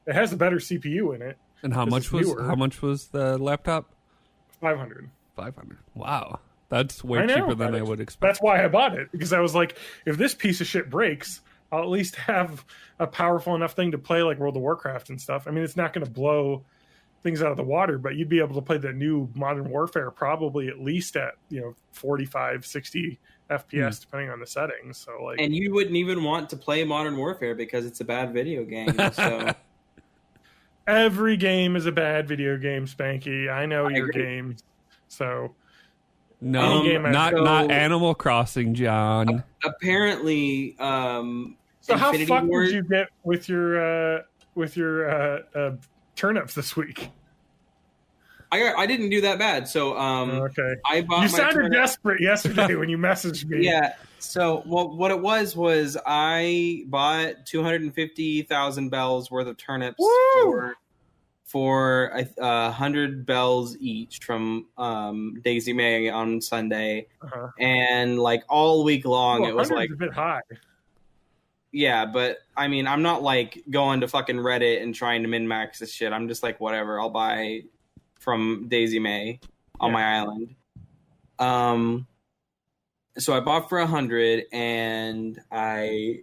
[SPEAKER 1] It has a better CPU in it.
[SPEAKER 2] And how
[SPEAKER 1] 'cause
[SPEAKER 2] much
[SPEAKER 1] it's
[SPEAKER 2] was
[SPEAKER 1] newer.
[SPEAKER 2] how much was the laptop?
[SPEAKER 1] 500.
[SPEAKER 2] 500. Wow, that's way
[SPEAKER 1] I know,
[SPEAKER 2] cheaper than
[SPEAKER 1] but
[SPEAKER 2] I would expect.
[SPEAKER 1] That's why I bought it, because I was like, if this piece of shit breaks, I'll at least have a powerful enough thing to play like World of Warcraft and stuff. I mean, it's not going to blow things out of the water, but you'd be able to play the new Modern Warfare probably at least at 45, 60 FPS depending on the settings. So like,
[SPEAKER 4] And you wouldn't even want to play Modern Warfare because it's a bad video game. So
[SPEAKER 1] every game is a bad video game, Spanky. I know your
[SPEAKER 4] agree.
[SPEAKER 1] games. So
[SPEAKER 2] No,
[SPEAKER 1] Any game
[SPEAKER 2] not
[SPEAKER 4] so-
[SPEAKER 2] not Animal Crossing, John.
[SPEAKER 4] apparently,
[SPEAKER 1] so how
[SPEAKER 4] Infinity
[SPEAKER 1] fucked
[SPEAKER 4] Ward-
[SPEAKER 1] did you get with your turnips this week?
[SPEAKER 4] I didn't do that bad. So
[SPEAKER 1] Okay.
[SPEAKER 4] I bought.
[SPEAKER 1] You
[SPEAKER 4] my
[SPEAKER 1] sounded
[SPEAKER 4] turnip-
[SPEAKER 1] desperate yesterday when you messaged me.
[SPEAKER 4] Yeah. So what it was I bought 250,000 bells worth of turnips
[SPEAKER 1] Woo!
[SPEAKER 4] for 100 bells each from Daisy May on Sunday,
[SPEAKER 1] Uh-huh.
[SPEAKER 4] and like all week long
[SPEAKER 1] Well,
[SPEAKER 4] it was
[SPEAKER 1] 100's
[SPEAKER 4] like
[SPEAKER 1] a bit high.
[SPEAKER 4] yeah, but I mean I'm not like going to fucking Reddit and trying to min max this shit. I'm just like whatever. I'll buy from Daisy May on
[SPEAKER 1] Yeah.
[SPEAKER 4] my island. So I bought for 100, and I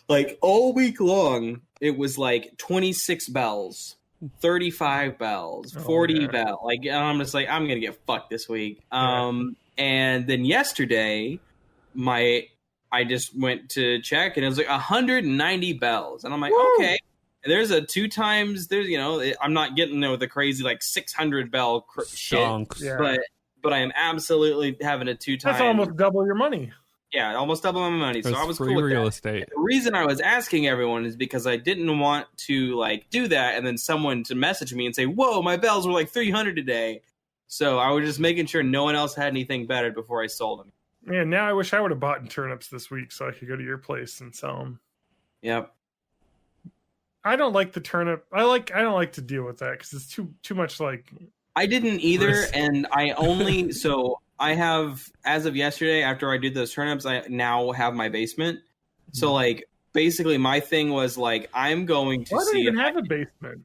[SPEAKER 4] like all week long it was like 26 bells, 35 bells, 40
[SPEAKER 1] yeah.
[SPEAKER 4] bells. Like and I'm just like I'm gonna get fucked this week.
[SPEAKER 1] Yeah.
[SPEAKER 4] And then yesterday, I just went to check, and it was like 190 bells, and I'm like,
[SPEAKER 1] Woo!
[SPEAKER 4] okay. And there's a 2 times. There's I'm not getting the crazy like 600 bell shit,
[SPEAKER 2] Stonks.
[SPEAKER 1] Yeah.
[SPEAKER 4] but I am absolutely having a 2 times.
[SPEAKER 1] That's almost double your money.
[SPEAKER 4] Yeah, almost double my money. So
[SPEAKER 2] That's
[SPEAKER 4] I was
[SPEAKER 2] free
[SPEAKER 4] cool with
[SPEAKER 2] real
[SPEAKER 4] that.
[SPEAKER 2] estate.
[SPEAKER 4] The reason I was asking everyone is because I didn't want to like do that and then someone to message me and say, "Whoa, my bells were like 300 today." So I was just making sure no one else had anything better before I sold them.
[SPEAKER 1] Man, now I wish I would have bought turnips this week so I could go to your place and sell them.
[SPEAKER 4] Yep.
[SPEAKER 1] I don't like the turnip. I don't like to deal with that because it's too much like.
[SPEAKER 4] I didn't either,
[SPEAKER 1] Risk.
[SPEAKER 4] and I only so I have as of yesterday after I did those turnips, I now have my basement. So like basically my thing was like I'm going to
[SPEAKER 1] Well, I don't
[SPEAKER 4] see
[SPEAKER 1] even
[SPEAKER 4] if
[SPEAKER 1] have a basement.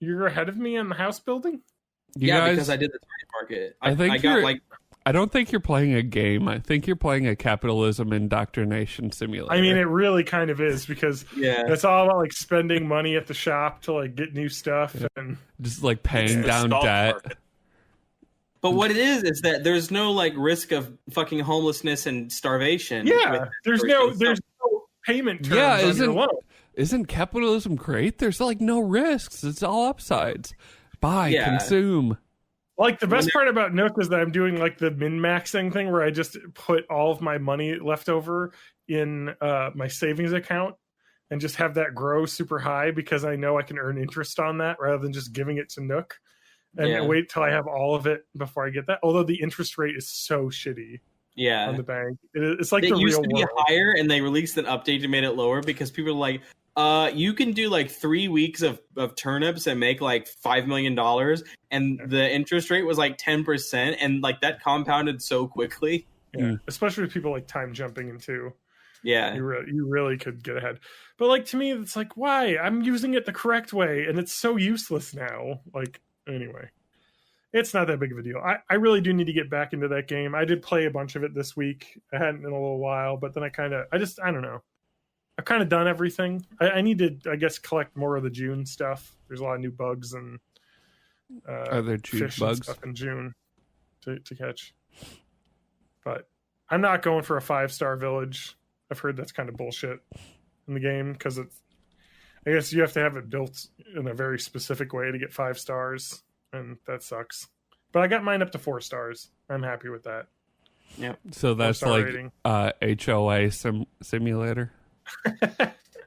[SPEAKER 1] You're ahead of me on the house building.
[SPEAKER 2] You
[SPEAKER 4] yeah,
[SPEAKER 2] guys,
[SPEAKER 4] because I did the trade market.
[SPEAKER 2] I think
[SPEAKER 4] I got
[SPEAKER 2] you're-
[SPEAKER 4] like
[SPEAKER 2] I don't think you're playing a game. I think you're playing a capitalism indoctrination simulator.
[SPEAKER 1] I mean, it really kind of is because
[SPEAKER 4] yeah.
[SPEAKER 1] it's all about like spending money at the shop to like get new stuff and
[SPEAKER 2] just like paying
[SPEAKER 3] The
[SPEAKER 2] down
[SPEAKER 3] stock
[SPEAKER 2] debt.
[SPEAKER 3] market.
[SPEAKER 4] But what it is that there's no like risk of fucking homelessness and starvation.
[SPEAKER 1] yeah,
[SPEAKER 4] with
[SPEAKER 1] there's
[SPEAKER 4] corporations.
[SPEAKER 1] no payment terms
[SPEAKER 2] Yeah,
[SPEAKER 1] on your
[SPEAKER 2] isn't-
[SPEAKER 1] loan.
[SPEAKER 2] Isn't capitalism great? There's like no risks. It's all upsides. Buy,
[SPEAKER 4] Yeah.
[SPEAKER 2] consume.
[SPEAKER 1] Like the best part about Nook is that I'm doing like the min-maxing thing where I just put all of my money left over in my savings account and just have that grow super high because I know I can earn interest on that rather than just giving it to Nook and
[SPEAKER 4] Yeah.
[SPEAKER 1] wait till I have all of it before I get that. Although the interest rate is so shitty
[SPEAKER 4] Yeah.
[SPEAKER 1] on the bank. It's like
[SPEAKER 4] It
[SPEAKER 1] the
[SPEAKER 4] used
[SPEAKER 1] real
[SPEAKER 4] to be
[SPEAKER 1] world.
[SPEAKER 4] higher, and they released an update to made it lower because people are like, you can do like 3 weeks of turnips and make like $5 million, and the interest rate was like 10%, and like that compounded so quickly.
[SPEAKER 1] Yeah. Especially with people like time jumping into.
[SPEAKER 4] Yeah.
[SPEAKER 1] You really could get ahead. But like to me, it's like, why? I'm using it the correct way, and it's so useless now. Like, anyway. It's not that big of a deal. I really do need to get back into that game. I did play a bunch of it this week. I hadn't in a little while, but then I don't know. I've kind of done everything. I need to, I guess, collect more of the June stuff. There's a lot of new bugs and
[SPEAKER 2] Are there June
[SPEAKER 1] fish and
[SPEAKER 2] bugs?
[SPEAKER 1] stuff in June to catch. But I'm not going for a 5-star village. I've heard that's kind of bullshit in the game because it's. I guess you have to have it built in a very specific way to get 5 stars, and that sucks. But I got mine up to 4 stars. I'm happy with that.
[SPEAKER 2] So that's
[SPEAKER 1] 4-star
[SPEAKER 2] like
[SPEAKER 1] rating.
[SPEAKER 2] HOA simulator.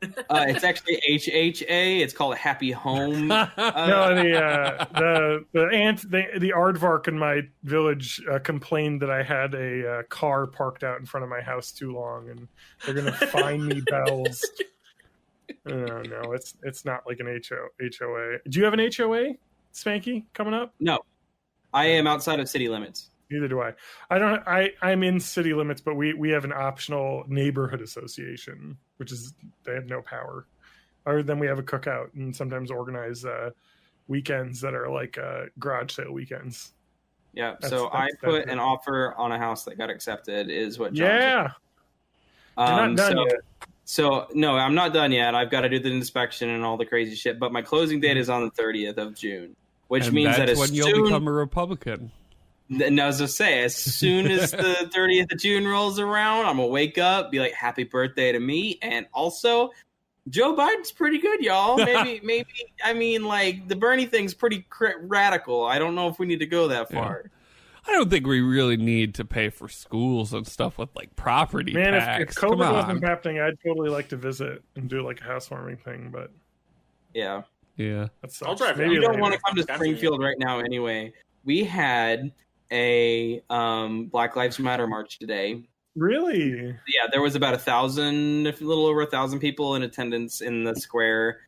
[SPEAKER 4] It's actually HHA. It's called Happy Home.
[SPEAKER 1] No, the aardvark in my village complained that I had a car parked out in front of my house too long, and they're gonna fine me bells. No, it's not like an HOA. Do you have an HOA, Spanky, coming up?
[SPEAKER 4] No. I am outside of city limits.
[SPEAKER 1] Neither do I. I'm in city limits, but we have an optional neighborhood association, which is they have no power. Other than we have a cookout and sometimes organize weekends that are like garage sale weekends.
[SPEAKER 4] Yeah. So I put an offer on a house that got accepted. Is what? John
[SPEAKER 1] Yeah. You're not done yet.
[SPEAKER 4] So no, I'm not done yet. I've got to do the inspection and all the crazy shit. But my closing date is on the 30th of June, which means that
[SPEAKER 2] when you'll become a Republican.
[SPEAKER 4] And I was just say, as soon as the 30th of June rolls around, I'm gonna wake up, be like, "Happy birthday to me!" And also, Joe Biden's pretty good, y'all. Maybe. I mean, like the Bernie thing's pretty radical. I don't know if we need to go that far.
[SPEAKER 2] Yeah. I don't think we really need to pay for schools and stuff with like property tax.
[SPEAKER 1] If COVID wasn't happening, I'd totally like to visit and do like a housewarming thing. But
[SPEAKER 4] yeah,
[SPEAKER 3] I'll drive.
[SPEAKER 4] Maybe you don't want to come to Springfield right now, anyway. We had a Black Lives Matter march today.
[SPEAKER 1] Really?
[SPEAKER 4] Yeah, there was about 1,000, a little over 1,000 people in attendance in the square,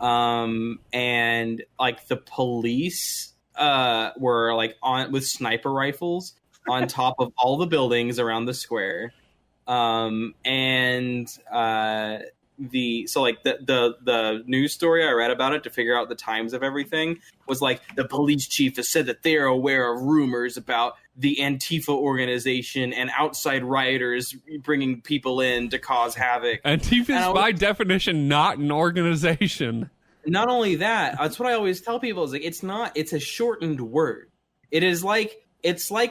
[SPEAKER 4] and like the police were like on with sniper rifles on top of all the buildings around the square, the news story I read about it to figure out the times of everything was like the police chief has said that they are aware of rumors about the Antifa organization and outside rioters bringing people in to cause havoc.
[SPEAKER 2] Antifa is by definition not an organization.
[SPEAKER 4] Not only that, that's what I always tell people is like it's a shortened word. It's like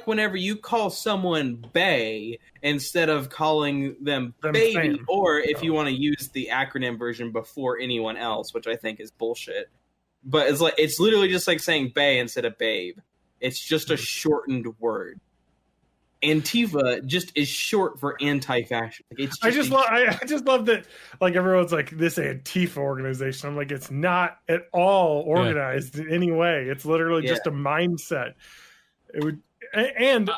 [SPEAKER 4] whenever you call someone bae instead of calling them baby, fam. Or if you want to use the acronym version before anyone else, which I think is bullshit. But it's literally just like saying bae instead of babe. It's just a shortened word. Antifa just is short for anti-fascist. Like
[SPEAKER 1] I just love that. Like everyone's like this Antifa organization. I'm like, it's not at all organized in any way. It's literally just a mindset. It would, and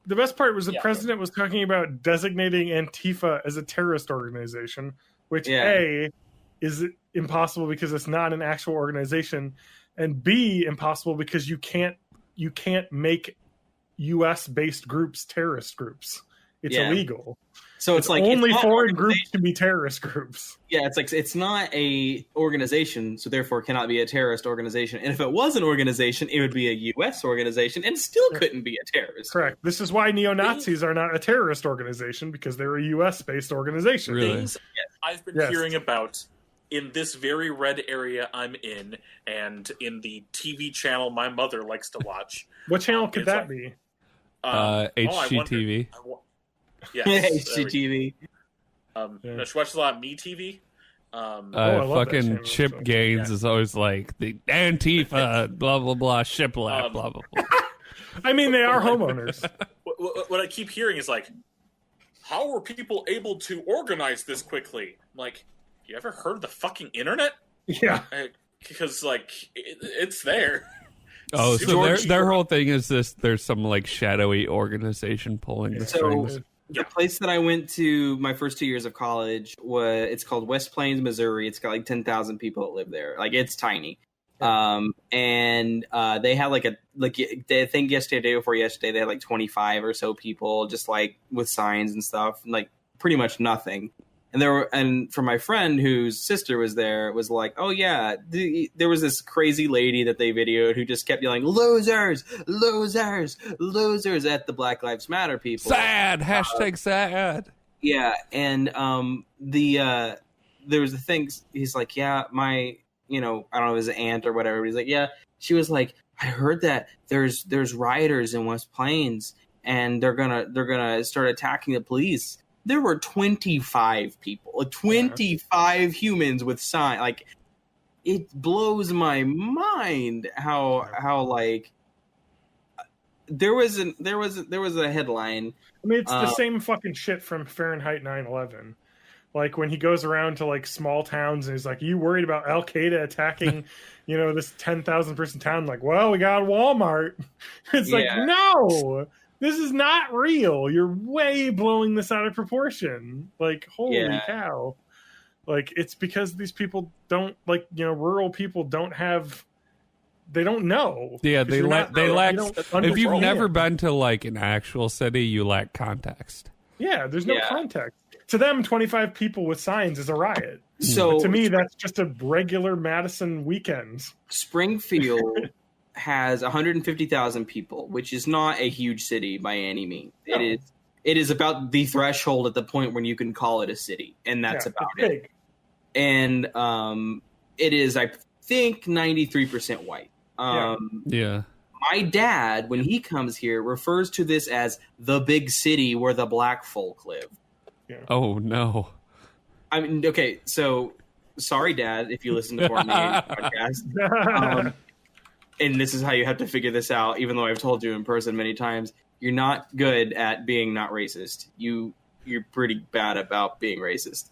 [SPEAKER 1] the best part was the president was talking about designating Antifa as a terrorist organization, which A is impossible because it's not an actual organization, and B impossible because you can't make U.S. based groups terrorist groups. It's illegal.
[SPEAKER 4] So it's like
[SPEAKER 1] only foreign groups can be terrorist groups.
[SPEAKER 4] Yeah, it's like it's not a organization, so therefore cannot be a terrorist organization. And if it was an organization, it would be a U.S. organization and still couldn't be a terrorist.
[SPEAKER 1] Correct. This is why neo-Nazis are not a terrorist organization, because they're a U.S. based organization.
[SPEAKER 2] Really?
[SPEAKER 3] Things I've been hearing about in this very red area I'm in, and in the TV channel my mother likes to watch.
[SPEAKER 1] What channel could that be?
[SPEAKER 2] HGTV.
[SPEAKER 3] Yes,
[SPEAKER 4] HGTV.
[SPEAKER 3] She watches a lot of MeTV.
[SPEAKER 2] Fucking Chip Gaines is always like the Antifa, blah blah blah, shiplap, blah blah blah.
[SPEAKER 1] I mean, they are homeowners.
[SPEAKER 3] What I keep hearing is like, how were people able to organize this quickly? I'm like, you ever heard of the fucking internet?
[SPEAKER 1] Yeah,
[SPEAKER 3] because like it's there.
[SPEAKER 2] Oh, so their whole thing is this: there's some like shadowy organization pulling the strings.
[SPEAKER 4] The place that I went to my first 2 years of college it's called West Plains, Missouri. It's got like 10,000 people that live there. Like it's tiny. And they had I think day before yesterday, they had like 25 or so people just like with signs and stuff, and like pretty much nothing. And for my friend whose sister was there, it was like, oh yeah, there was this crazy lady that they videoed who just kept yelling, losers, losers, losers at the Black Lives Matter people.
[SPEAKER 2] Sad, hashtag sad.
[SPEAKER 4] Yeah, and there was the thing, he's like, yeah, my, I don't know if it was an aunt or whatever, but he's like, yeah, she was like, I heard that there's rioters in West Plains and they're gonna start attacking the police. There were 25 people, 25 humans with sign. Like, it blows my mind how like there was a headline.
[SPEAKER 1] I mean, it's the same fucking shit from Fahrenheit 9/11. Like when he goes around to like small towns and he's like, "You worried about Al Qaeda attacking, this 10,000 person town?" Like, well, we got Walmart. It's like, no. This is not real. You're way blowing this out of proportion. Like, holy cow. Like, it's because these people don't, like, rural people don't have they don't know.
[SPEAKER 2] Yeah, they lack. If you've never
[SPEAKER 1] understand.
[SPEAKER 2] been to like an actual city, you lack context.
[SPEAKER 1] Yeah, there's no context. To them, 25 people with signs is a riot.
[SPEAKER 4] So
[SPEAKER 1] But to me, that's just a regular Madison weekend.
[SPEAKER 4] Springfield has 150,000 people, which is not a huge city by any means.
[SPEAKER 1] No.
[SPEAKER 4] It is about the threshold at the point when you can call it a city, and that's about
[SPEAKER 1] it's
[SPEAKER 4] it.
[SPEAKER 1] big.
[SPEAKER 4] And it is, I think, 93% white.
[SPEAKER 2] Yeah.
[SPEAKER 4] My dad, when he comes here, refers to this as the big city where the black folk live.
[SPEAKER 2] Oh no.
[SPEAKER 4] I mean, okay, so sorry, Dad, if you listen to Fort Maine podcast. And this is how you have to figure this out, even though I've told you in person many times. You're not good at being not racist. You're pretty bad about being racist.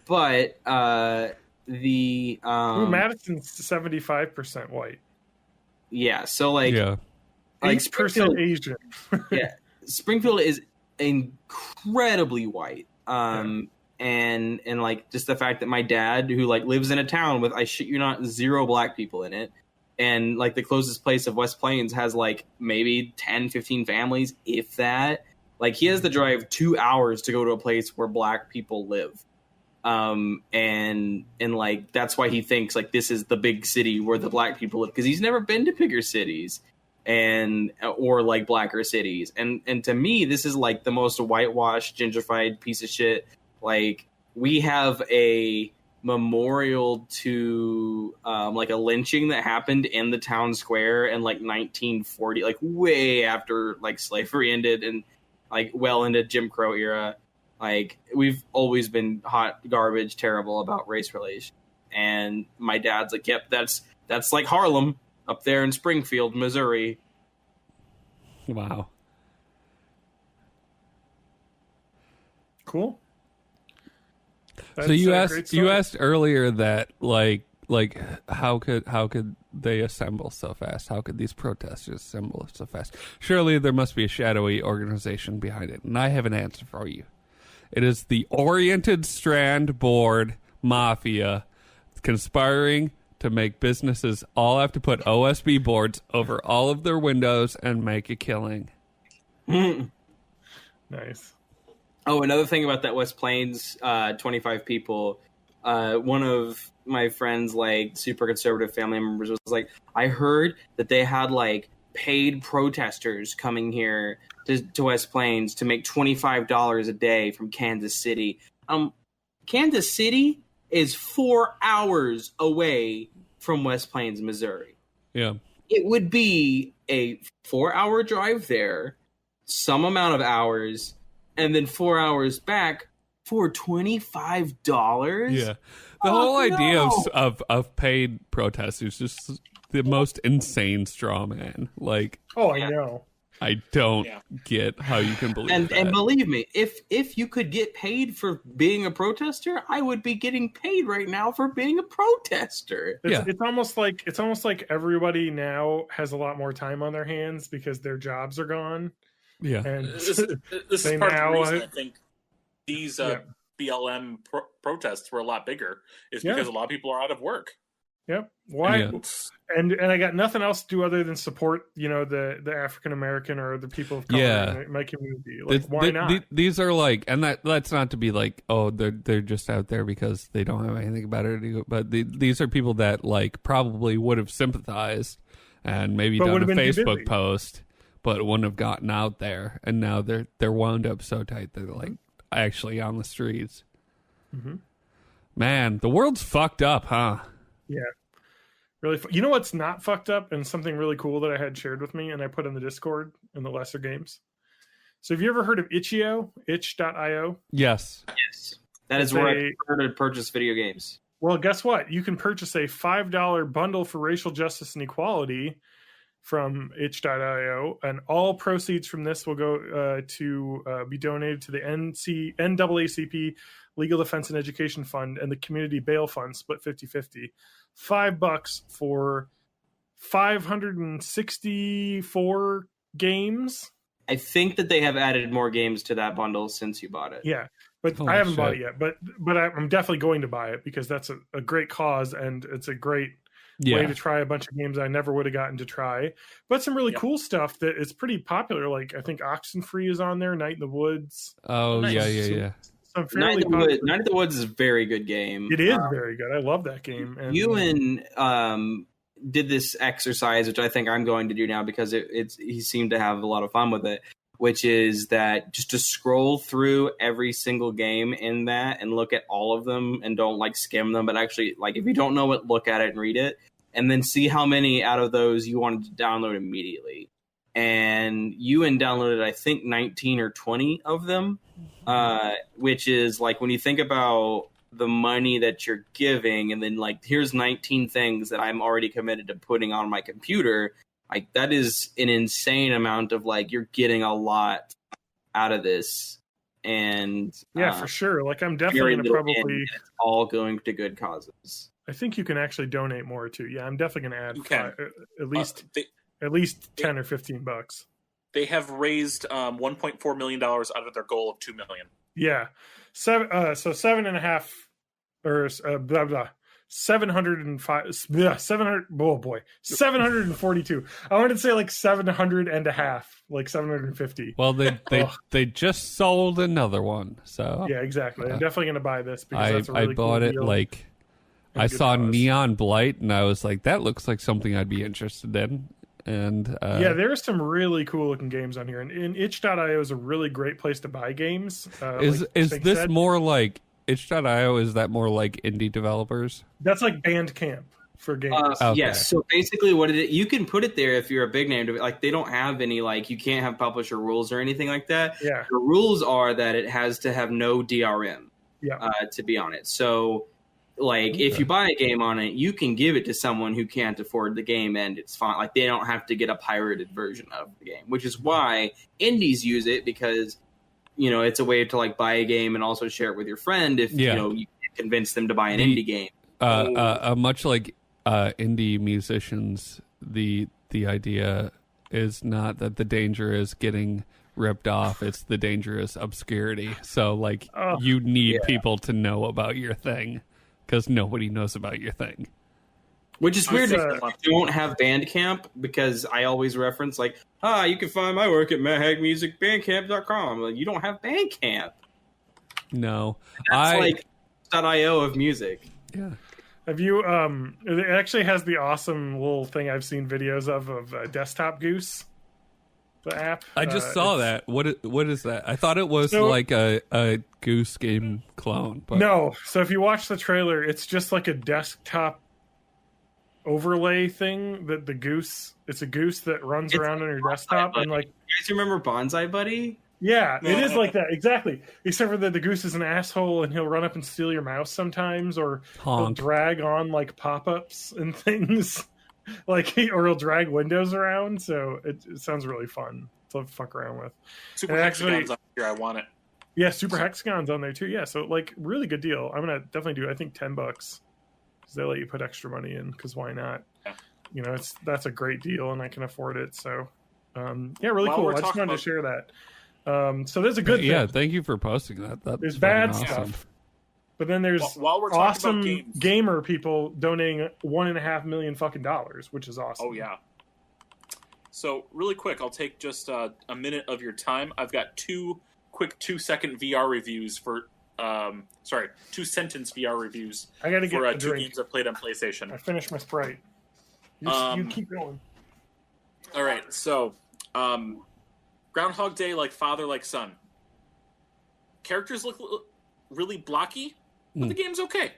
[SPEAKER 4] But
[SPEAKER 1] Madison's 75% white.
[SPEAKER 4] Yeah, so like
[SPEAKER 1] 8% Asian.
[SPEAKER 4] Yeah, Springfield is incredibly white. And like just the fact that my dad, who like lives in a town with, I shit you not, 0 black people in it, and like the closest place of West Plains has like maybe 10, 15 families, if that. Like he has to drive 2 hours to go to a place where black people live. And like that's why he thinks like this is the big city where the black people live, because he's never been to bigger cities or like blacker cities. And to me, this is like the most whitewashed, gentrified piece of shit. Like we have a memorial to like a lynching that happened in the town square in like 1940, like way after like slavery ended and like well into Jim Crow era. Like we've always been hot garbage, terrible about race relations. And my dad's like, yep, that's like Harlem up there in Springfield, Missouri.
[SPEAKER 2] Wow.
[SPEAKER 1] Cool.
[SPEAKER 2] So you asked earlier that like how could they assemble so fast? How could these protesters assemble so fast? Surely there must be a shadowy organization behind it, and I have an answer for you. It is the Oriented Strand Board Mafia conspiring to make businesses all have to put OSB boards over all of their windows and make a killing.
[SPEAKER 1] Nice.
[SPEAKER 4] Oh, another thing about that West Plains 25 people, one of my friends, like super conservative family members, was like, I heard that they had like paid protesters coming here to West Plains to make $25 a day from Kansas City. Kansas City is 4 hours away from West Plains, Missouri.
[SPEAKER 2] Yeah.
[SPEAKER 4] It would be a 4-hour drive there, some amount of hours, and then 4 hours back for $25.
[SPEAKER 2] Yeah, the whole idea of paid protests is just the most insane straw man. Like,
[SPEAKER 1] I know.
[SPEAKER 2] I don't get how you can believe that.
[SPEAKER 4] And believe me, if you could get paid for being a protester, I would be getting paid right now for being a protester.
[SPEAKER 1] It's almost like everybody now has a lot more time on their hands because their jobs are gone.
[SPEAKER 2] Yeah,
[SPEAKER 1] and
[SPEAKER 3] this is part of the reason I think these BLM protests were a lot bigger is because a lot of people are out of work.
[SPEAKER 1] Yep. Why?
[SPEAKER 2] Yeah.
[SPEAKER 1] And I got nothing else to do other than support, the African American or the people of color in my community. Like, why not?
[SPEAKER 2] These are like, and that's not to be like, oh, they're just out there because they don't have anything better to do. But these are people that like probably would have sympathized and maybe done a Facebook post, but wouldn't have gotten out there. And now they're wound up so tight that they're like actually on the streets.
[SPEAKER 1] Mm-hmm.
[SPEAKER 2] Man, the world's fucked up, huh?
[SPEAKER 1] Yeah. Really, you know what's not fucked up, and something really cool that I had shared with me and I put in the Discord in the lesser games. So have you ever heard of itch.io? Itch.io?
[SPEAKER 2] Yes.
[SPEAKER 4] That is where I prefer to purchase video games.
[SPEAKER 1] Well, guess what? You can purchase a $5 bundle for racial justice and equality from itch.io, and all proceeds from this will go to be donated to the NAACP Legal Defense and Education Fund and the Community Bail Fund, split 50-50. $5 for 564 games.
[SPEAKER 4] I think that they have added more games to that bundle since you bought it.
[SPEAKER 1] Yeah, but I haven't bought it yet. But I'm definitely going to buy it because that's a great cause, and it's a great
[SPEAKER 2] Yeah.
[SPEAKER 1] way to try a bunch of games I never would have gotten to try. But some really cool stuff that is pretty popular. Like I think Oxenfree is on there, Night in the Woods.
[SPEAKER 2] Oh,
[SPEAKER 3] nice.
[SPEAKER 2] yeah.
[SPEAKER 1] Some fairly
[SPEAKER 4] Night of the Woods is a very good game.
[SPEAKER 1] It is very good. I love that game. And
[SPEAKER 4] Ewan did this exercise, which I think I'm going to do now because he seemed to have a lot of fun with it, which is that just to scroll through every single game in that and look at all of them and don't like skim them, but actually like if you don't know it, look at it and read it and then see how many out of those you wanted to download immediately. And Ewan downloaded, I think, 19 or 20 of them, which is like when you think about the money that you're giving and then like here's 19 things that I'm already committed to putting on my computer, like that is an insane amount of like you're getting a lot out of this. And
[SPEAKER 1] for sure, like I'm definitely going to probably
[SPEAKER 4] it's all going to good causes.
[SPEAKER 1] I think you can actually donate more too. Yeah, I'm definitely going to add at least 10 or $15.
[SPEAKER 3] They have raised $1.4 million out of their goal of $2 million.
[SPEAKER 1] Yeah, so 7.5 or blah blah 705 700. Oh boy, 742. I wanted to say like 700 and a half, like 750.
[SPEAKER 2] Well, they just sold another one, so
[SPEAKER 1] yeah, exactly. I'm definitely gonna buy this because that's a really
[SPEAKER 2] I bought
[SPEAKER 1] cool
[SPEAKER 2] it
[SPEAKER 1] deal.
[SPEAKER 2] like I saw Neon Blight and I was like, that looks like something I'd be interested in. And
[SPEAKER 1] yeah, there's some really cool looking games on here, and itch.io is a really great place to buy games.
[SPEAKER 2] Is this more like itch.io? Is that more like indie developers?
[SPEAKER 1] That's like Bandcamp for games.
[SPEAKER 2] Okay.
[SPEAKER 4] Yes. So basically, you can put it there if you're a big name. Like they don't have any like you can't have publisher rules or anything like that.
[SPEAKER 1] Yeah.
[SPEAKER 4] The rules are that it has to have no DRM.
[SPEAKER 1] Yeah.
[SPEAKER 4] To be on it. So like if you buy a game on it, you can give it to someone who can't afford the game and it's fine. Like they don't have to get a pirated version of the game, which is why indies use it because, you know, it's a way to like buy a game and also share it with your friend if, you know, you can convince them to buy an indie game.
[SPEAKER 2] Much like indie musicians, the idea is not that the danger is getting ripped off, it's the danger is obscurity. So like you need people to know about your thing. Because nobody knows about your thing.
[SPEAKER 4] Which is weird because I don't have Bandcamp because I always reference like, you can find my work at mahagmusicbandcamp.com. Like, you don't have Bandcamp.
[SPEAKER 2] No.
[SPEAKER 4] That's like .io of music.
[SPEAKER 2] Yeah.
[SPEAKER 1] Have you, it actually has the awesome little thing I've seen videos of Desktop Goose, the app.
[SPEAKER 2] I just saw that. What is that? I thought it was like a Goose Game clone. But...
[SPEAKER 1] No. So if you watch the trailer, it's just like a desktop overlay thing that it's a goose that runs around on your desktop.
[SPEAKER 4] Buddy.
[SPEAKER 1] And like,
[SPEAKER 4] you guys remember Bonsai Buddy?
[SPEAKER 1] Yeah, it is like that. Exactly. Except for that the goose is an asshole and he'll run up and steal your mouse sometimes, or he'll drag on like pop-ups and things. Like, or he'll drag windows around, so it sounds really fun to fuck around with.
[SPEAKER 3] Super Hexagon's on here, I want it.
[SPEAKER 1] Yeah, Super Hexagon's on there too. Yeah, so like really good deal. I'm gonna definitely do. I think $10 because they let you put extra money in. Because why not? Yeah. You know, that's a great deal, and I can afford it. So, yeah, really cool. I just wanted to share that. So there's a good thing.
[SPEAKER 2] Yeah, thank you for posting that.
[SPEAKER 1] There's bad stuff. But then there's
[SPEAKER 3] while we're
[SPEAKER 1] awesome
[SPEAKER 3] about games,
[SPEAKER 1] gamer people donating $1.5 million fucking dollars, which is awesome.
[SPEAKER 3] Oh yeah. So really quick, I'll take just a minute of your time. I've got two quick 2-second VR reviews for 2-sentence VR reviews.
[SPEAKER 1] I gotta get
[SPEAKER 3] for
[SPEAKER 1] a
[SPEAKER 3] two
[SPEAKER 1] drink.
[SPEAKER 3] games I played on PlayStation.
[SPEAKER 1] I finished my Sprite. You keep going.
[SPEAKER 3] All right, so Groundhog Day, like father, like son. Characters look really blocky, but the game's okay.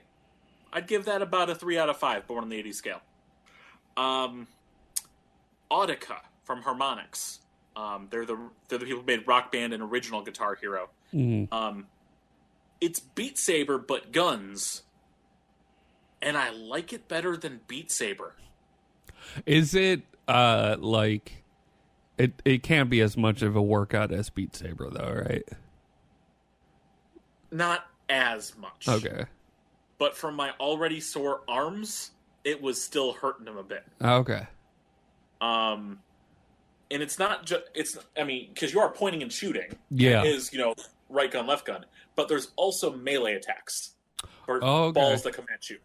[SPEAKER 3] I'd give that about a 3 out of 5, born on the 80s scale. Audica from Harmonix. They're the people who made Rock Band and Original Guitar Hero. It's Beat Saber, but guns. And I like it better than Beat Saber.
[SPEAKER 2] Is it, like... It can't be as much of a workout as Beat Saber, though, right?
[SPEAKER 3] Not as much.
[SPEAKER 2] Okay.
[SPEAKER 3] But from my already sore arms, it was still hurting them a bit.
[SPEAKER 2] Okay.
[SPEAKER 3] And it's not just... because you are pointing and shooting.
[SPEAKER 2] Yeah.
[SPEAKER 3] It is, right gun, left gun. But there's also melee attacks. Or
[SPEAKER 2] okay.
[SPEAKER 3] balls that come at you.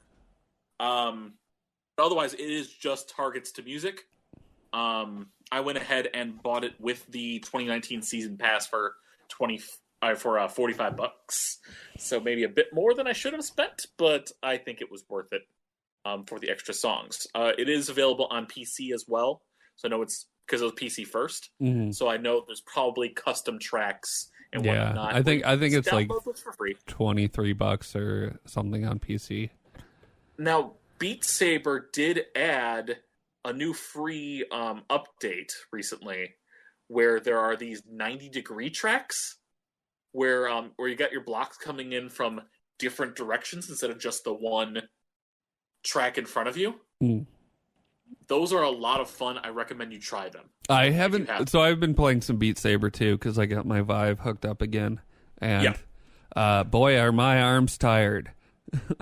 [SPEAKER 3] Otherwise, it is just targets to music. I went ahead and bought it with the 2019 season pass for $45. So maybe a bit more than I should have spent, but I think it was worth it for the extra songs. It is available on PC as well, so I know it's because it was PC first.
[SPEAKER 2] Mm-hmm.
[SPEAKER 3] So I know there's probably custom tracks and
[SPEAKER 2] Yeah,
[SPEAKER 3] whatnot.
[SPEAKER 2] I think it's like
[SPEAKER 3] Download for free.
[SPEAKER 2] $23 or something on PC.
[SPEAKER 3] Now, Beat Saber did add a new free update recently, where there are these 90-degree tracks, where you got your blocks coming in from different directions instead of just the one track in front of you.
[SPEAKER 2] Mm.
[SPEAKER 3] Those are a lot of fun. I recommend you try them.
[SPEAKER 2] I haven't. So I've been playing some Beat Saber too because I got my Vive hooked up again, and boy, are my arms tired.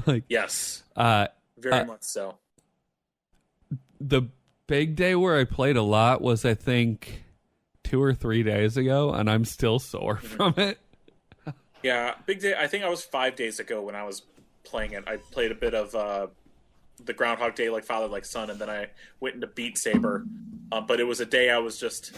[SPEAKER 2] Like
[SPEAKER 3] yes, very much so.
[SPEAKER 2] The big day where I played a lot was, I think, 2 or 3 days ago, and I'm still sore from it.
[SPEAKER 3] Yeah, big day. I think I was 5 days ago when I was playing it. I played a bit of the Groundhog Day, like Father, like Son, and then I went into Beat Saber. But it was a day I was just,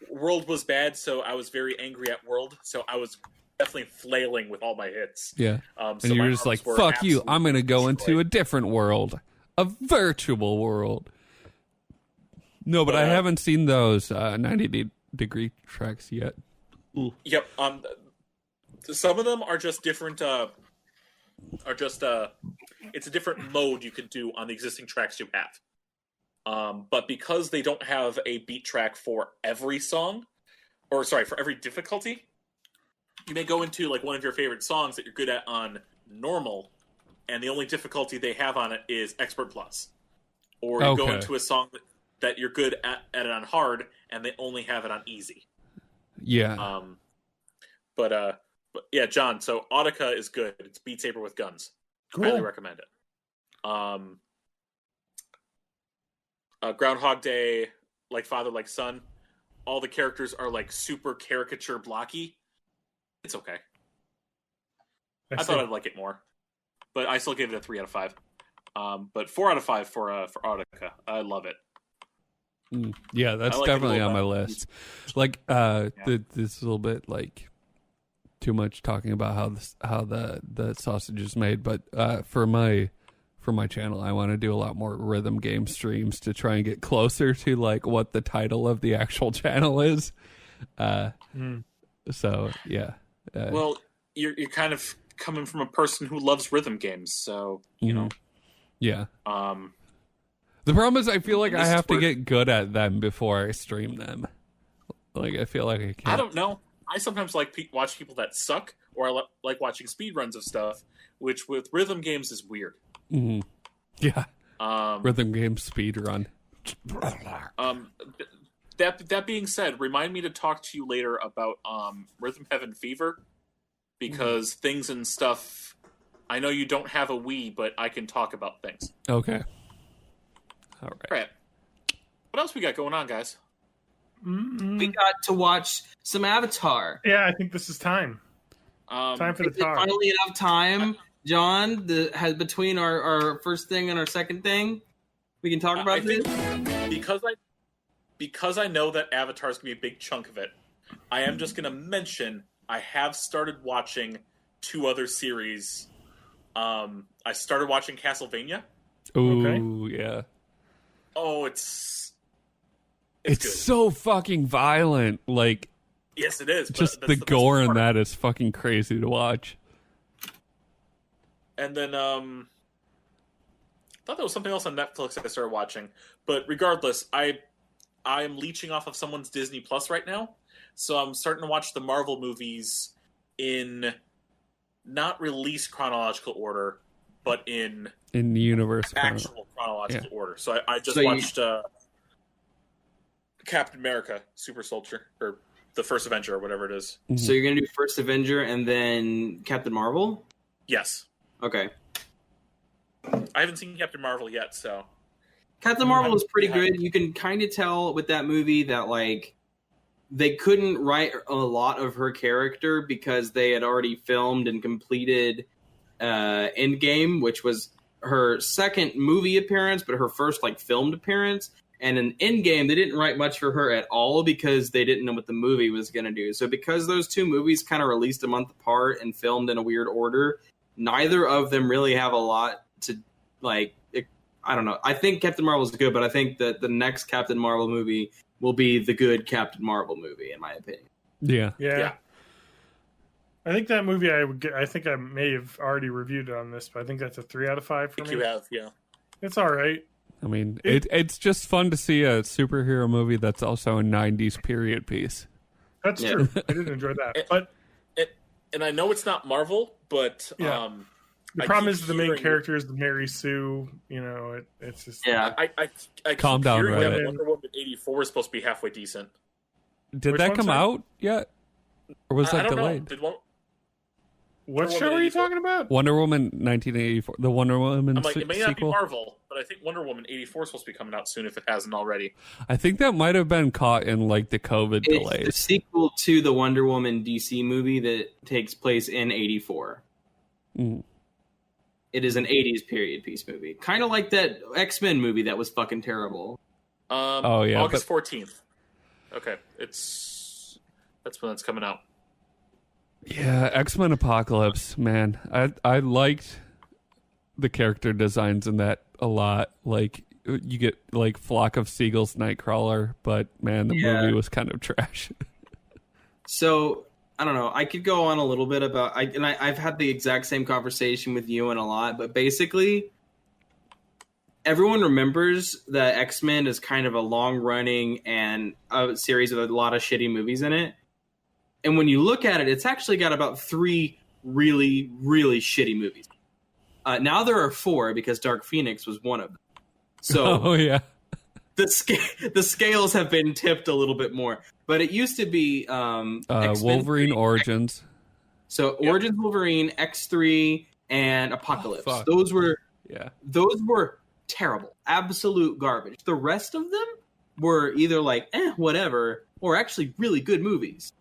[SPEAKER 3] World was bad, so I was very angry at World. So I was definitely flailing with all my hits.
[SPEAKER 2] Yeah,
[SPEAKER 3] so
[SPEAKER 2] and you're just like, fuck you, I'm going to go into a different world. A virtual world. No, but I haven't seen those 90-degree tracks yet. Ooh.
[SPEAKER 3] Yep. Some of them are just different. It's a different mode you can do on the existing tracks you have. But because they don't have a beat track for every song, for every difficulty, you may go into like one of your favorite songs that you're good at on normal, and the only difficulty they have on it is Expert Plus. Or you go into a song that you're good at it on hard, and they only have it on easy.
[SPEAKER 2] Yeah.
[SPEAKER 3] But yeah, John, so Audica is good. It's Beat Saber with guns.
[SPEAKER 1] Cool.
[SPEAKER 3] Highly recommend it. Groundhog Day, like Father, like Son, all the characters are like super caricature blocky. It's okay. I thought I'd like it more. But I still gave it a 3 out of 5. But 4 out of 5 for Audica. I love it.
[SPEAKER 2] Yeah, that's
[SPEAKER 3] like
[SPEAKER 2] definitely on my list. Like, this is a little bit like too much talking about how the sausage is made. But for my channel, I want to do a lot more rhythm game streams to try and get closer to like what the title of the actual channel is. So yeah.
[SPEAKER 3] Well, you're kind of coming from a person who loves rhythm games, so you know.
[SPEAKER 2] Yeah. The problem is I feel like I have to get good at them before I stream them. Like, I feel like I can't.
[SPEAKER 3] I don't know. I sometimes like watch people that suck, or I like watching speedruns of stuff, which with rhythm games is weird.
[SPEAKER 2] Mm-hmm. Yeah. Rhythm game speedrun.
[SPEAKER 3] That being said, remind me to talk to you later about Rhythm Heaven Fever, because things and stuff. I know you don't have a Wii, but I can talk about things.
[SPEAKER 2] Okay. All
[SPEAKER 3] right. What else we got going on, guys?
[SPEAKER 4] We got to watch some Avatar.
[SPEAKER 1] Yeah, I think this is time. Time for the talk.
[SPEAKER 4] Finally enough time, John, between our first thing and our second thing, we can talk about this?
[SPEAKER 3] Because I know that Avatar is going to be a big chunk of it, I am just going to mention I have started watching 2 other series. I started watching Castlevania.
[SPEAKER 2] Ooh, yeah.
[SPEAKER 3] Oh, it's
[SPEAKER 2] good. So fucking violent. Like,
[SPEAKER 3] yes, it is.
[SPEAKER 2] Just the gore in that is fucking crazy to watch.
[SPEAKER 3] And then, I thought there was something else on Netflix that I started watching. But regardless, I am leeching off of someone's Disney Plus right now. So I'm starting to watch the Marvel movies in not release chronological order, but in
[SPEAKER 2] the universe
[SPEAKER 3] actual chronological order. So I just watched Captain America, Super Soldier, or the First Avenger, or whatever it is.
[SPEAKER 2] Mm-hmm.
[SPEAKER 4] So you're going to do First Avenger and then Captain Marvel?
[SPEAKER 3] Yes.
[SPEAKER 4] Okay.
[SPEAKER 3] I haven't seen Captain Marvel yet, so...
[SPEAKER 4] Captain Marvel is pretty good. You can kind of tell with that movie that, like, they couldn't write a lot of her character because they had already filmed and completed Endgame, which was her second movie appearance, but her first like filmed appearance. And in Endgame, they didn't write much for her at all because they didn't know what the movie was going to do. So because those two movies kind of released a month apart and filmed in a weird order, neither of them really have a lot to like. I don't know. I think Captain Marvel is good, but I think that the next Captain Marvel movie will be the good Captain Marvel movie, in my opinion.
[SPEAKER 1] Yeah. I think that movie I think I may have already reviewed it on this, but I think that's a 3 out of 5 for
[SPEAKER 3] I
[SPEAKER 1] me.
[SPEAKER 3] think you have, yeah.
[SPEAKER 1] It's all right.
[SPEAKER 2] I mean, it's just fun to see a superhero movie that's also a 90s period piece.
[SPEAKER 1] That's true. I did enjoy that.
[SPEAKER 3] And I know it's not Marvel, but
[SPEAKER 1] the problem is the main character is Mary Sue. You know, it's just
[SPEAKER 3] I
[SPEAKER 2] Calm
[SPEAKER 3] keep
[SPEAKER 2] down,
[SPEAKER 3] hearing
[SPEAKER 2] Reddit.
[SPEAKER 3] that Wonder Woman 84 is supposed to be halfway decent.
[SPEAKER 2] Did
[SPEAKER 1] Which
[SPEAKER 2] that
[SPEAKER 1] one,
[SPEAKER 2] come
[SPEAKER 1] sir?
[SPEAKER 2] out yet? Or was
[SPEAKER 3] I
[SPEAKER 2] that
[SPEAKER 3] don't
[SPEAKER 2] delayed?
[SPEAKER 3] know.
[SPEAKER 1] what
[SPEAKER 3] Wonder
[SPEAKER 1] show
[SPEAKER 3] Woman
[SPEAKER 1] are you
[SPEAKER 3] 84.
[SPEAKER 1] talking about?
[SPEAKER 2] Wonder Woman 1984. The Wonder Woman
[SPEAKER 3] I'm like, it may not be
[SPEAKER 2] sequel?
[SPEAKER 3] Marvel, but I think Wonder Woman 84 is supposed to be coming out soon if it hasn't already.
[SPEAKER 2] I think that might have been caught in like the COVID
[SPEAKER 4] It's the
[SPEAKER 2] delays.
[SPEAKER 4] sequel to the Wonder Woman DC movie that takes place in 84.
[SPEAKER 2] Mm.
[SPEAKER 4] It is an 80s period piece movie. Kind of like that X-Men movie that was fucking terrible.
[SPEAKER 3] August 14th. Okay, that's when it's coming out.
[SPEAKER 2] Yeah, X-Men Apocalypse, man. I liked the character designs in that a lot. Like, you get like Flock of Seagulls Nightcrawler, but man, the movie was kind of trash.
[SPEAKER 4] So, I don't know. I could go on a little bit about... I've had the exact same conversation with you and a lot, but basically, everyone remembers that X-Men is kind of a long-running and a series with a lot of shitty movies in it. And when you look at it, it's actually got about 3 really, really shitty movies. Now there are 4 because Dark Phoenix was one of them. So the scales have been tipped a little bit more. But it used to be X-Men
[SPEAKER 2] Wolverine Origins.
[SPEAKER 4] So Origins Wolverine, X3, and Apocalypse.
[SPEAKER 2] Oh, fuck.
[SPEAKER 4] Those were terrible. Absolute garbage. The rest of them were either like, whatever, or actually really good movies.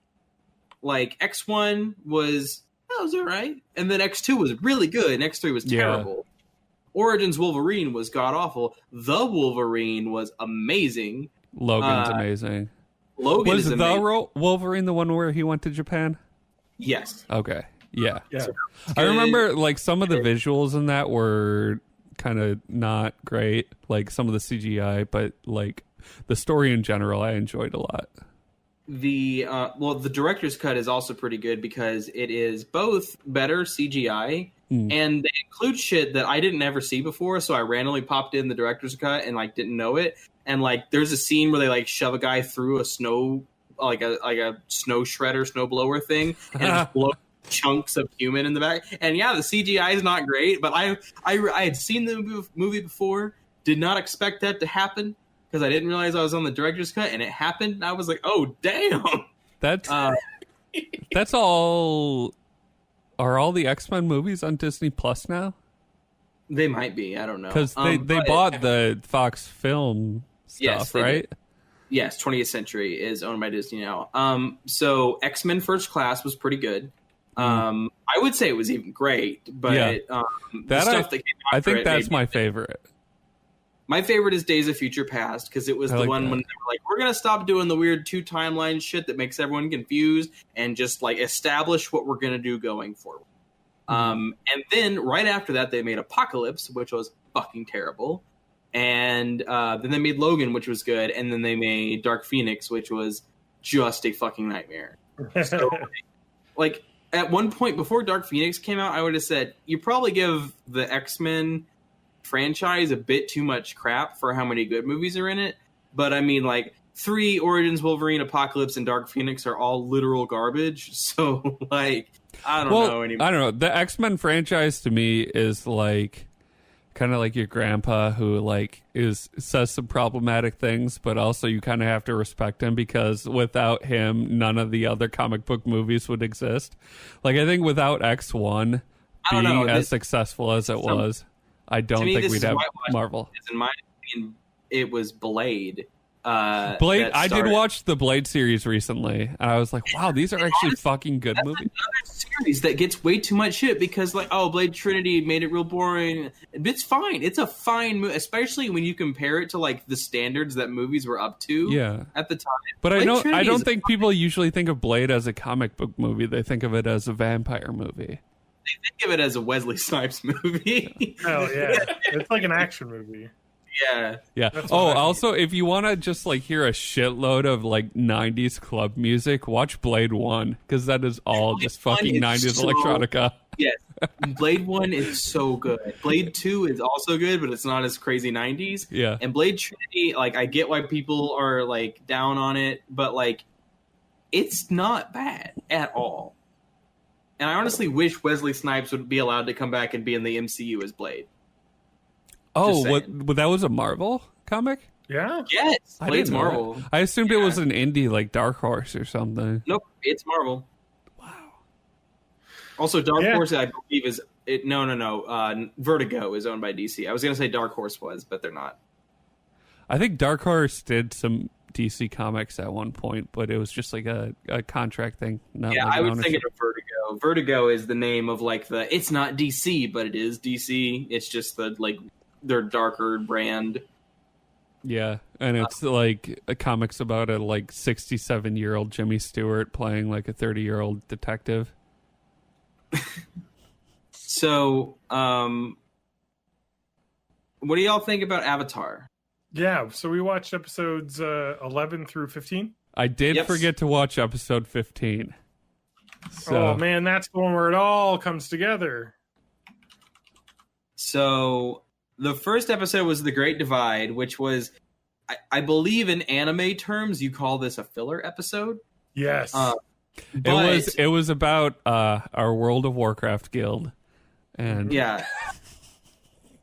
[SPEAKER 4] Like X1 was alright, and then X2 was really good, and X3 was terrible. Origins Wolverine was god awful. The Wolverine was amazing.
[SPEAKER 2] Logan's amazing.
[SPEAKER 4] Logan
[SPEAKER 2] was
[SPEAKER 4] is amazing.
[SPEAKER 2] Wolverine the one where he went to Japan?
[SPEAKER 4] Yes.
[SPEAKER 2] Okay. Yeah.
[SPEAKER 1] Yeah.
[SPEAKER 2] I remember like some of the visuals in that were kind of not great, like some of the CGI, but like the story in general I enjoyed a lot.
[SPEAKER 4] The director's cut is also pretty good because it is both better CGI and they include shit that I didn't ever see before. So I randomly popped in the director's cut and like didn't know it. And like there's a scene where they like shove a guy through a snow like a snow shredder, snow blower thing, and it just blows chunks of human in the back. And yeah, the CGI is not great, but I had seen the movie before, did not expect that to happen. Because I didn't realize I was on the director's cut, and it happened. And I was like, "Oh, damn!"
[SPEAKER 2] That's all. Are all the X-Men movies on Disney Plus now?
[SPEAKER 4] They might be. I don't know.
[SPEAKER 2] Because they bought the Fox Film stuff, right?
[SPEAKER 4] Did. Yes, 20th Century is owned by Disney now. So X-Men First Class was pretty good. I would say it was even great, but the stuff that came
[SPEAKER 2] I
[SPEAKER 4] after
[SPEAKER 2] think
[SPEAKER 4] it
[SPEAKER 2] that's my favorite.
[SPEAKER 4] My favorite is Days of Future Past because it was the one when they were like, we're going to stop doing the weird 2 timeline shit that makes everyone confused and just like establish what we're going to do going forward. And then right after that, they made Apocalypse, which was fucking terrible. And then they made Logan, which was good. And then they made Dark Phoenix, which was just a fucking nightmare. So, like, at one point before Dark Phoenix came out, I would have said, you probably give the X-Men franchise a bit too much crap for how many good movies are in it. But I mean, like, 3 Origins Wolverine, Apocalypse, and Dark Phoenix are all literal garbage. So, like, I don't know anymore.
[SPEAKER 2] I don't know. The X-Men franchise to me is like kind of like your grandpa who like says some problematic things, but also you kind of have to respect him because without him, none of the other comic book movies would exist. Like, I think without X1 being as successful as it was, I don't think we'd have Marvel.
[SPEAKER 4] In my opinion, it was Blade.
[SPEAKER 2] Blade. I did watch the Blade series recently, and I was like, "Wow, these are actually fucking good movies."
[SPEAKER 4] Another series that gets way too much shit because, like, oh, Blade Trinity made it real boring. It's fine. It's a fine movie, especially when you compare it to like the standards that movies were up to at the time.
[SPEAKER 2] But
[SPEAKER 4] Blade
[SPEAKER 2] I
[SPEAKER 4] Trinity
[SPEAKER 2] don't think people usually think of Blade as a comic book movie. They think of it as a vampire movie.
[SPEAKER 4] They think of it as a Wesley Snipes movie.
[SPEAKER 1] Oh yeah, it's like an action movie.
[SPEAKER 4] Yeah.
[SPEAKER 2] Also, if you want to just like hear a shitload of like 90s club music, watch Blade 1, because that is all just fucking 90s electronica.
[SPEAKER 4] Yes. Blade 1 is so good. Blade 2 is also good, but it's not as crazy 90s.
[SPEAKER 2] Yeah.
[SPEAKER 4] And Blade Trinity, like, I get why people are like down on it, but like, it's not bad at all. And I honestly wish Wesley Snipes would be allowed to come back and be in the MCU as Blade.
[SPEAKER 2] Oh, but that was a Marvel comic?
[SPEAKER 1] Yeah.
[SPEAKER 4] Yes. Blade's Marvel.
[SPEAKER 2] I assumed it was an indie like Dark Horse or something.
[SPEAKER 4] Nope, it's Marvel. Wow. Also, Dark Horse, I believe, is it? No. Vertigo is owned by DC. I was going to say Dark Horse was, but they're not.
[SPEAKER 2] I think Dark Horse did some DC comics at one point, but it was just like a contract thing. Not
[SPEAKER 4] yeah,
[SPEAKER 2] like
[SPEAKER 4] I was
[SPEAKER 2] ownership.
[SPEAKER 4] thinking of Vertigo. Vertigo is the name of like it's not DC, but it is DC. It's just their darker brand.
[SPEAKER 2] Yeah, and it's like a comics about a like 67-year-old Jimmy Stewart playing like a 30-year-old detective.
[SPEAKER 4] So, what do y'all think about Avatar?
[SPEAKER 1] Yeah, so we watched episodes 11 through 15.
[SPEAKER 2] I did forget to watch episode 15. So.
[SPEAKER 1] Oh man, that's the one where it all comes together.
[SPEAKER 4] So the first episode was The Great Divide, which was, I believe in anime terms, you call this a filler episode.
[SPEAKER 1] Yes.
[SPEAKER 2] It was about our World of Warcraft guild. And
[SPEAKER 4] yeah.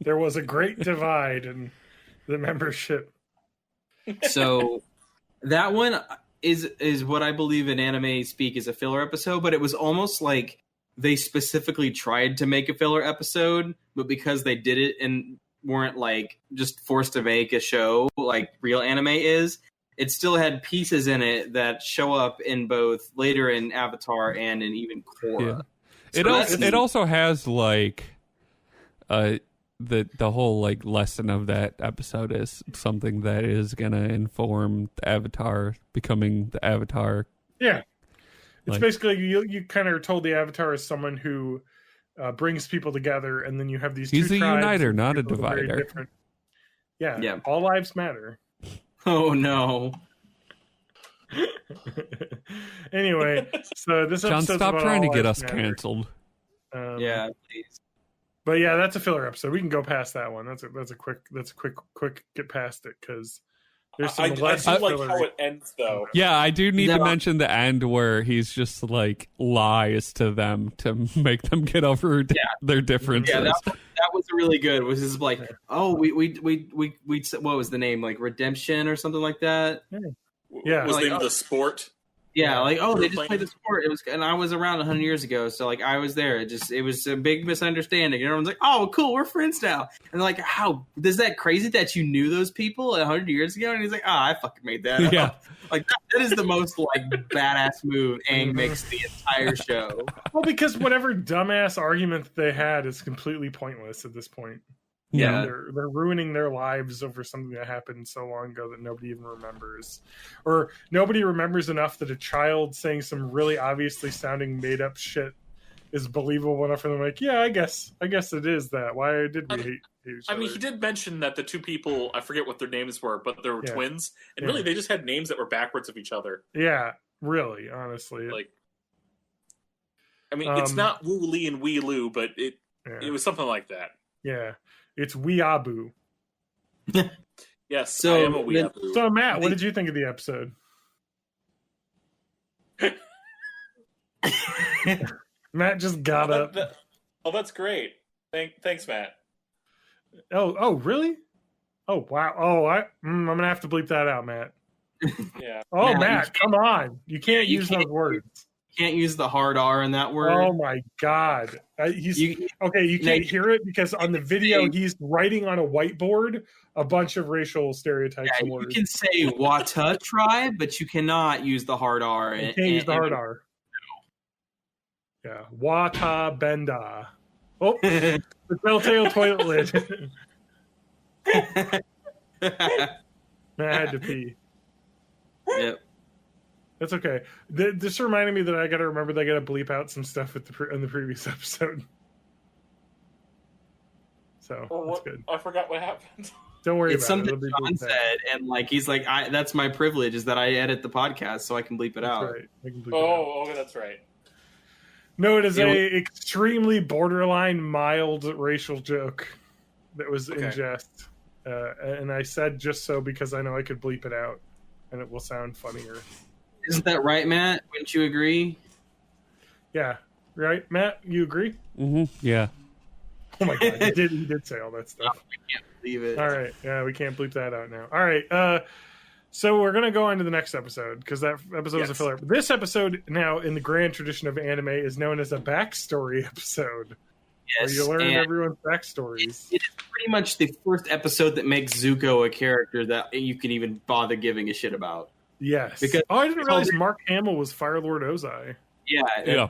[SPEAKER 1] There was a great divide in the membership.
[SPEAKER 4] So that one is what I believe in anime speak is a filler episode, but it was almost like they specifically tried to make a filler episode, but because they did it and weren't like just forced to make a show like real anime is, it still had pieces in it that show up in both later in Avatar and in even Korra.
[SPEAKER 2] Yeah. So it also has like the whole like lesson of that episode is something that is gonna inform the Avatar becoming the Avatar.
[SPEAKER 1] Yeah, it's
[SPEAKER 2] like,
[SPEAKER 1] basically you kind of told the Avatar as someone who brings people together, and then you have these. He's
[SPEAKER 2] a
[SPEAKER 1] tribes
[SPEAKER 2] uniter, not a divider.
[SPEAKER 1] Yeah, all lives matter.
[SPEAKER 4] Oh no.
[SPEAKER 1] Anyway, so this
[SPEAKER 2] John,
[SPEAKER 1] episode's
[SPEAKER 2] stop
[SPEAKER 1] about
[SPEAKER 2] trying to
[SPEAKER 1] all
[SPEAKER 2] get
[SPEAKER 1] lives
[SPEAKER 2] us
[SPEAKER 1] matter.
[SPEAKER 2] canceled.
[SPEAKER 4] Yeah, please.
[SPEAKER 1] But yeah, that's a filler episode. We can go past that one. That's a quick get past it because there's some
[SPEAKER 3] I
[SPEAKER 1] less
[SPEAKER 3] do like
[SPEAKER 1] filler.
[SPEAKER 3] how it ends though.
[SPEAKER 2] Yeah, I do need to mention the end where he's just like lies to them to make them get over their differences.
[SPEAKER 4] Yeah, that was really good. Was just like, oh, we what was the name, like Redemption or something like that?
[SPEAKER 1] Yeah,
[SPEAKER 3] was
[SPEAKER 4] like,
[SPEAKER 3] the name of the sport?
[SPEAKER 4] Yeah, like they just
[SPEAKER 3] playing?
[SPEAKER 4] played the sport. It was, and I was around 100 years ago, so like I was there. It was a big misunderstanding. And everyone's like, "Oh, cool, we're friends now." And like, how is that crazy that you knew those people 100 years ago? And he's like, "Oh, I fucking made that up." Like that is the most like badass move Aang makes the entire show.
[SPEAKER 1] Well, because whatever dumbass argument that they had is completely pointless at this point.
[SPEAKER 4] Yeah,
[SPEAKER 1] they're ruining their lives over something that happened so long ago that nobody even remembers, or nobody remembers enough that a child saying some really obviously sounding made up shit is believable enough for them. Like, yeah, I guess it is that. Why did we hate each other?
[SPEAKER 3] I mean, he did mention that the two people, I forget what their names were, but they were twins, and really they just had names that were backwards of each other.
[SPEAKER 1] Yeah, really, honestly,
[SPEAKER 3] like, I mean, it's not Wu Li and Wee Lu, but it was something like that.
[SPEAKER 1] Yeah. It's Weeaboo.
[SPEAKER 3] Yes,
[SPEAKER 4] so,
[SPEAKER 3] I am a Weeaboo.
[SPEAKER 1] So, Matt, what did you think of the episode? Matt just got up.
[SPEAKER 3] That's great. Thanks, Matt.
[SPEAKER 1] Oh, really? Oh, wow. Oh, I'm gonna have to bleep that out, Matt.
[SPEAKER 3] Yeah.
[SPEAKER 1] Oh, Matt, come on! You can't use those words.
[SPEAKER 4] Can't use the hard R in that word.
[SPEAKER 1] Oh my god! You can't hear it because on the video he's writing on a whiteboard a bunch of racial stereotypes.
[SPEAKER 4] Yeah, you can say Wata tribe, but you cannot use the hard R.
[SPEAKER 1] You can't use the hard R. Yeah, Wata Benda. Oh, the telltale toilet lid. I had to pee.
[SPEAKER 4] Yep.
[SPEAKER 1] That's okay. This reminded me that I got to remember that I got to bleep out some stuff in the previous episode. So that's good.
[SPEAKER 3] I forgot what happened.
[SPEAKER 1] Don't worry
[SPEAKER 4] It's
[SPEAKER 1] about it.
[SPEAKER 4] something John said, and like he's like, that's my privilege is that I edit the podcast, so I can bleep it out.
[SPEAKER 1] Right. I can bleep it out.
[SPEAKER 3] Okay, that's right.
[SPEAKER 1] No, it is a extremely borderline mild racial joke that was in jest, and I said just so because I know I could bleep it out, and it will sound funnier.
[SPEAKER 4] Isn't that right, Matt? Wouldn't you agree?
[SPEAKER 1] Yeah, right, Matt. You agree?
[SPEAKER 2] Mm-hmm. Yeah.
[SPEAKER 1] Oh my god, he did say all that stuff.
[SPEAKER 4] I can't believe it.
[SPEAKER 1] All right, yeah, we can't bleep that out now. All right, so we're gonna go on to the next episode because that episode is a filler. This episode, now in the grand tradition of anime, is known as a backstory episode.
[SPEAKER 4] Yes,
[SPEAKER 1] where you learn everyone's backstories.
[SPEAKER 4] It is pretty much the first episode that makes Zuko a character that you can even bother giving a shit about.
[SPEAKER 1] Yes.
[SPEAKER 4] Because
[SPEAKER 1] I didn't realize Mark Hamill was Fire Lord Ozai.
[SPEAKER 4] Yeah.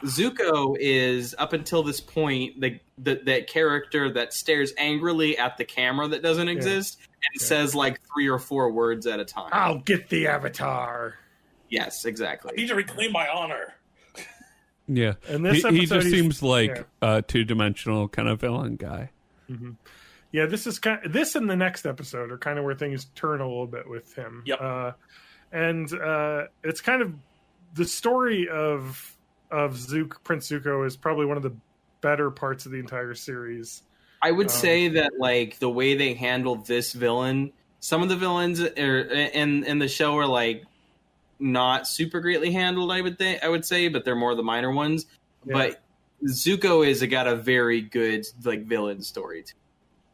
[SPEAKER 4] Zuko is, up until this point, that character that stares angrily at the camera that doesn't exist and says like 3 or 4 words at a time.
[SPEAKER 1] I'll get the Avatar.
[SPEAKER 4] Yes, exactly.
[SPEAKER 3] I need to reclaim my honor.
[SPEAKER 2] Yeah.
[SPEAKER 1] And this
[SPEAKER 2] he just seems like
[SPEAKER 1] yeah.
[SPEAKER 2] a 2-dimensional kind of villain guy.
[SPEAKER 1] Mm-hmm. Yeah, this and the next episode are kind of where things turn a little bit with him.
[SPEAKER 3] Yep.
[SPEAKER 1] And it's kind of the story of Prince Zuko is probably one of the better parts of the entire series.
[SPEAKER 4] I would say that like the way they handled this villain, some of the villains in the show are like not super greatly handled. I would say, but they're more the minor ones. Yeah. But Zuko has got a very good like villain story too.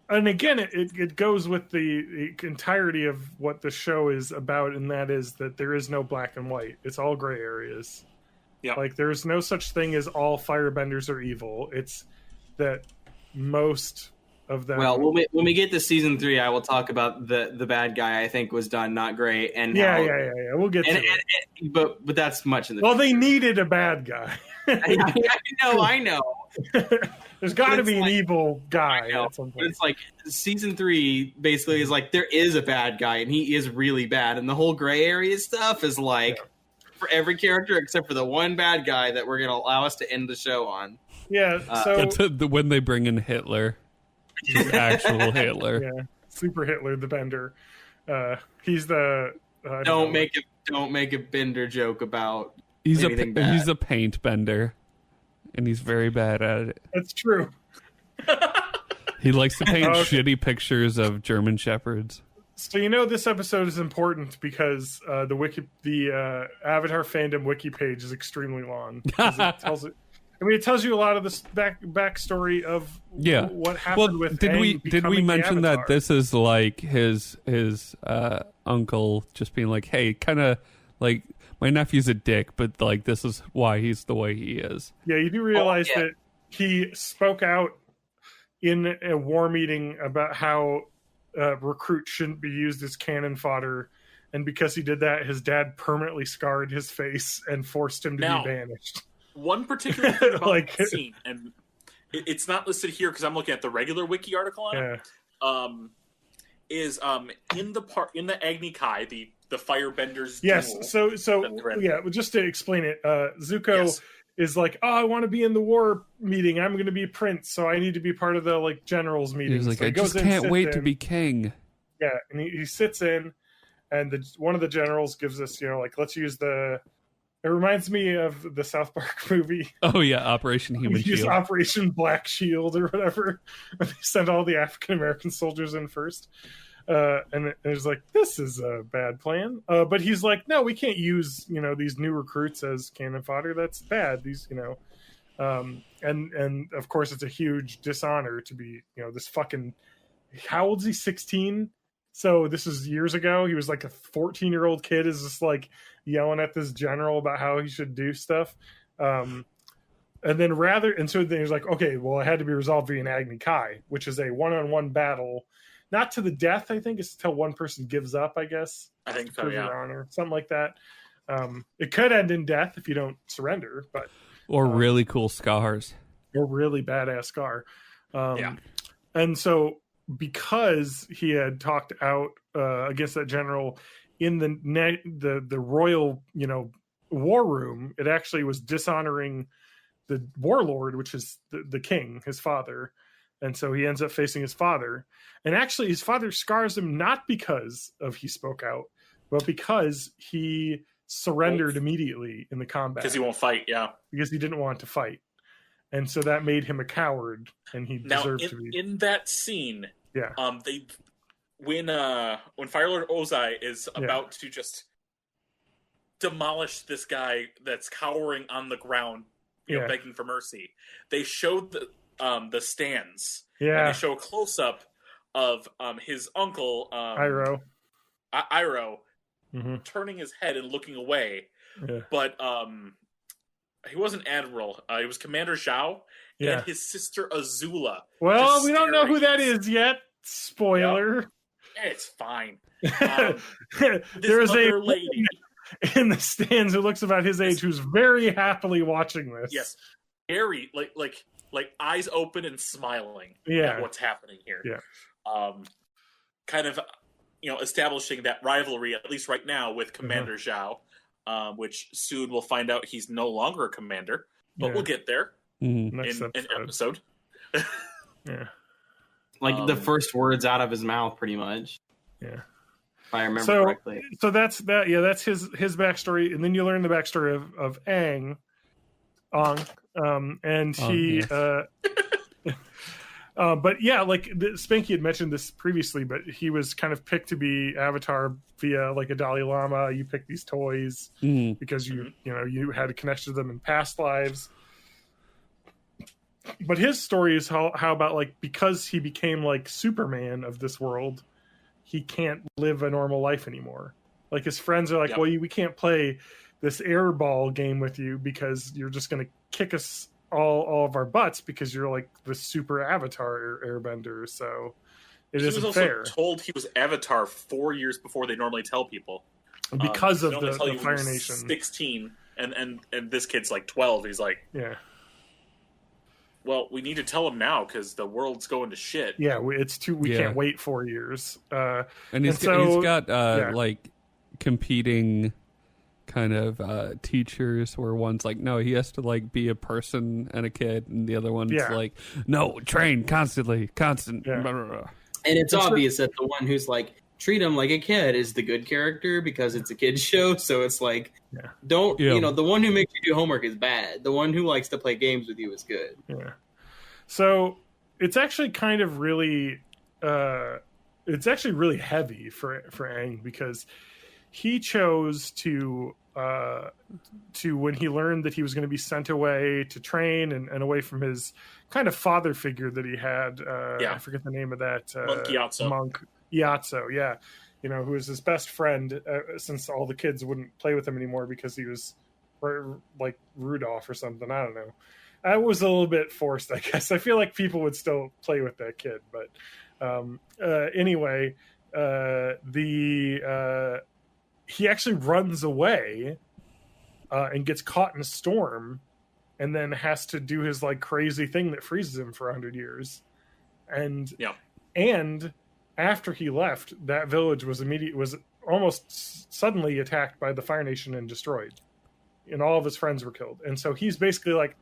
[SPEAKER 1] And again, it goes with the entirety of what the show is about, and that is that there is no black and white. It's all gray areas.
[SPEAKER 3] Yeah.
[SPEAKER 1] Like, there's no such thing as all firebenders are evil. It's that most of them...
[SPEAKER 4] Well, when we get to season 3, I will talk about the bad guy I think was done not great. And
[SPEAKER 1] yeah. We'll get to it.
[SPEAKER 4] But that's much in the
[SPEAKER 1] future. They needed a bad guy.
[SPEAKER 4] I know.
[SPEAKER 1] There's got to be an evil guy at some point.
[SPEAKER 4] But it's like season 3 basically is like there is a bad guy and he is really bad, and the whole gray area stuff is like for every character except for the one bad guy that we're going to allow us to end the show on.
[SPEAKER 1] Yeah, so
[SPEAKER 2] it's when they bring in Hitler, actual Hitler.
[SPEAKER 1] Yeah, Super Hitler, the Bender. He's the
[SPEAKER 4] don't make a Bender joke about
[SPEAKER 2] he's
[SPEAKER 4] anything bad.
[SPEAKER 2] He's a paint bender. And he's very bad at it.
[SPEAKER 1] That's true.
[SPEAKER 2] He likes to paint shitty pictures of German shepherds.
[SPEAKER 1] So this episode is important because the Avatar fandom wiki page is extremely long. It tells you a lot of this backstory of what happened with.
[SPEAKER 2] Did we mention that this is like his uncle just being like, hey, kind of like. My nephew's a dick, but like this is why he's the way he is.
[SPEAKER 1] Yeah, you do realize that he spoke out in a war meeting about how recruits shouldn't be used as cannon fodder, and because he did that, his dad permanently scarred his face and forced him to be banished.
[SPEAKER 3] One particular thing about the scene, and it's not listed here because I'm looking at the regular wiki article on it, is in the Agni Kai, the firebenders.
[SPEAKER 1] Yes, so just to explain it, Zuko is like, I want to be in the war meeting. I'm going to be prince, so I need to be part of the like generals meeting.
[SPEAKER 2] He's like,
[SPEAKER 1] so
[SPEAKER 2] I just can't wait to be king.
[SPEAKER 1] Yeah, and he sits in, and one of the generals gives us, let's use the. It reminds me of the South Park movie.
[SPEAKER 2] Oh yeah, Operation Human Shield.
[SPEAKER 1] Operation Black Shield or whatever. They sent all the African American soldiers in first. And it's like, this is a bad plan. But he's like, no, we can't use, these new recruits as cannon fodder. That's bad. These, and of course it's a huge dishonor to be, this fucking, how old is he? 16? So this is years ago. He was like a 14-year-old kid is just like yelling at this general about how he should do stuff. And so then he's like, okay, well, it had to be resolved via an Agni Kai, which is a one-on-one battle. Not to the death, I think. It's until one person gives up, I guess.
[SPEAKER 3] I think so, yeah.
[SPEAKER 1] Honor, something like that. It could end in death if you don't surrender, but
[SPEAKER 2] Or really cool scars.
[SPEAKER 1] or really badass scar.
[SPEAKER 3] Yeah.
[SPEAKER 1] And so because he had talked out against that general in the royal, war room, it actually was dishonoring the warlord, which is the king, his father. And so he ends up facing his father. And actually his father scars him not because of he spoke out, but because he surrendered immediately in the combat.
[SPEAKER 3] Because he won't fight, yeah.
[SPEAKER 1] Because he didn't want to fight. And so that made him a coward, and he deserved to be.
[SPEAKER 3] In that scene,
[SPEAKER 1] Yeah.
[SPEAKER 3] When Firelord Ozai is about to just demolish this guy that's cowering on the ground, begging for mercy, they showed the stands.
[SPEAKER 1] Yeah.
[SPEAKER 3] And they show a close up of his uncle
[SPEAKER 1] Iroh.
[SPEAKER 3] turning his head and looking away.
[SPEAKER 1] Yeah.
[SPEAKER 3] But he wasn't Admiral. He was Commander Zhao and his sister Azula.
[SPEAKER 1] Well, we don't know who that is yet. Spoiler.
[SPEAKER 3] Yep. It's fine.
[SPEAKER 1] There's a lady in the stands who looks about his age who's very happily watching this.
[SPEAKER 3] Yes, very like eyes open and smiling at what's happening here.
[SPEAKER 1] Yeah.
[SPEAKER 3] Kind of, establishing that rivalry at least right now with Commander Zhao, which soon we'll find out he's no longer a commander, but we'll get there in an episode.
[SPEAKER 1] Yeah.
[SPEAKER 4] Like the first words out of his mouth, pretty much.
[SPEAKER 1] Yeah.
[SPEAKER 4] If I remember correctly.
[SPEAKER 1] So that's that. Yeah, that's his backstory, and then you learn the backstory of Aang, and he. But yeah, like Spanky had mentioned this previously, but he was kind of picked to be Avatar via like a Dalai Lama. You pick these toys because you had a connection to them in past lives. But his story is how about like because he became like Superman of this world, he can't live a normal life anymore. Like his friends are like, well, we can't play this airball game with you because you're just going to kick us all of our butts because you're like the super Avatar airbender. So it isn't fair.
[SPEAKER 3] He was also told he was Avatar 4 years before they normally tell people
[SPEAKER 1] because of the Fire Nation.
[SPEAKER 3] 16 and this kid's like 12. He's like, well, we need to tell him now because the world's going to shit.
[SPEAKER 1] Yeah, it's too. We can't wait 4 years.
[SPEAKER 2] And he's got like competing kind of teachers where one's like, no, he has to like be a person and a kid, and the other one's like, no, train constant.
[SPEAKER 1] Yeah.
[SPEAKER 4] And it's obvious that the one who's like, treat him like a kid is the good character because it's a kid's show. So it's like, don't the one who makes you do homework is bad. The one who likes to play games with you is good.
[SPEAKER 1] Yeah. So it's actually kind of really, it's actually really heavy for Aang because he chose to when he learned that he was going to be sent away to train and away from his kind of father figure that he had. I forget the name of that. Monk Gyatso, yeah. Who was his best friend since all the kids wouldn't play with him anymore because he was like Rudolph or something. I don't know. That was a little bit forced, I guess. I feel like people would still play with that kid. But anyway, he actually runs away and gets caught in a storm and then has to do his like crazy thing that freezes him for 100 years. And after he left, that village was almost suddenly attacked by the Fire Nation and destroyed. And all of his friends were killed. And so he's basically like,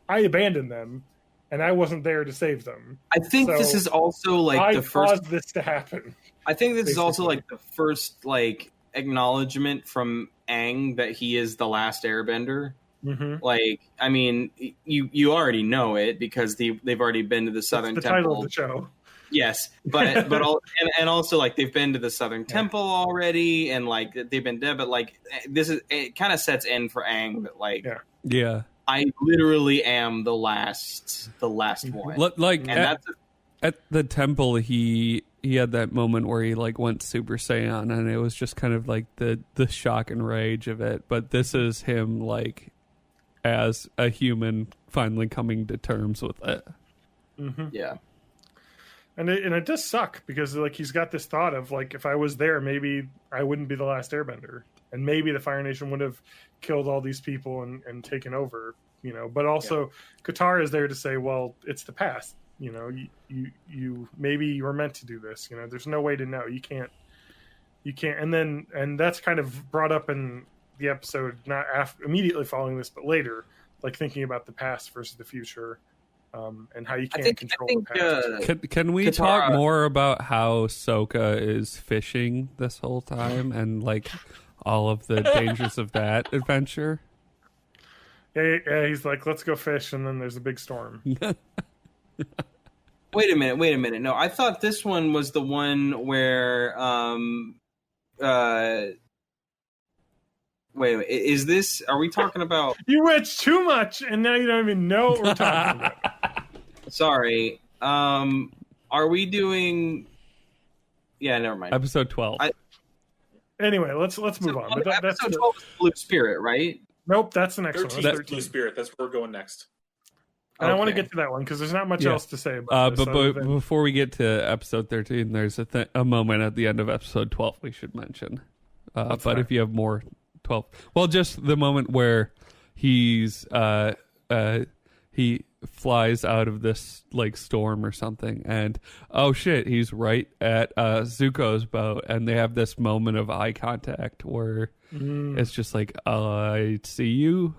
[SPEAKER 1] I abandoned them and I wasn't there to save them.
[SPEAKER 4] I think this is also like the first
[SPEAKER 1] caused this to happen.
[SPEAKER 4] I think this is also like the first like acknowledgement from Aang that he is the last airbender. Like, I mean, you already know it because they've already been to the Southern Temple.
[SPEAKER 1] Title of the show.
[SPEAKER 4] Yes, but also like they've been to the Southern Temple already, and like they've been dead. But like it kind of sets in for Aang that like I literally am the last one.
[SPEAKER 2] Like at the temple, he had that moment where he like went Super Saiyan, and it was just kind of like the shock and rage of it. But this is him like as a human finally coming to terms with it.
[SPEAKER 4] Yeah.
[SPEAKER 1] And it does suck because like he's got this thought of like if I was there, maybe I wouldn't be the last airbender. and maybe the Fire Nation would have killed all these people and taken over, but also Qatar is there to say, well, it's the past, you maybe you were meant to do this, there's no way to know, you can't, and that's kind of brought up in the episode, not immediately following this, but later, like thinking about the past versus the future, and how you can't control the past.
[SPEAKER 2] Can we talk more about how Sokka is fishing this whole time and like all of the dangers of that adventure?
[SPEAKER 1] Yeah, he's like, let's go fish, and then there's a big storm.
[SPEAKER 4] Wait a minute. No, I thought this one was the one where wait, is this, are we talking about...
[SPEAKER 1] You watch too much, and now you don't even know what we're talking about.
[SPEAKER 4] Sorry. Are we doing... Yeah, never mind.
[SPEAKER 2] Episode 12.
[SPEAKER 1] Anyway, let's move on. But
[SPEAKER 4] episode 12 is Blue Spirit, right?
[SPEAKER 1] Nope, that's the next
[SPEAKER 3] 13
[SPEAKER 1] one.
[SPEAKER 3] is Blue Spirit. That's where we're going next.
[SPEAKER 1] And I want to get to that one because there's not much else to say about this.
[SPEAKER 2] But before we get to episode 13, there's a moment at the end of episode 12 we should mention. But if you have more 12, well, just the moment where he's he flies out of this like storm or something, and oh shit, he's right at Zuko's boat, and they have this moment of eye contact where it's just like, I see you,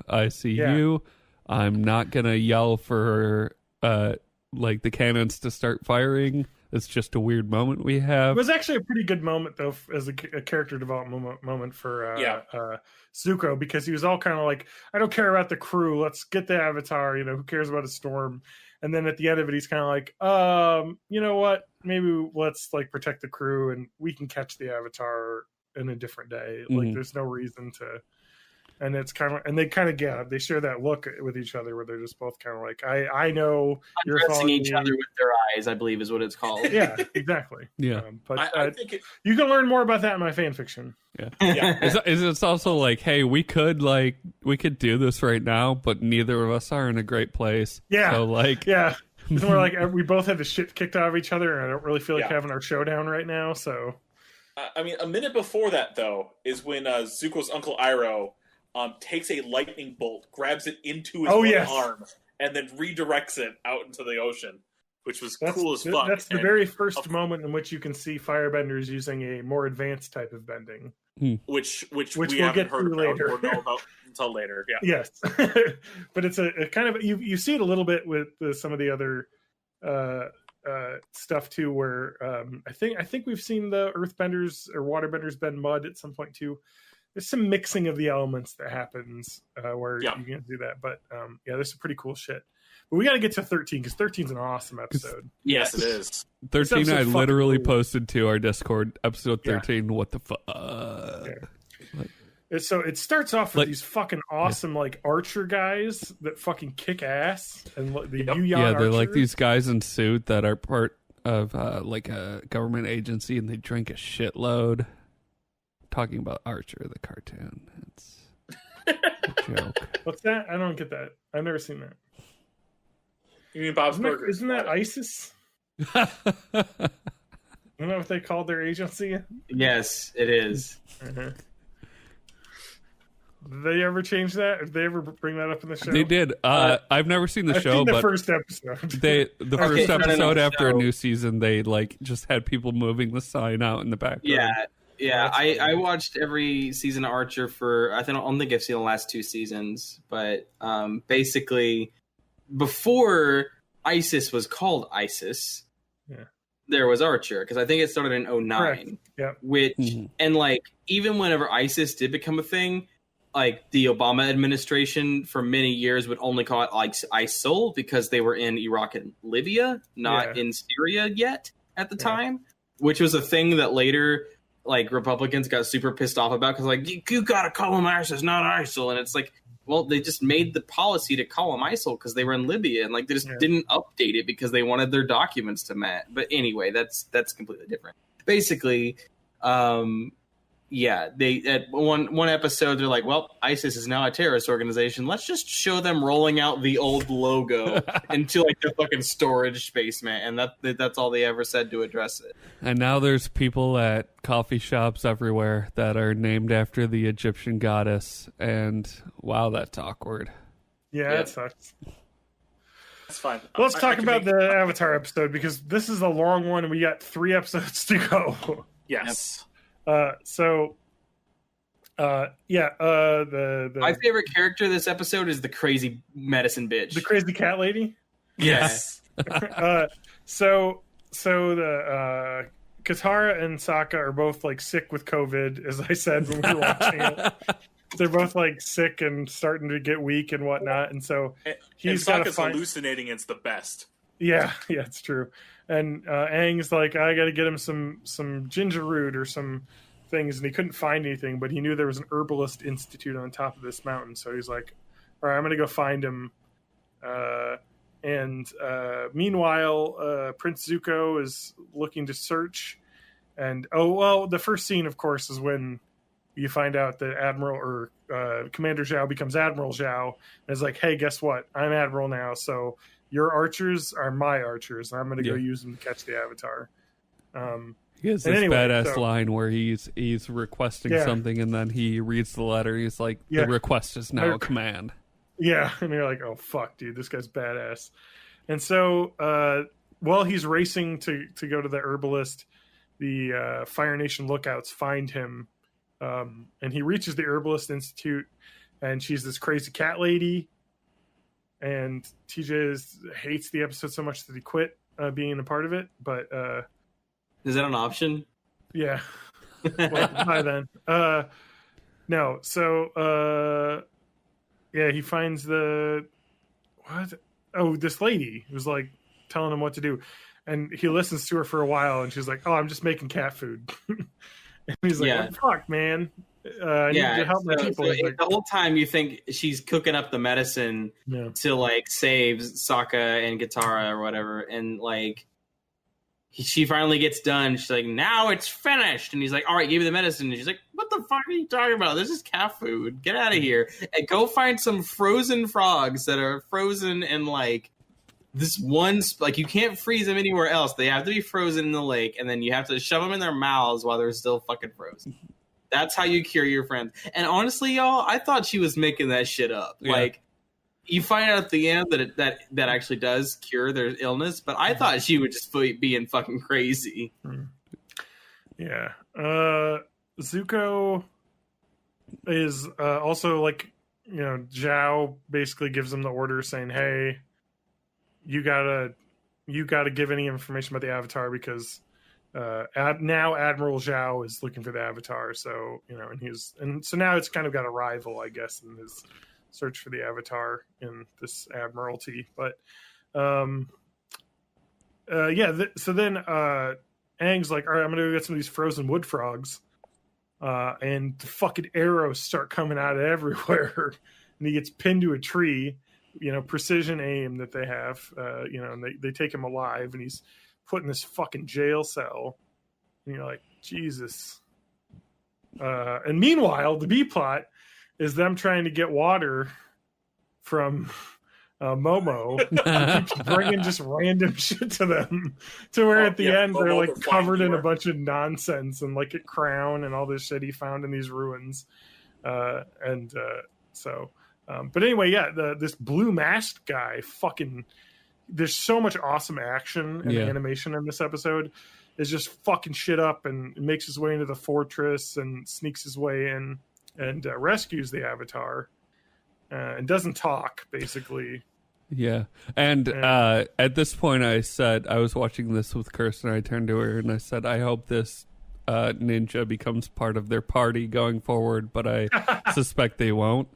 [SPEAKER 2] I'm not gonna yell for like the cannons to start firing. It's just a weird moment we have.
[SPEAKER 1] It was actually a pretty good moment, though, as a character development moment for Zuko, because he was all kind of like, I don't care about the crew. Let's get the Avatar. Who cares about a storm? And then at the end of it, he's kind of like, you know what? Maybe let's like protect the crew, and we can catch the Avatar in a different day. Like, there's no reason to. And it's kind of, and they kind of they share that look with each other where they're just both kind of like, I know you're
[SPEAKER 4] addressing each other with their eyes, I believe is what it's called.
[SPEAKER 1] Yeah, exactly.
[SPEAKER 2] Yeah,
[SPEAKER 1] but I think you can learn more about that in my fan fiction.
[SPEAKER 2] Yeah. It's also like, hey, we could do this right now, but neither of us are in a great place.
[SPEAKER 1] Yeah.
[SPEAKER 2] So like,
[SPEAKER 1] yeah. It's more like we both had the shit kicked out of each other, and I don't really feel like having our showdown right now. So,
[SPEAKER 3] I mean, a minute before that though is when Zuko's uncle Iroh takes a lightning bolt, grabs it into his arm, and then redirects it out into the ocean, which was cool as fuck.
[SPEAKER 1] That's the very first moment in which you can see firebenders using a more advanced type of bending.
[SPEAKER 3] Which we
[SPEAKER 1] we'll
[SPEAKER 3] haven't
[SPEAKER 1] get
[SPEAKER 3] heard
[SPEAKER 1] to later.
[SPEAKER 3] or know about until later. Yeah.
[SPEAKER 1] Yes. But it's a kind of, you see it a little bit with some of the other stuff too, where I think we've seen the earthbenders or waterbenders bend mud at some point too. There's some mixing of the elements that happens where you can do that. But there's some pretty cool shit. But we got to get to 13 because 13 is an awesome episode.
[SPEAKER 3] Yes, it is.
[SPEAKER 2] 13 I literally posted to our Discord, episode 13. Yeah. What the fuck?
[SPEAKER 1] So it starts off with these fucking awesome like archer guys that fucking kick ass. And the Yuyan
[SPEAKER 2] they're like these guys in suit that are part of like a government agency, and they drink a shitload. Talking about Archer, the cartoon. It's a joke.
[SPEAKER 1] What's that? I don't get that. I've never seen that.
[SPEAKER 3] You mean Bob's Burgers?
[SPEAKER 1] Isn't that ISIS? Isn't that what they called their agency?
[SPEAKER 4] Yes, it is.
[SPEAKER 1] Uh-huh. Did they ever change that? Did they ever bring that up in the show?
[SPEAKER 2] They did. I've never seen the show,
[SPEAKER 1] but
[SPEAKER 2] first
[SPEAKER 1] episode.
[SPEAKER 2] The first episode after a new season, they like just had people moving the sign out in the background.
[SPEAKER 4] Yeah, I watched every season of Archer for, I don't think I've seen the last 2 seasons, but basically before ISIS was called ISIS, there was Archer, because I think it started in 2009.
[SPEAKER 1] Yeah.
[SPEAKER 4] Which, and like, even whenever ISIS did become a thing, like the Obama administration for many years would only call it like ISIL because they were in Iraq and Libya, not in Syria yet at the time, which was a thing that later like Republicans got super pissed off about because like you gotta call them ISIS, not ISIL, and it's like, well, they just made the policy to call them ISIL because they were in Libya, and like they just didn't update it because they wanted their documents to match. But anyway, that's completely different. Basically, they at one episode they're like, well, ISIS is now a terrorist organization. Let's just show them rolling out the old logo into like the fucking storage space, man. And that's all they ever said to address it.
[SPEAKER 2] And now there's people at coffee shops everywhere that are named after the Egyptian goddess. And wow, that's awkward.
[SPEAKER 1] Yeah, that sucks.
[SPEAKER 3] That's fine.
[SPEAKER 1] Let's talk about the Avatar episode, because this is a long one and we got 3 episodes to go.
[SPEAKER 3] Yes.
[SPEAKER 1] My
[SPEAKER 4] favorite character this episode is the crazy medicine bitch.
[SPEAKER 1] The crazy cat lady?
[SPEAKER 3] Yes.
[SPEAKER 1] So the Katara and Sokka are both like sick with COVID, as I said when we were watching it. They're both like sick and starting to get weak and whatnot, and so he's got to find.
[SPEAKER 3] Hallucinating. It's the best.
[SPEAKER 1] Yeah, it's true. And Aang's like, I got to get him some ginger root or some things, and he couldn't find anything, but he knew there was an herbalist institute on top of this mountain, so he's like, all right, I'm going to go find him. Meanwhile, Prince Zuko is looking to search, and the first scene, of course, is when you find out that Admiral or Commander Zhao becomes Admiral Zhao, and is like, hey, guess what? I'm Admiral now, so your archers are my archers, and I'm going to go use them to catch the Avatar.
[SPEAKER 2] He has this badass line where he's requesting something, and then he reads the letter. He's like, the request is now a command.
[SPEAKER 1] Yeah, and you're like, oh, fuck, dude, this guy's badass. And so while he's racing to go to the herbalist, the Fire Nation lookouts find him, and he reaches the Herbalist Institute, and she's this crazy cat lady. And TJ hates the episode so much that he quit being a part of it. But
[SPEAKER 4] is that an option?
[SPEAKER 1] Yeah. Well, by then. No. So he finds this lady who's like telling him what to do, and he listens to her for a while, and she's like, "Oh, I'm just making cat food." And he's like, oh, "Fuck, man." I need to help my people.
[SPEAKER 4] So the whole time you think she's cooking up the medicine to like save Sokka and Katara or whatever, and like she finally gets done. She's like, now it's finished, and he's like, all right, give me the medicine. And she's like, what the fuck are you talking about? This is cat food. Get out of here and go find some frozen frogs that are frozen in like this one. Like you can't freeze them anywhere else. They have to be frozen in the lake, and then you have to shove them in their mouths while they're still fucking frozen. That's how you cure your friends. And honestly, y'all, I thought she was making that shit up. Yeah. Like, you find out at the end that actually does cure their illness, but I thought she would just be being fucking crazy.
[SPEAKER 1] Yeah. Zuko is also like, Zhao basically gives him the order saying, hey, you gotta give any information about the Avatar because now Admiral Zhao is looking for the Avatar, so and so now it's kind of got a rival, I guess, in his search for the Avatar in this Admiralty. But so then Aang's like, all right, I'm gonna go get some of these frozen wood frogs, and the fucking arrows start coming out of everywhere, and he gets pinned to a tree. Precision aim that they have, and they take him alive, and he's put in this fucking jail cell, and you're like, Jesus. And meanwhile, the B plot is them trying to get water from Momo. Keeps bringing just random shit to them, to where at the end they're like covered in a bunch of nonsense and like a crown and all this shit he found in these ruins. But anyway, this blue masked guy fucking. There's so much awesome action and animation in this episode. Is just fucking shit up and makes his way into the fortress and sneaks his way in and rescues the Avatar and doesn't talk, basically.
[SPEAKER 2] Yeah. And at this point I said, I was watching this with Kirsten, I turned to her and I said, I hope this ninja becomes part of their party going forward, but I suspect they won't.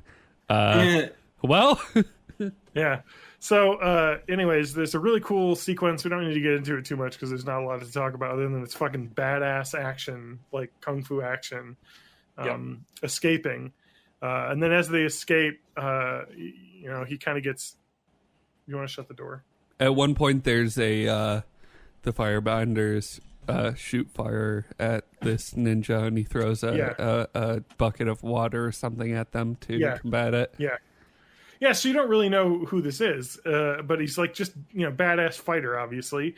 [SPEAKER 2] Well...
[SPEAKER 1] Yeah. So, anyways, there's a really cool sequence. We don't need to get into it too much because there's not a lot to talk about other than it's fucking badass action, like kung fu action, escaping. And then as they escape, he kind of gets... You want to shut the door?
[SPEAKER 2] At one point, there's the Firebinders shoot fire at this ninja, and he throws a bucket of water or something at them to combat it.
[SPEAKER 1] Yeah, so you don't really know who this is, but he's like just badass fighter, obviously.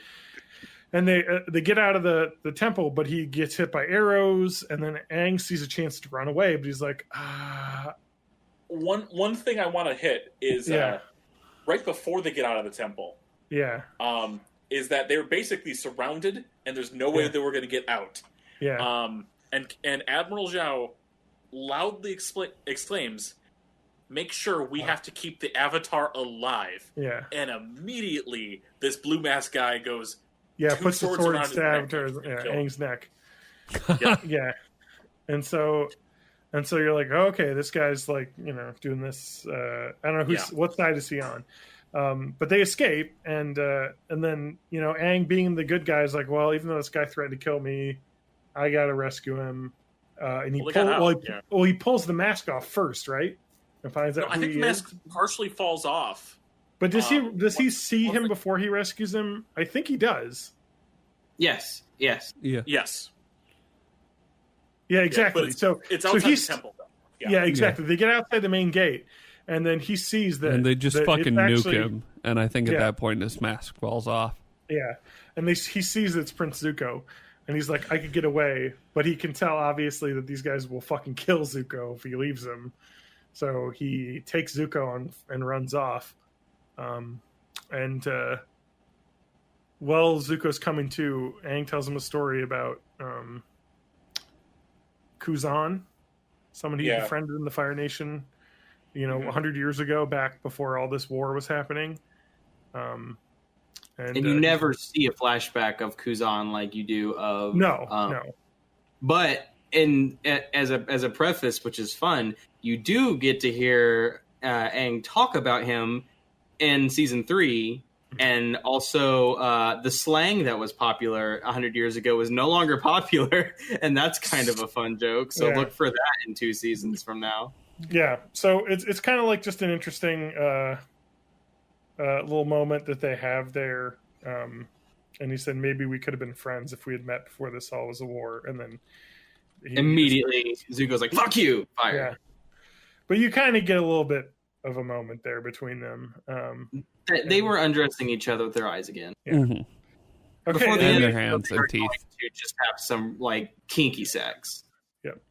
[SPEAKER 1] And they get out of the temple, but he gets hit by arrows, and then Aang sees a chance to run away, but he's like,
[SPEAKER 3] One thing I want to hit is right before they get out of the temple.
[SPEAKER 1] Yeah.
[SPEAKER 3] Is that they're basically surrounded, and there's no way they were going to get out.
[SPEAKER 1] Yeah.
[SPEAKER 3] And Admiral Zhao loudly exclaims, "Make sure we have to keep the Avatar alive."
[SPEAKER 1] Yeah.
[SPEAKER 3] And immediately, this blue mask guy goes,
[SPEAKER 1] puts the sword to Aang's neck. Yeah. And so you're like, oh, okay, this guy's like, doing this. I don't know what side is he on. But they escape, and then Aang, being the good guy, is like, well, even though this guy threatened to kill me, I gotta rescue him. And he pulls the mask off first, right? And finds out.
[SPEAKER 3] I think the mask partially falls off.
[SPEAKER 1] But does he see him before he rescues him? I think he does.
[SPEAKER 4] Yes.
[SPEAKER 2] Yeah.
[SPEAKER 3] Yes.
[SPEAKER 1] Yeah, exactly.
[SPEAKER 3] It's outside the temple, though.
[SPEAKER 1] Yeah, exactly. They get outside the main gate, and then he sees that,
[SPEAKER 2] and they just fucking nuke him. And I think at that point his mask falls off.
[SPEAKER 1] Yeah, and he sees it's Prince Zuko, and he's like, I could get away, but he can tell obviously that these guys will fucking kill Zuko if he leaves him. So he takes Zuko and runs off. While Zuko's coming to, Aang tells him a story about Kuzan, someone he befriended in the Fire Nation, 100 years ago, back before all this war was happening. And
[SPEAKER 4] you never see a flashback of Kuzan like you do of
[SPEAKER 1] no.
[SPEAKER 4] But as a preface, which is fun, you do get to hear Aang talk about him in season 3. And also, the slang that was popular 100 years ago was no longer popular, and that's kind of a fun joke. So look for that in 2 seasons from now.
[SPEAKER 1] Yeah, so it's kind of like just an interesting little moment that they have there. And he said maybe we could have been friends if we had met before this all was a war. And then
[SPEAKER 4] immediately Zuko's like, "Fuck you!" Fire.
[SPEAKER 1] Yeah, but you kind of get a little bit of a moment there between them.
[SPEAKER 4] They were undressing each other with their eyes again.
[SPEAKER 1] Yeah. Mm-hmm. Okay,
[SPEAKER 2] before they their hands and teeth
[SPEAKER 4] to just have some like kinky sex.
[SPEAKER 1] Yep.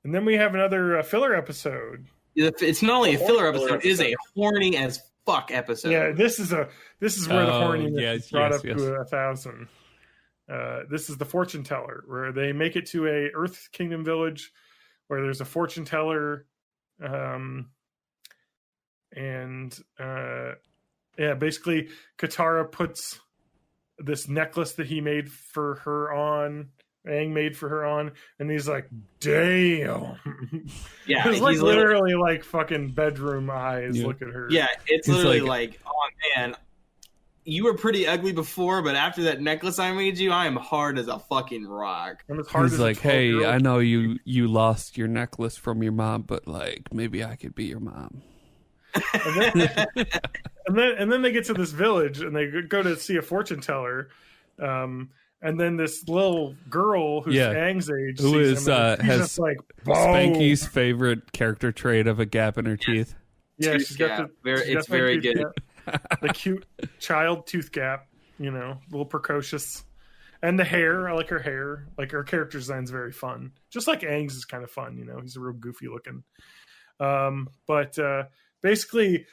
[SPEAKER 1] And then we have another filler episode.
[SPEAKER 4] It's not only a filler episode; it is a horny as fuck episode.
[SPEAKER 1] Yeah, this is where the horniness is brought up to 1,000. This is the fortune teller, where they make it to a Earth Kingdom village where there's a fortune teller. Basically Katara puts this necklace that he made for her on, Aang made for her on, and he's like, damn.
[SPEAKER 4] Yeah,
[SPEAKER 1] it's like literally like fucking bedroom eyes. Look at her.
[SPEAKER 4] Yeah, it's literally like, oh man, you were pretty ugly before, but after that necklace I made you, I am hard as a fucking rock.
[SPEAKER 1] I'm as hard
[SPEAKER 2] He's
[SPEAKER 1] as
[SPEAKER 2] like, hey, I know you lost your necklace from your mom, but like maybe I could be your mom.
[SPEAKER 1] and then they get to this village and they go to see a fortune teller, and then this little girl who's Aang's age,
[SPEAKER 2] who is has
[SPEAKER 1] like
[SPEAKER 2] Spanky's favorite character trait of a gap in her teeth.
[SPEAKER 1] Yeah, she's got
[SPEAKER 4] it's very good.
[SPEAKER 1] The cute child tooth gap, a little precocious, and the hair. I like her hair. Like her character design's very fun. Just like Aang's is kind of fun. He's a real goofy looking. But basically,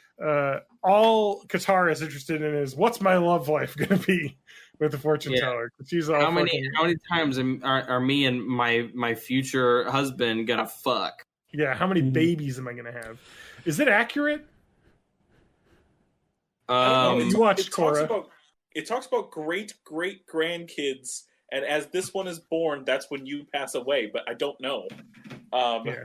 [SPEAKER 1] all Katara is interested in is what's my love life going to be with the fortune teller. She's all
[SPEAKER 4] how many times are me and my future husband gonna fuck?
[SPEAKER 1] Yeah, how many babies am I going to have? Is it accurate? You watched Korra.
[SPEAKER 3] It talks about great grandkids, and as this one is born, that's when you pass away. But I don't know.
[SPEAKER 1] I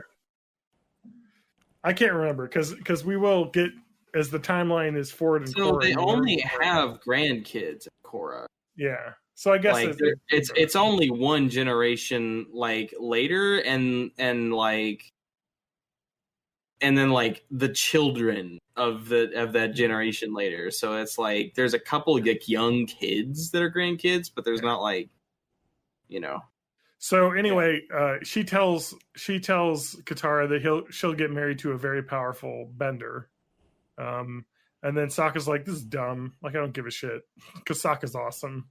[SPEAKER 1] can't remember because we will get as the timeline is forward in Korra.
[SPEAKER 4] So they only have grandkids in Korra.
[SPEAKER 1] Yeah. So I guess
[SPEAKER 4] like it's only one generation like later, and then like the children of that generation later. So it's like there's a couple like young kids that are grandkids, but there's not like
[SPEAKER 1] So anyway, she tells Katara that she'll get married to a very powerful bender. And then Sokka's like, this is dumb. Like, I don't give a shit. Because Sokka's awesome.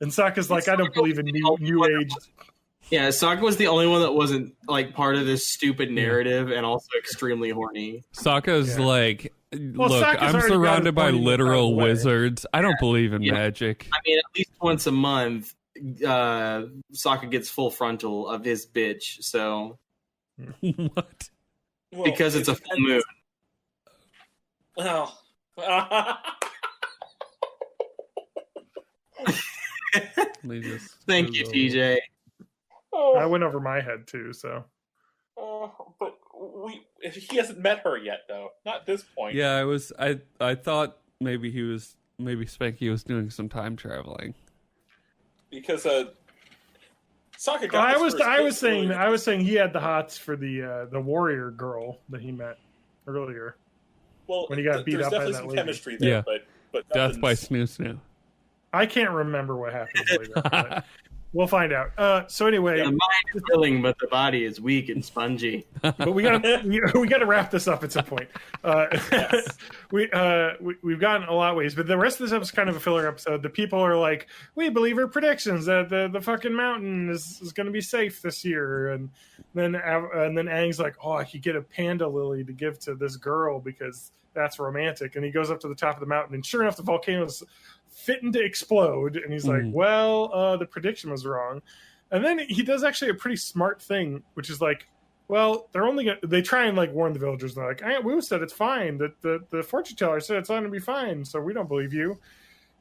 [SPEAKER 1] And Sokka's like, I don't believe in new age.
[SPEAKER 4] Yeah, Sokka was the only one that wasn't like part of this stupid narrative and also extremely horny.
[SPEAKER 2] Sokka's like, look,
[SPEAKER 1] Sokka's
[SPEAKER 2] I'm
[SPEAKER 1] already
[SPEAKER 2] surrounded
[SPEAKER 1] got
[SPEAKER 2] by
[SPEAKER 1] his money
[SPEAKER 2] literal
[SPEAKER 1] away.
[SPEAKER 2] wizards. I don't believe in magic.
[SPEAKER 4] I mean, at least once a month, Sokka gets full frontal of his bitch. So
[SPEAKER 2] What?
[SPEAKER 3] Well,
[SPEAKER 4] because it's a full moon.
[SPEAKER 3] Well,
[SPEAKER 4] Thank you, TJ.
[SPEAKER 1] I went over my head too, so.
[SPEAKER 3] but he hasn't met her yet, though. Not at this point.
[SPEAKER 2] Yeah, I thought maybe Spanky was doing some time traveling.
[SPEAKER 3] Because Sokka got
[SPEAKER 1] I
[SPEAKER 3] his
[SPEAKER 1] was
[SPEAKER 3] first
[SPEAKER 1] saying
[SPEAKER 3] earlier.
[SPEAKER 1] he had the hots for the warrior girl that he met earlier.
[SPEAKER 3] Well,
[SPEAKER 1] when he got beat
[SPEAKER 3] there's
[SPEAKER 1] up by
[SPEAKER 3] definitely
[SPEAKER 1] that
[SPEAKER 3] some
[SPEAKER 1] lady.
[SPEAKER 3] chemistry there,
[SPEAKER 2] Yeah.
[SPEAKER 3] but
[SPEAKER 2] Death by
[SPEAKER 3] nothing's-
[SPEAKER 2] Snoo Snoo.
[SPEAKER 1] I can't remember what happens later. But we'll find out. So anyway,
[SPEAKER 4] The mind is willing, but the body is weak and spongy.
[SPEAKER 1] but we gotta wrap this up at some point. We've gotten a lot of ways, but the rest of this episode is kind of a filler episode. The people are like, we believe her predictions that the fucking mountain is going to be safe this year, and then Aang's like, oh, I could get a panda lily to give to this girl because that's romantic, and he goes up to the top of the mountain, and sure enough, the volcano's fitting to explode, and he's like, well, the prediction was wrong. And then he does actually a pretty smart thing, which is like, well, they try and like warn the villagers. They're like, Wu said it's fine. That the fortune teller said it's going to be fine, so we don't believe you.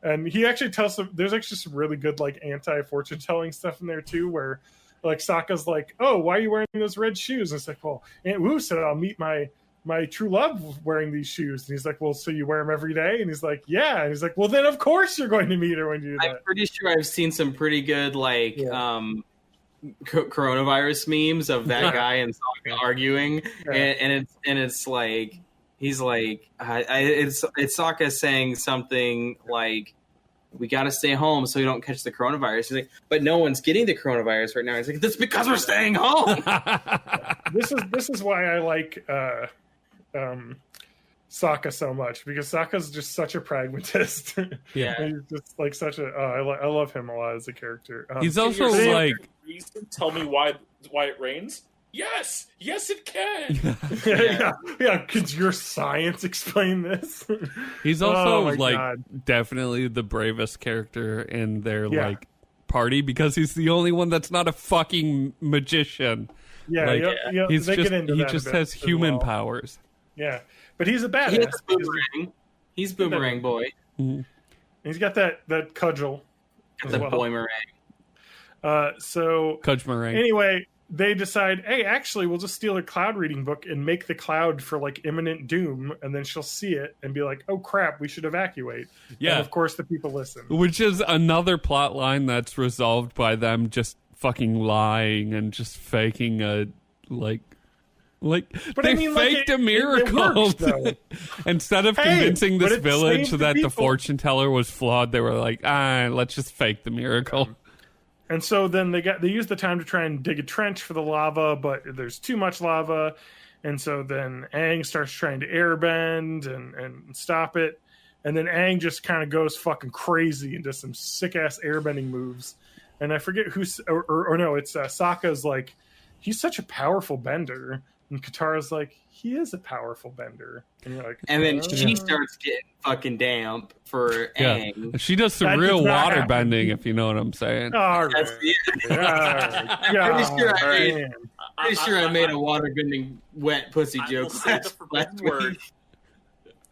[SPEAKER 1] And he actually tells them there's actually some really good like anti-fortune telling stuff in there too, where like Sokka's like, oh, why are you wearing those red shoes? And it's like, well, Aunt Wu said I'll meet my true love wearing these shoes. And he's like, well, so you wear them every day? And he's like, yeah. And he's like, well, then of course you're going to meet her when you do that.
[SPEAKER 4] I'm pretty sure I've seen some pretty good like coronavirus memes of that guy and Sokka arguing, and it's like he's like it's Sokka saying something like, we got to stay home so we don't catch the coronavirus. He's like, but no one's getting the coronavirus right now. He's like, that's because we're staying home.
[SPEAKER 1] This is why I like Sokka so much, because Sokka's just such a pragmatist.
[SPEAKER 2] Yeah.
[SPEAKER 1] He's just like such a I love him a lot as a character.
[SPEAKER 2] He's also like,
[SPEAKER 3] tell me why it rains. Yes, it can.
[SPEAKER 1] yeah. Could your science explain this?
[SPEAKER 2] he's also like
[SPEAKER 1] God.
[SPEAKER 2] definitely the bravest character in their like party, because he's the only one that's not a fucking magician. He's
[SPEAKER 1] they
[SPEAKER 2] just
[SPEAKER 1] get into
[SPEAKER 2] he
[SPEAKER 1] that a
[SPEAKER 2] just
[SPEAKER 1] bit
[SPEAKER 2] has
[SPEAKER 1] as
[SPEAKER 2] human
[SPEAKER 1] well.
[SPEAKER 2] powers.
[SPEAKER 1] Yeah, but he's a badass.
[SPEAKER 4] He has a boomerang. He's boomerang boy.
[SPEAKER 1] He's got that cudgel.
[SPEAKER 4] The boy meringue.
[SPEAKER 1] So
[SPEAKER 2] Kudgemarang.
[SPEAKER 1] anyway, they decide, hey, actually, we'll just steal her cloud reading book and make the cloud for like imminent doom, and then she'll see it and be like, oh crap, we should evacuate.
[SPEAKER 2] Yeah.
[SPEAKER 1] And of course the people listen.
[SPEAKER 2] Which is another plot line that's resolved by them just fucking lying and just faking a but they faked a miracle.
[SPEAKER 1] It works, though.
[SPEAKER 2] Instead of
[SPEAKER 1] Hey,
[SPEAKER 2] convincing
[SPEAKER 1] but
[SPEAKER 2] this
[SPEAKER 1] it
[SPEAKER 2] village
[SPEAKER 1] saved the
[SPEAKER 2] that the
[SPEAKER 1] people.
[SPEAKER 2] fortune teller was flawed, they were like, let's just fake the miracle.
[SPEAKER 1] And so then they use the time to try and dig a trench for the lava, but there's too much lava. And so then Aang starts trying to airbend and stop it. And then Aang just kind of goes fucking crazy and does some sick ass airbending moves. And I forget who's, or no, it's Sokka's like, he's such a powerful bender. And Katara's like, he is a powerful bender. And you're like,
[SPEAKER 4] And then she starts getting fucking damp for Aang.
[SPEAKER 2] She does some
[SPEAKER 1] That
[SPEAKER 2] real
[SPEAKER 1] does not
[SPEAKER 2] water
[SPEAKER 1] happen.
[SPEAKER 2] bending, if you know what I'm saying.
[SPEAKER 1] all right.
[SPEAKER 4] Pretty sure I made a water bending wet pussy
[SPEAKER 3] I will
[SPEAKER 4] joke
[SPEAKER 3] say the
[SPEAKER 4] last
[SPEAKER 3] forbidden
[SPEAKER 4] week.
[SPEAKER 3] word.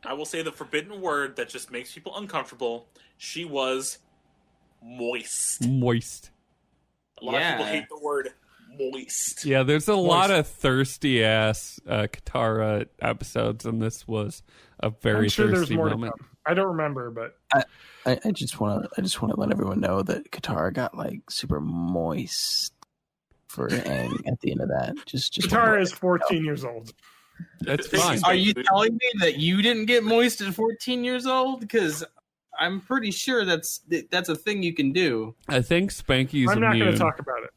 [SPEAKER 3] I will say the forbidden word that just makes people uncomfortable. She was moist.
[SPEAKER 2] Moist.
[SPEAKER 3] A lot of people hate the word moist.
[SPEAKER 2] Yeah, there's a lot of thirsty ass Katara episodes, and this was a very
[SPEAKER 1] I'm sure there's
[SPEAKER 2] thirsty
[SPEAKER 1] more
[SPEAKER 2] moment.
[SPEAKER 1] to come. I don't remember, but
[SPEAKER 5] I just want to let everyone know that Katara got like super moist for Aang at the end of that. Just
[SPEAKER 1] Katara is 14 years old.
[SPEAKER 2] That's fine.
[SPEAKER 4] Are you telling me that you didn't get moist at 14 years old? Because I'm pretty sure that's a thing you can do.
[SPEAKER 2] I think Spanky's
[SPEAKER 1] I'm not going
[SPEAKER 2] immune.
[SPEAKER 1] to talk about it.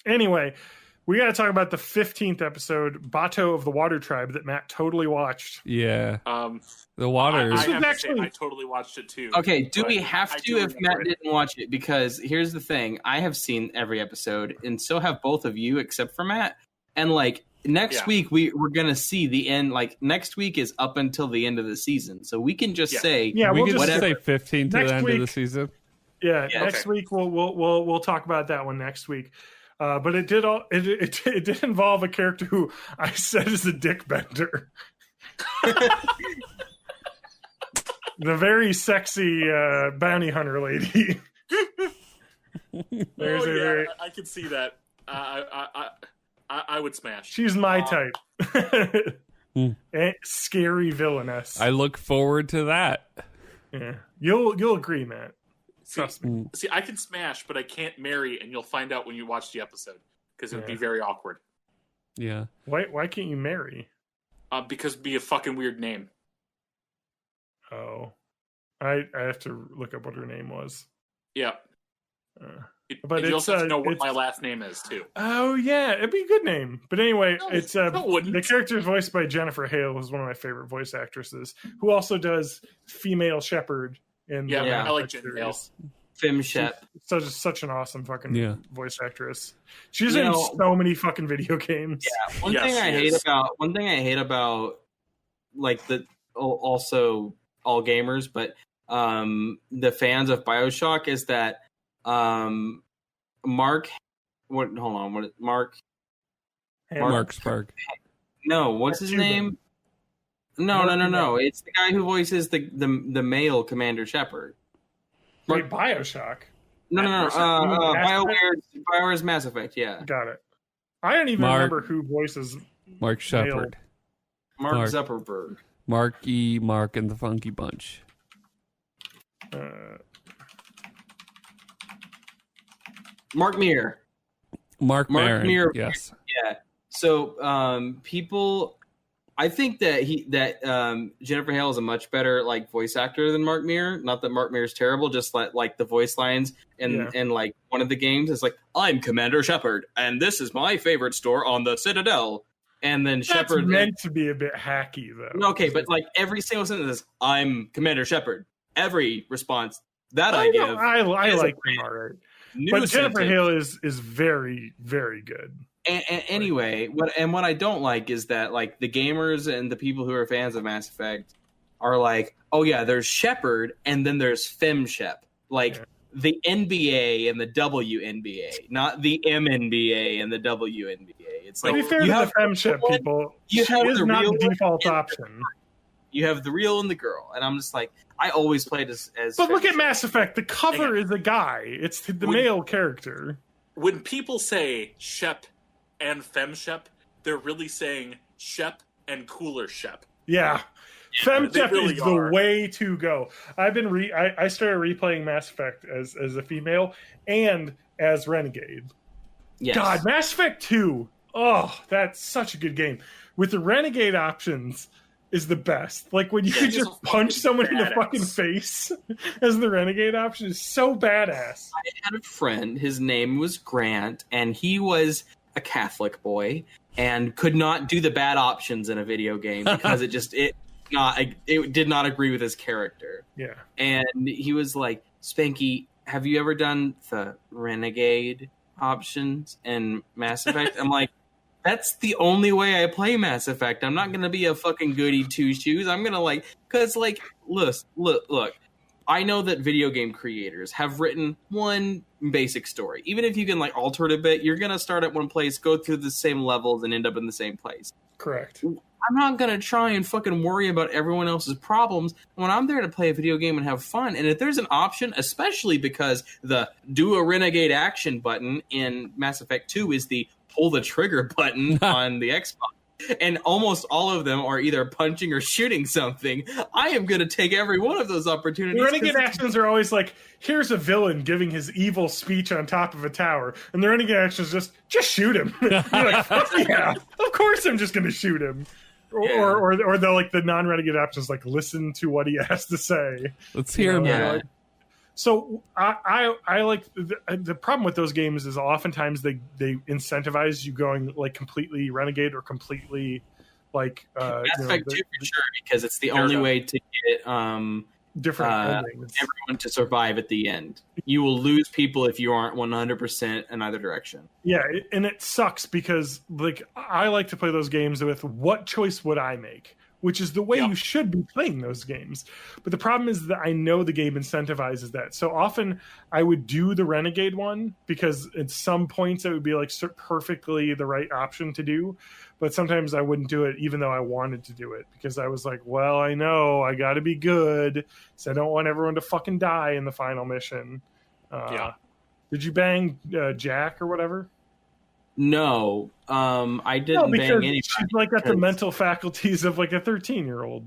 [SPEAKER 1] Anyway, we got to talk about the 15th episode, Bato of the Water Tribe, that Matt totally watched.
[SPEAKER 2] Yeah. The water.
[SPEAKER 3] I have
[SPEAKER 1] actually-
[SPEAKER 3] to say, I totally watched it too.
[SPEAKER 4] Okay, do
[SPEAKER 3] but
[SPEAKER 4] we have
[SPEAKER 3] I
[SPEAKER 4] to
[SPEAKER 3] do
[SPEAKER 4] if Matt
[SPEAKER 3] remember it.
[SPEAKER 4] didn't watch it? Because here's the thing. I have seen every episode, and so have both of you, except for Matt. And, like, next week, we're going to see the end. Like, next week is up until the end of the season. So we can just say...
[SPEAKER 1] Yeah,
[SPEAKER 2] we
[SPEAKER 1] we'll
[SPEAKER 2] can
[SPEAKER 1] just
[SPEAKER 2] say 15 to
[SPEAKER 1] Next
[SPEAKER 2] the end
[SPEAKER 1] week-
[SPEAKER 2] of the season.
[SPEAKER 1] Yeah,
[SPEAKER 4] Yeah,
[SPEAKER 1] next week we'll talk about that one next week. But it did involve a character who I said is a dick bender. The very sexy bounty hunter lady. There's a very,
[SPEAKER 3] I can see that. I would smash.
[SPEAKER 1] she's my type. And scary villainess.
[SPEAKER 2] I look forward to that.
[SPEAKER 1] Yeah. You'll agree, Matt. Trust me.
[SPEAKER 3] See, I can smash, but I can't marry, and you'll find out when you watch the episode because it would be very awkward.
[SPEAKER 2] Yeah.
[SPEAKER 1] Why can't you marry?
[SPEAKER 3] Because it'd be a fucking weird name.
[SPEAKER 1] Oh, I have to look up what her name was.
[SPEAKER 3] Yeah.
[SPEAKER 1] Uh,
[SPEAKER 3] But
[SPEAKER 1] But
[SPEAKER 3] you
[SPEAKER 1] it's,
[SPEAKER 3] also have to know what
[SPEAKER 1] it's-
[SPEAKER 3] my last name is too.
[SPEAKER 1] oh yeah, it'd be a good name. But anyway,
[SPEAKER 3] No,
[SPEAKER 1] it's
[SPEAKER 3] no, it wouldn't.
[SPEAKER 1] the character is voiced by Jennifer Hale, who's one of my favorite voice actresses, who also does female shepherd in
[SPEAKER 3] Yeah,
[SPEAKER 1] the
[SPEAKER 4] Yeah.
[SPEAKER 3] I like
[SPEAKER 1] Netflix
[SPEAKER 3] Jen Hale.
[SPEAKER 1] series.
[SPEAKER 4] Fem Shep.
[SPEAKER 1] Such an awesome fucking
[SPEAKER 2] Yeah.
[SPEAKER 1] voice actress. She's
[SPEAKER 4] You
[SPEAKER 1] in
[SPEAKER 4] know-
[SPEAKER 1] so many fucking video games.
[SPEAKER 4] One
[SPEAKER 3] Yes,
[SPEAKER 4] thing I
[SPEAKER 3] she
[SPEAKER 4] hate
[SPEAKER 3] is.
[SPEAKER 4] about like also all gamers, but the fans of BioShock is that Mark
[SPEAKER 2] Mark Spark.
[SPEAKER 4] No, what's his
[SPEAKER 1] Cuban.
[SPEAKER 4] name? No. It's the guy who voices the male Commander Shepard.
[SPEAKER 1] Wait, BioShock.
[SPEAKER 4] No.
[SPEAKER 1] Mass Effect?
[SPEAKER 4] BioWare's Mass Effect, yeah.
[SPEAKER 1] Got it. I don't even
[SPEAKER 2] Mark-
[SPEAKER 1] remember who voices.
[SPEAKER 2] Mark Shepard.
[SPEAKER 4] Mark
[SPEAKER 2] Mark.
[SPEAKER 4] Zuckerberg.
[SPEAKER 2] Mark and the Funky Bunch.
[SPEAKER 4] Mark Meer.
[SPEAKER 2] Mark Maron.
[SPEAKER 4] Meer.
[SPEAKER 2] Yes.
[SPEAKER 4] Yeah. So people, I think that Jennifer Hale is a much better like voice actor than Mark Meer. Not that Mark Meer is terrible, just like the voice lines and like one of the games is like, "I'm Commander Shepard, and this is my favorite store on the Citadel." And then
[SPEAKER 1] That's
[SPEAKER 4] Shepard
[SPEAKER 1] meant to be a bit hacky, though.
[SPEAKER 4] okay, but like every single sentence is, "I'm Commander Shepard." Every response that I
[SPEAKER 1] I
[SPEAKER 4] give,
[SPEAKER 1] know, I
[SPEAKER 4] is a
[SPEAKER 1] like him, all right.
[SPEAKER 4] new
[SPEAKER 1] But Jennifer
[SPEAKER 4] sentence.
[SPEAKER 1] Hale is very, very good.
[SPEAKER 4] And anyway, what I don't like is that like the gamers and the people who are fans of Mass Effect are like, oh yeah, there's Shepard and then there's FemShep, like
[SPEAKER 1] Yeah.
[SPEAKER 4] the NBA and the WNBA, not the MNBA and the WNBA. It's
[SPEAKER 1] To
[SPEAKER 4] like
[SPEAKER 1] be fair
[SPEAKER 4] you
[SPEAKER 1] to
[SPEAKER 4] have
[SPEAKER 1] the femship
[SPEAKER 4] one,
[SPEAKER 1] people,
[SPEAKER 4] you
[SPEAKER 1] she
[SPEAKER 4] have
[SPEAKER 1] is
[SPEAKER 4] the
[SPEAKER 1] not
[SPEAKER 4] real
[SPEAKER 1] the default
[SPEAKER 4] and the
[SPEAKER 1] option.
[SPEAKER 4] you have the real and the girl, and I'm just like, I always played as
[SPEAKER 1] But look at
[SPEAKER 4] FemShep.
[SPEAKER 1] Mass Effect. The cover
[SPEAKER 3] Hang on.
[SPEAKER 1] is a guy. It's the
[SPEAKER 3] Would-
[SPEAKER 1] male character.
[SPEAKER 3] When people say Shep and FemShep, they're really saying Shep and Cooler Shep.
[SPEAKER 1] Yeah.
[SPEAKER 3] they
[SPEAKER 1] Femshep
[SPEAKER 3] really
[SPEAKER 1] is
[SPEAKER 3] are.
[SPEAKER 1] the way to go. I've been I started replaying Mass Effect as a female and as Renegade.
[SPEAKER 4] Yes.
[SPEAKER 1] God, Mass Effect 2. Oh, that's such a good game. With the Renegade options is the best. Like when you
[SPEAKER 3] Yeah,
[SPEAKER 1] could
[SPEAKER 3] it's
[SPEAKER 1] just
[SPEAKER 3] so
[SPEAKER 1] punch someone in the
[SPEAKER 3] badass.
[SPEAKER 1] fucking face as the Renegade option is so badass.
[SPEAKER 4] I had a friend, his name was Grant, and he was a Catholic boy and could not do the bad options in a video game because it did not agree with his character.
[SPEAKER 1] Yeah.
[SPEAKER 4] And he was like, Spanky, have you ever done the Renegade options in Mass Effect? I'm like, that's the only way I play Mass Effect. I'm not going to be a fucking goody two shoes. I'm going to because look, I know that video game creators have written one basic story. Even if you can alter it a bit, you're going to start at one place, go through the same levels and end up in the same place.
[SPEAKER 1] Correct.
[SPEAKER 4] I'm not going to try and fucking worry about everyone else's problems when I'm there to play a video game and have fun. And if there's an option, especially because the do a renegade action button in Mass Effect 2 is the pull the trigger button on the Xbox, and almost all of them are either punching or shooting something, I am going to take every one of those opportunities.
[SPEAKER 1] The Renegade
[SPEAKER 4] 'cause
[SPEAKER 1] actions are always like, here's a villain giving his evil speech on top of a tower, and the Renegade actions just shoot him. You're like, fuck yeah, of course I'm just going to shoot him. Or the non-renegade options listen to what he has to say.
[SPEAKER 2] Let's hear him
[SPEAKER 4] Yeah.
[SPEAKER 2] out.
[SPEAKER 1] So I like the problem with those games is oftentimes they incentivize you going like completely renegade or completely like
[SPEAKER 4] Mass Effect 2 for sure, because it's the only way to get
[SPEAKER 1] different endings.
[SPEAKER 4] everyone to survive at the end. You will lose people if you aren't 100% in either direction.
[SPEAKER 1] Yeah, and it sucks because like I like to play those games with what choice would I make, which is the way you should be playing those games. But the problem is that I know the game incentivizes that. So often I would do the Renegade one because at some points it would be like perfectly the right option to do. But sometimes I wouldn't do it even though I wanted to do it because I was like, well, I know I got to be good. So I don't want everyone to fucking die in the final mission. Did you bang Jack or whatever?
[SPEAKER 4] No, I didn't bang anybody.
[SPEAKER 1] She's like got the mental faculties of like a 13-year-old.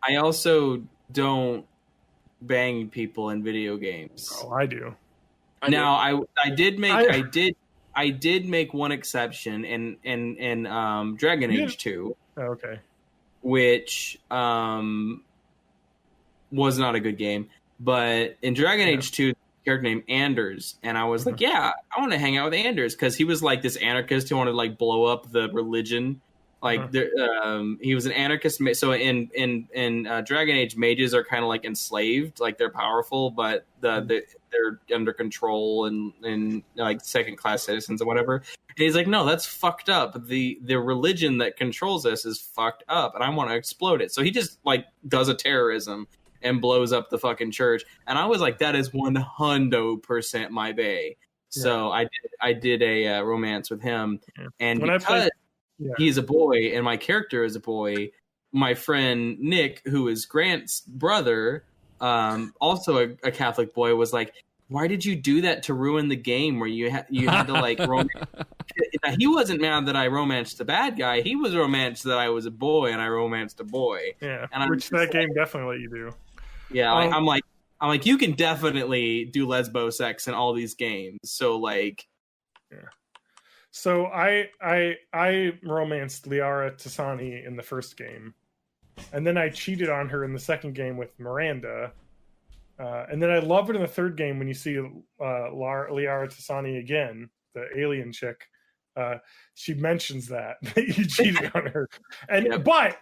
[SPEAKER 4] I also don't bang people in video games.
[SPEAKER 1] Oh, I do.
[SPEAKER 4] I did make one exception in Dragon Age 2.
[SPEAKER 1] Oh, okay.
[SPEAKER 4] Which was not a good game, but in Dragon Age 2 character named Anders, and I was like, yeah, I want to hang out with Anders because he was like this anarchist who wanted to like blow up the religion. Like he was an anarchist. So in Dragon Age, mages are kind of like enslaved, like they're powerful, but they're under control and like second class citizens or whatever. And he's like, no, that's fucked up. The religion that controls us is fucked up, and I want to explode it. So he just like does a terrorism and blows up the fucking church. And I was like, that is 100% my bae. So I did a romance with him. And when because he's a boy and my character is a boy, my friend Nick, who is Grant's brother, also a Catholic boy, was like, why did you do that to ruin the game where you had to like romance? He wasn't mad that I romanced the bad guy. He was romanced that I was a boy and I romanced a boy.
[SPEAKER 1] Yeah, and which that game definitely let you do.
[SPEAKER 4] Yeah, I'm like, you can definitely do lesbo sex in all these games. So like,
[SPEAKER 1] So I romanced Liara Tassani in the first game, and then I cheated on her in the second game with Miranda, and then I love it in the third game when you see Liara Tassani again, the alien chick. She mentions that you cheated on her, and but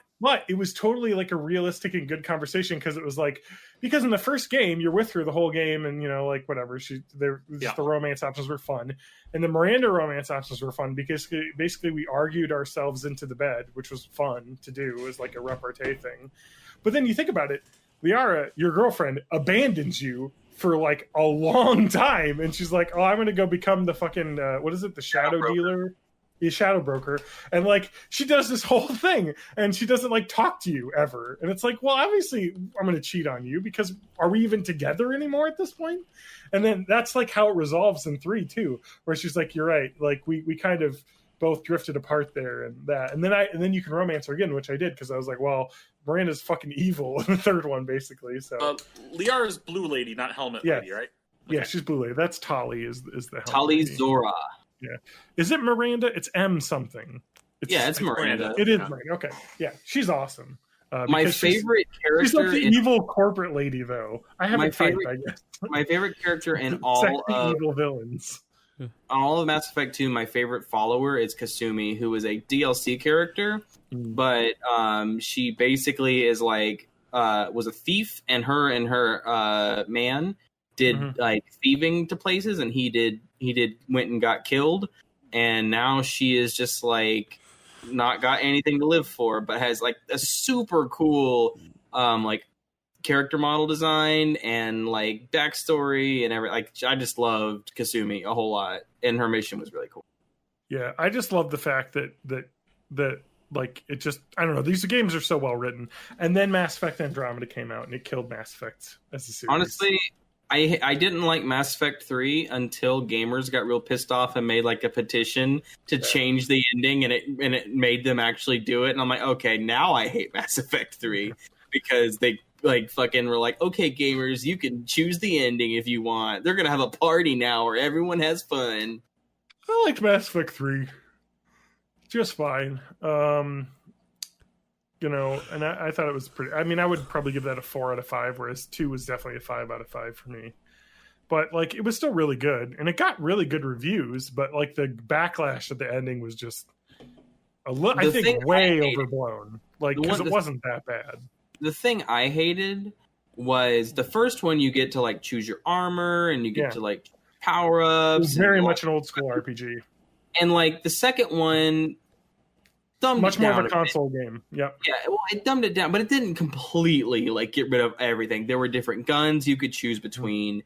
[SPEAKER 1] it was totally like a realistic and good conversation because it was like, because in the first game you're with her the whole game and you know like whatever the romance options were fun, and the Miranda romance options were fun because basically we argued ourselves into the bed, which was fun to do. It was like a repartee thing. But then you think about it, Liara, your girlfriend, abandons you for like a long time, and she's like, oh, I'm gonna go become the fucking what is it, the shadow dealer, the shadow broker, and like she does this whole thing and she doesn't like talk to you ever, and it's like, well, obviously I'm gonna cheat on you because are we even together anymore at this point? And then that's like how it resolves in 3 too, where she's like, you're right, like we kind of both drifted apart there, and then you can romance her again, which I did because I was like, well, Miranda's fucking evil in the third one basically. So
[SPEAKER 3] Liara's blue lady, not helmet lady, right? Okay.
[SPEAKER 1] Yeah, she's blue lady. That's Tali is the
[SPEAKER 4] Tali Zora.
[SPEAKER 1] Yeah. Is it Miranda? It's M something.
[SPEAKER 4] It's Miranda.
[SPEAKER 1] It is Miranda. Okay. Yeah, she's awesome.
[SPEAKER 4] My favorite character.
[SPEAKER 1] She's like the evil corporate lady, though. I haven't typed, I guess.
[SPEAKER 4] My favorite character in all of
[SPEAKER 1] evil villains.
[SPEAKER 4] All of Mass Effect 2, my favorite follower is Kasumi, who is a DLC character, but she basically is like was a thief, and her man did like thieving to places, and he went and got killed, and now she is just like not got anything to live for, but has like a super cool like character model design and like backstory and everything. Like I just loved Kasumi a whole lot, and her mission was really cool.
[SPEAKER 1] Yeah, I just love the fact that like it just, I don't know, these games are so well written, and then Mass Effect Andromeda came out and it killed Mass Effect as a series.
[SPEAKER 4] Honestly, I didn't like Mass Effect 3 until gamers got real pissed off and made like a petition to change the ending, and it made them actually do it. And I'm like, okay, now I hate Mass Effect 3 because they like fucking were like, okay, gamers, you can choose the ending if you want. They're gonna have a party now where everyone has fun.
[SPEAKER 1] I liked Mass Effect 3 just fine. You know, and I thought it was pretty. I mean, I would probably give that a 4 out of 5, whereas 2 was definitely a 5 out of 5 for me. but like it was still really good, and it got really good reviews. But like the backlash at the ending was just I think way overblown. Like because it wasn't that bad.
[SPEAKER 4] The thing I hated was the first one. You get to like choose your armor, and you get to like power ups. It was
[SPEAKER 1] very much an old school RPG.
[SPEAKER 4] And like the second one,
[SPEAKER 1] much more of a console game. Yep.
[SPEAKER 4] Yeah, well, it dumbed it down, but it didn't completely like get rid of everything. There were different guns you could choose between.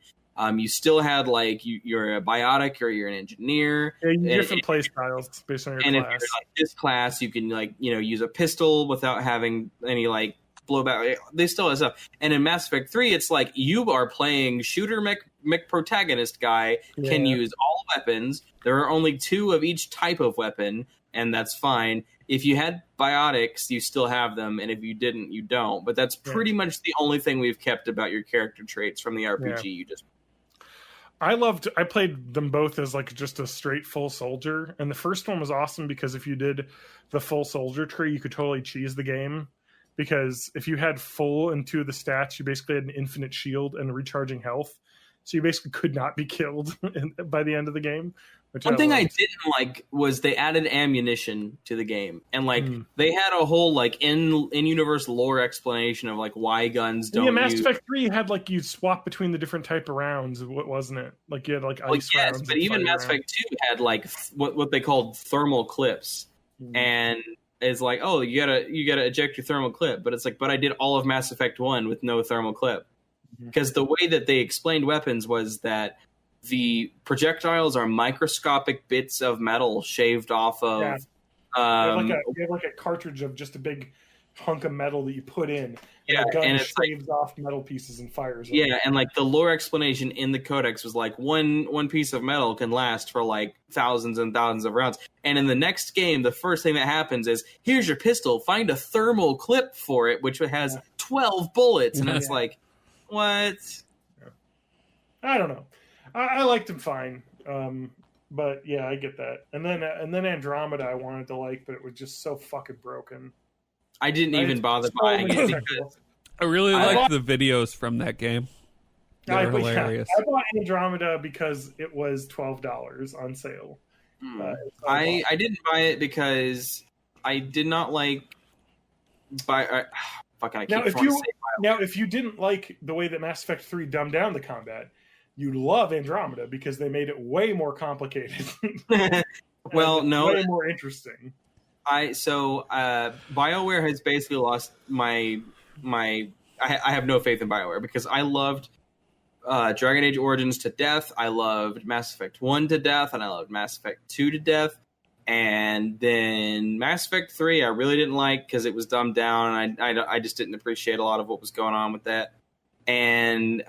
[SPEAKER 4] You still had like you're a biotic or you're an engineer.
[SPEAKER 1] Yeah, different play styles based on your class.
[SPEAKER 4] And if you're like this class, you can like use a pistol without having any like blowback. They still have stuff. And in Mass Effect 3, it's like you are playing shooter mech protagonist guy, can use all weapons. There are only 2 of each type of weapon, and that's fine. If you had biotics, you still have them, and if you didn't, you don't. But that's pretty much the only thing we've kept about your character traits from the RPG you just...
[SPEAKER 1] I played them both as like just a straight full soldier, and the first one was awesome because if you did the full soldier tree, you could totally cheese the game, because if you had full in 2 of the stats, you basically had an infinite shield and recharging health, so you basically could not be killed by the end of the game.
[SPEAKER 4] One thing I didn't like was they added ammunition to the game, and like they had a whole like in universe lore explanation of like why guns don't.
[SPEAKER 1] Yeah, Mass Effect 3 had like you swap between the different type of rounds. What wasn't it? Like you had like ice rounds.
[SPEAKER 4] Yes, but even Mass Effect 2 had like what they called thermal clips, and it's like, oh, you gotta eject your thermal clip, but it's like, but I did all of Mass Effect 1 with no thermal clip, because the way that they explained weapons was that the projectiles are microscopic bits of metal shaved off of.
[SPEAKER 1] You have like a cartridge of just a big hunk of metal that you put in. And the gun shaves off metal pieces and fires them.
[SPEAKER 4] Yeah, and like the lore explanation in the codex was like one piece of metal can last for like thousands and thousands of rounds. And in the next game, the first thing that happens is, here's your pistol, find a thermal clip for it, which has 12 bullets. And it's like, what?
[SPEAKER 1] I don't know. I liked him fine, but yeah, I get that. And then Andromeda I wanted to like, but it was just so fucking broken.
[SPEAKER 4] I didn't even bother buying it because
[SPEAKER 2] I really liked the videos from that game. They were hilarious.
[SPEAKER 1] I bought Andromeda because it was $12 on sale.
[SPEAKER 4] I didn't buy it because I did not like
[SPEAKER 1] if you didn't like the way that Mass Effect 3 dumbed down the combat, you love Andromeda because they made it way more complicated.
[SPEAKER 4] Well, no,
[SPEAKER 1] way more interesting.
[SPEAKER 4] BioWare has basically lost my. I have no faith in BioWare because I loved Dragon Age Origins to death. I loved Mass Effect 1 to death, and I loved Mass Effect 2 to death. And then Mass Effect 3, I really didn't like because it was dumbed down, and I just didn't appreciate a lot of what was going on with that. And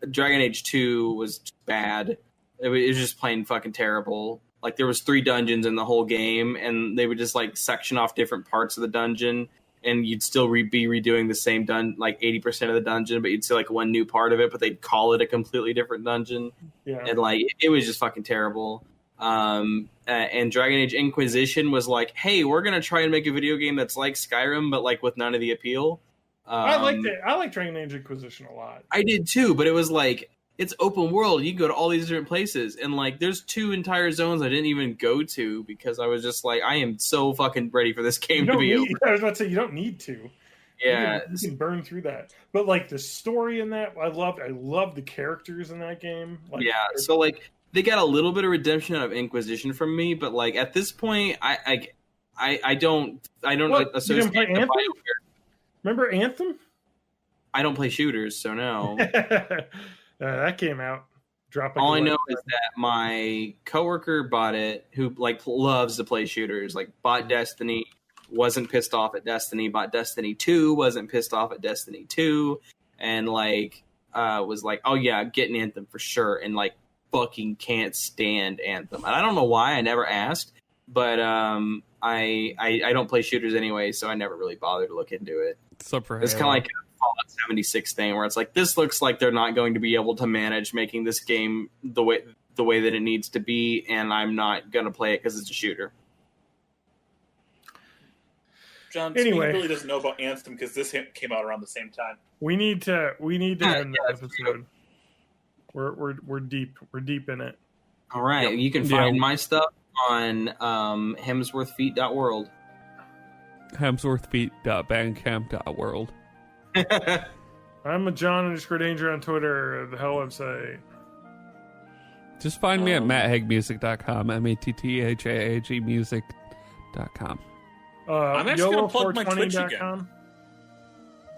[SPEAKER 4] Dragon Age 2 was bad. It was just plain fucking terrible. Like, there was 3 dungeons in the whole game, and they would just, like, section off different parts of the dungeon, and you'd still be redoing the same like 80% of the dungeon, but you'd see, like, one new part of it, but they'd call it a completely different dungeon.
[SPEAKER 1] Yeah.
[SPEAKER 4] And, like, it was just fucking terrible. And Dragon Age Inquisition was like, hey, we're going to try and make a video game that's like Skyrim, but, like, with none of the appeal.
[SPEAKER 1] I liked it. I liked Dragon Age Inquisition a lot.
[SPEAKER 4] I did too, but it was like, it's open world. You can go to all these different places, and like, there's 2 entire zones I didn't even go to because I was just like, I am so fucking ready for this game to be over.
[SPEAKER 1] I was about to say, you don't need to.
[SPEAKER 4] Yeah,
[SPEAKER 1] you can burn through that. But like the story in that, I loved the characters in that game. Like,
[SPEAKER 4] yeah, so like they got a little bit of redemption out of Inquisition from me, but like at this point, I don't associate the BioWare.
[SPEAKER 1] Remember Anthem?
[SPEAKER 4] I don't play shooters, so no.
[SPEAKER 1] That came out.
[SPEAKER 4] All I know is that my coworker bought it, who like loves to play shooters, like bought Destiny, wasn't pissed off at Destiny, bought Destiny 2, wasn't pissed off at Destiny 2, and like was like, oh yeah, getting Anthem for sure, and like fucking can't stand Anthem. And I don't know why, I never asked, but I don't play shooters anyway, so I never really bothered to look into it. It's kind of like a Fallout 76 thing, where it's like, this looks like they're not going to be able to manage making this game the way that it needs to be, and I'm not going to play it because it's a shooter.
[SPEAKER 3] John, anyway, really doesn't know about Anthem because this came out around the same time.
[SPEAKER 1] We need to end the episode. we're deep. We're deep in it.
[SPEAKER 4] All right, you can find my stuff on hemsworthfeet.world.
[SPEAKER 2] Hemsworthfeet.bandcamp.world.
[SPEAKER 1] I'm a John_Danger on Twitter. The hell website.
[SPEAKER 2] Just find me at matthagmusic.com. MATTHAAG music.com.
[SPEAKER 3] I'm actually going to plug my Twitch again.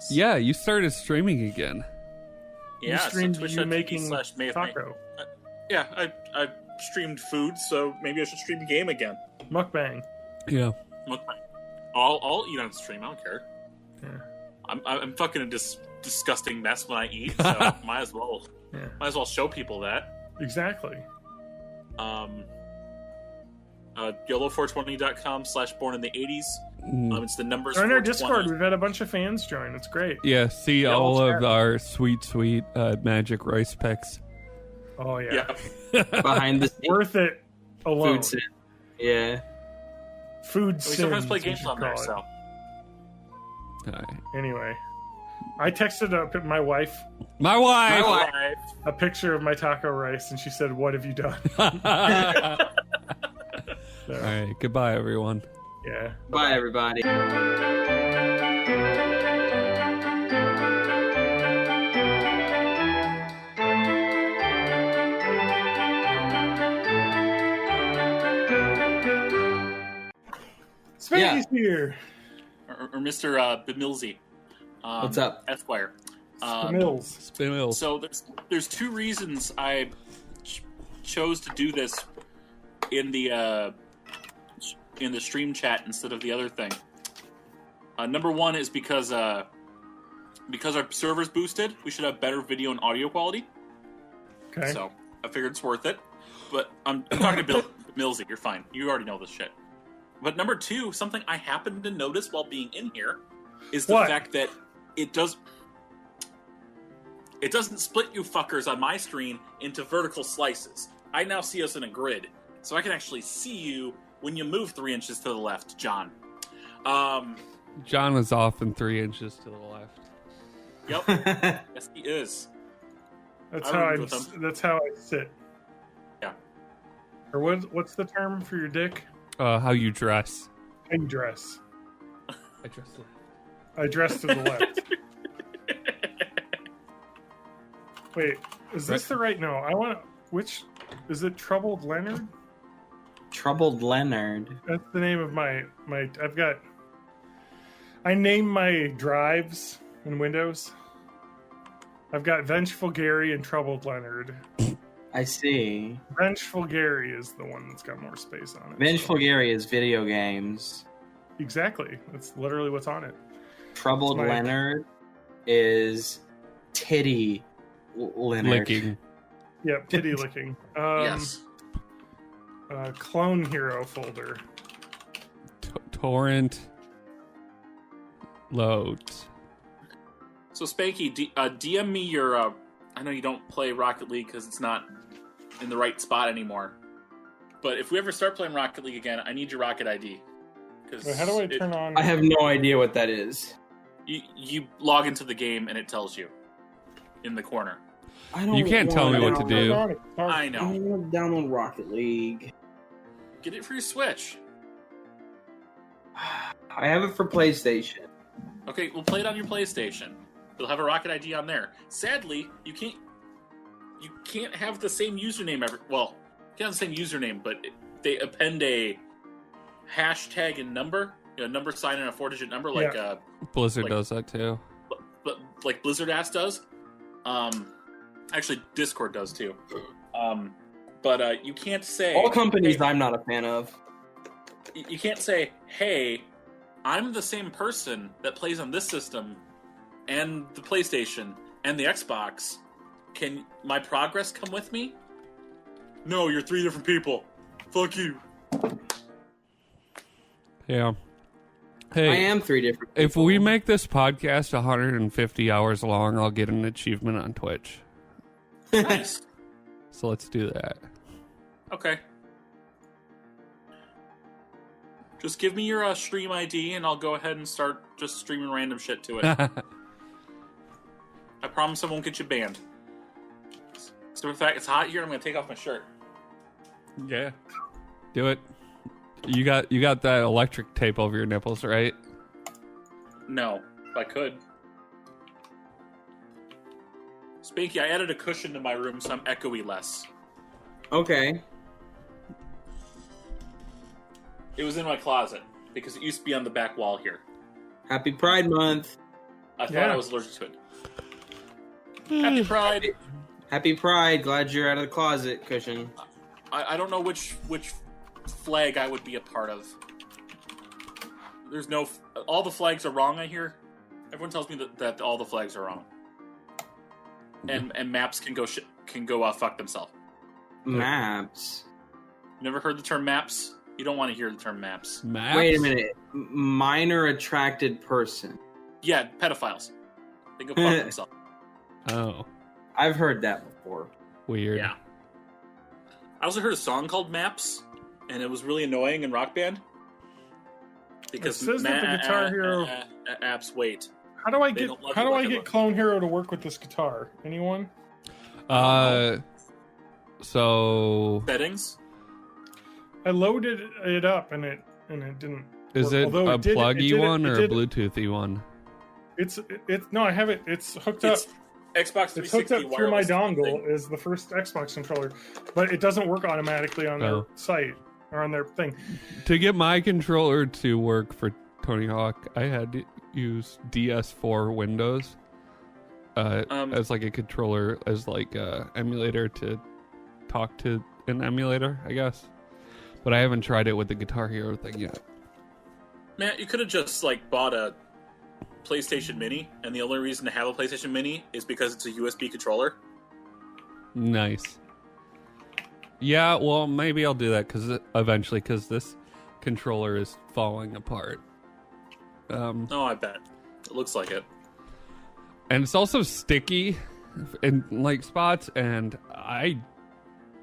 [SPEAKER 2] Yeah, you started streaming again.
[SPEAKER 3] Yeah,
[SPEAKER 1] you streamed
[SPEAKER 3] so
[SPEAKER 1] you making
[SPEAKER 3] Twitch.tv/mayofmay.
[SPEAKER 1] taco.
[SPEAKER 3] Yeah, I streamed food, so maybe I should stream a game again.
[SPEAKER 1] Mukbang.
[SPEAKER 2] Yeah.
[SPEAKER 3] Mukbang. I'll eat on stream. I don't care.
[SPEAKER 1] Yeah.
[SPEAKER 3] I'm fucking a disgusting mess when I eat, so might as well show people that.
[SPEAKER 1] Exactly.
[SPEAKER 3] YOLO420.com/born in the 80s. It's the numbers.
[SPEAKER 1] Join our Discord. We've had a bunch of fans join. It's great.
[SPEAKER 2] Yeah, see all of our sweet magic rice picks.
[SPEAKER 1] Oh yeah.
[SPEAKER 4] Behind the scenes.
[SPEAKER 1] Worth it alone.
[SPEAKER 4] Food sin. Yeah.
[SPEAKER 1] Food
[SPEAKER 3] We
[SPEAKER 1] sins,
[SPEAKER 3] sometimes play
[SPEAKER 1] we
[SPEAKER 3] games
[SPEAKER 1] should
[SPEAKER 3] on there,
[SPEAKER 1] call it.
[SPEAKER 3] so.
[SPEAKER 1] Anyway, I texted up my wife
[SPEAKER 2] My wife!
[SPEAKER 1] a picture of my taco rice, and she said, "What have you done?" So,
[SPEAKER 2] All right, goodbye, everyone.
[SPEAKER 1] yeah.
[SPEAKER 4] Bye, everybody.
[SPEAKER 1] Spanky's here.
[SPEAKER 3] Or Mr. Bemilsey.
[SPEAKER 4] What's up?
[SPEAKER 3] Esquire.
[SPEAKER 1] Mills.
[SPEAKER 2] Spinels.
[SPEAKER 3] So there's two reasons I chose to do this in the stream chat instead of the other thing. Number one is because our server's boosted, we should have better video and audio quality.
[SPEAKER 1] Okay.
[SPEAKER 3] So I figured it's worth it. But I'm talking to Millsy. You're fine. You already know this shit. But number two, something I happened to notice while being in here is the fact that it doesn't split you fuckers on my screen into vertical slices. I now see us in a grid, so I can actually see you when you move 3 inches to the left, John.
[SPEAKER 2] John is off in 3 inches to the left.
[SPEAKER 3] Yep. Yes, he is.
[SPEAKER 1] That's
[SPEAKER 3] I
[SPEAKER 1] how I sit.
[SPEAKER 3] Yeah.
[SPEAKER 1] Or what's the term for your dick?
[SPEAKER 2] How you dress.
[SPEAKER 1] How you dress.
[SPEAKER 2] I dress left.
[SPEAKER 1] I dress to the left. Wait, is this the right? No, I want. Which is it? Troubled Leonard.
[SPEAKER 4] Troubled Leonard.
[SPEAKER 1] That's the name of my. I've got. I name my drives in Windows. I've got Vengeful Gary and Troubled Leonard.
[SPEAKER 4] I see.
[SPEAKER 1] Vengeful Gary is the one that's got more space on it.
[SPEAKER 4] Vengeful Gary is video games.
[SPEAKER 1] Exactly. That's literally what's on it.
[SPEAKER 4] Troubled Leonard is titty Leonard.
[SPEAKER 2] Licking.
[SPEAKER 1] Yep, titty licking.
[SPEAKER 3] Yes.
[SPEAKER 1] Clone Hero folder.
[SPEAKER 2] Torrent. Loads.
[SPEAKER 3] So Spanky, DM me your. I know you don't play Rocket League because it's not in the right spot anymore. But if we ever start playing Rocket League again, I need your Rocket ID.
[SPEAKER 1] Wait, how do I turn on?
[SPEAKER 4] I have no idea what that is.
[SPEAKER 3] You log into the game and it tells you in the corner.
[SPEAKER 2] You can't tell me what to do.
[SPEAKER 3] I know.
[SPEAKER 4] I want to download Rocket League.
[SPEAKER 3] Get it for your Switch.
[SPEAKER 4] I have it for PlayStation.
[SPEAKER 3] Okay, we'll play it on your PlayStation. You'll have a Rocket ID on there. Sadly, you can't have the same username well, you can have the same username, but they append a hashtag and number, a number sign and a 4-digit number, like
[SPEAKER 2] Blizzard does that too.
[SPEAKER 3] But like Blizzard ass does. Actually, Discord does too. But you can't say
[SPEAKER 4] all companies I'm not a fan of.
[SPEAKER 3] You can't say, "Hey, I'm the same person that plays on this system and the PlayStation and the Xbox. Can my progress come with me?" No, you're 3 different people. Fuck you.
[SPEAKER 2] Yeah. Hey,
[SPEAKER 4] I am 3 different people.
[SPEAKER 2] If we make this podcast 150 hours long, I'll get an achievement on Twitch.
[SPEAKER 3] Nice.
[SPEAKER 2] So let's do that.
[SPEAKER 3] Okay. Just give me your stream ID and I'll go ahead and start just streaming random shit to it. I promise I won't get you banned. So in fact, it's hot here. I'm going to take off my shirt.
[SPEAKER 2] Yeah. Do it. You got that electric tape over your nipples, right?
[SPEAKER 3] No, if I could. Spanky, I added a cushion to my room so I'm echoey less.
[SPEAKER 4] Okay.
[SPEAKER 3] It was in my closet because it used to be on the back wall here.
[SPEAKER 4] Happy Pride Month.
[SPEAKER 3] I thought I was allergic to it. Happy Pride.
[SPEAKER 4] Happy Pride. Glad you're out of the closet, Cushion.
[SPEAKER 3] I don't know which flag I would be a part of. There's no... all the flags are wrong, I hear. Everyone tells me that all the flags are wrong. And maps can go fuck themselves.
[SPEAKER 4] Maps.
[SPEAKER 3] You never heard the term maps? You don't want to hear the term maps.
[SPEAKER 2] Maps?
[SPEAKER 4] Wait a minute. Minor attracted person.
[SPEAKER 3] Yeah, pedophiles. They go fuck themselves.
[SPEAKER 2] Oh,
[SPEAKER 4] I've heard that before.
[SPEAKER 2] weird.
[SPEAKER 3] Yeah. I also heard a song called Maps, and it was really annoying in Rock Band. Because
[SPEAKER 1] It says that the Guitar Hero-
[SPEAKER 3] apps wait.
[SPEAKER 1] How do I
[SPEAKER 3] They
[SPEAKER 1] get
[SPEAKER 3] don't love
[SPEAKER 1] how
[SPEAKER 3] it
[SPEAKER 1] do
[SPEAKER 3] like
[SPEAKER 1] I
[SPEAKER 3] I
[SPEAKER 1] get
[SPEAKER 3] love it.
[SPEAKER 1] Clone Hero to work with this guitar? Anyone?
[SPEAKER 2] So
[SPEAKER 3] Settings?
[SPEAKER 1] I loaded it up and it didn't.
[SPEAKER 2] is
[SPEAKER 1] work.
[SPEAKER 2] it
[SPEAKER 1] Although
[SPEAKER 2] a
[SPEAKER 1] it did- it
[SPEAKER 2] pluggy
[SPEAKER 1] did-
[SPEAKER 2] one
[SPEAKER 1] it
[SPEAKER 2] or a
[SPEAKER 1] did-
[SPEAKER 2] Bluetoothy one?
[SPEAKER 1] It's no, I have it. It's hooked up.
[SPEAKER 3] It's Xbox 360
[SPEAKER 1] It's hooked up through my
[SPEAKER 3] wireless
[SPEAKER 1] dongle.
[SPEAKER 3] thing.
[SPEAKER 1] Is the first Xbox controller, but it doesn't work automatically on their
[SPEAKER 2] Oh.
[SPEAKER 1] site or on their thing.
[SPEAKER 2] To get my controller to work for Tony Hawk, I had to use DS4 Windows as like a controller, as like a emulator to talk to an emulator, I guess. But I haven't tried it with the Guitar Hero thing yet.
[SPEAKER 3] Man, you could have just bought a PlayStation Mini, and the only reason to have a PlayStation Mini is because it's a USB controller.
[SPEAKER 2] Nice. Yeah, well, maybe I'll do that eventually, because this controller is falling apart.
[SPEAKER 3] Oh, I bet. It looks like it.
[SPEAKER 2] And it's also sticky in like spots, and I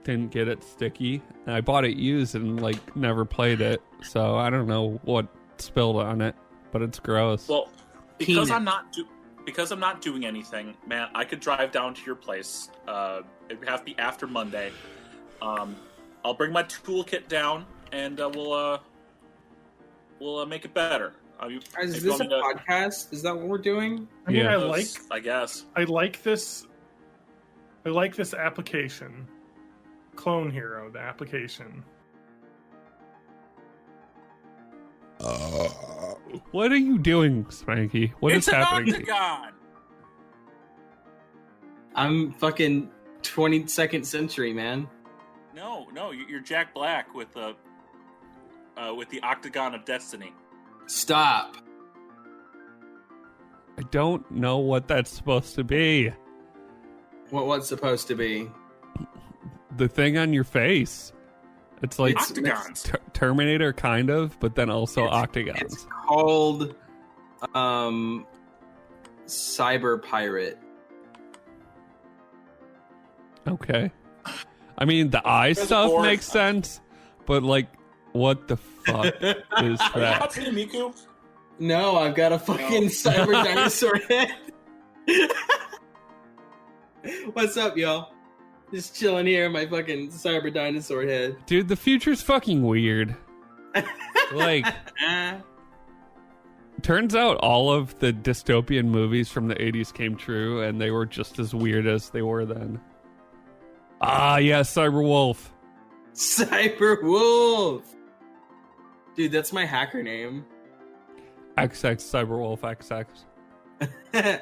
[SPEAKER 2] didn't get it sticky. And I bought it used and like never played it, so I don't know what spilled on it, but it's gross.
[SPEAKER 3] Well, because
[SPEAKER 4] Peanut.
[SPEAKER 3] I'm not doing anything, man, I could drive down to your place. It would have to be after Monday. I'll bring my toolkit down, and we'll make it better.
[SPEAKER 4] Is
[SPEAKER 3] if
[SPEAKER 4] this
[SPEAKER 3] you
[SPEAKER 4] a
[SPEAKER 3] want me to-
[SPEAKER 4] podcast? Is that what we're doing?
[SPEAKER 1] I mean,
[SPEAKER 2] Yeah.
[SPEAKER 3] I guess.
[SPEAKER 1] I like this application, Clone Hero, the application.
[SPEAKER 2] What are you doing, Spanky? What is
[SPEAKER 3] It's an
[SPEAKER 2] happening? to you?
[SPEAKER 3] octagon.
[SPEAKER 4] I'm fucking 22nd century, man.
[SPEAKER 3] No, you're Jack Black with the octagon of destiny.
[SPEAKER 4] Stop.
[SPEAKER 2] I don't know what that's supposed to be.
[SPEAKER 4] What's supposed to be?
[SPEAKER 2] The thing on your face. It's like
[SPEAKER 3] Octagons.
[SPEAKER 2] Terminator, kind of, but then also
[SPEAKER 4] It's
[SPEAKER 2] octagons.
[SPEAKER 4] called Cyber Pirate.
[SPEAKER 2] Okay. I mean, the eye
[SPEAKER 3] There's a
[SPEAKER 2] stuff
[SPEAKER 3] board.
[SPEAKER 2] makes sense, but like, what the fuck is
[SPEAKER 3] Are you
[SPEAKER 2] that?
[SPEAKER 3] Hatsune Miku?
[SPEAKER 4] No, I've got a fucking cyber dinosaur head. What's up, y'all? Just chilling here in my fucking cyber dinosaur head.
[SPEAKER 2] Dude, the future's fucking weird. Like, turns out all of the dystopian movies from the 80s came true, and they were just as weird as they were then. Ah, yeah, Cyberwolf.
[SPEAKER 4] Cyber Wolf. Dude, that's my hacker name.
[SPEAKER 2] XX Cyberwolf XX.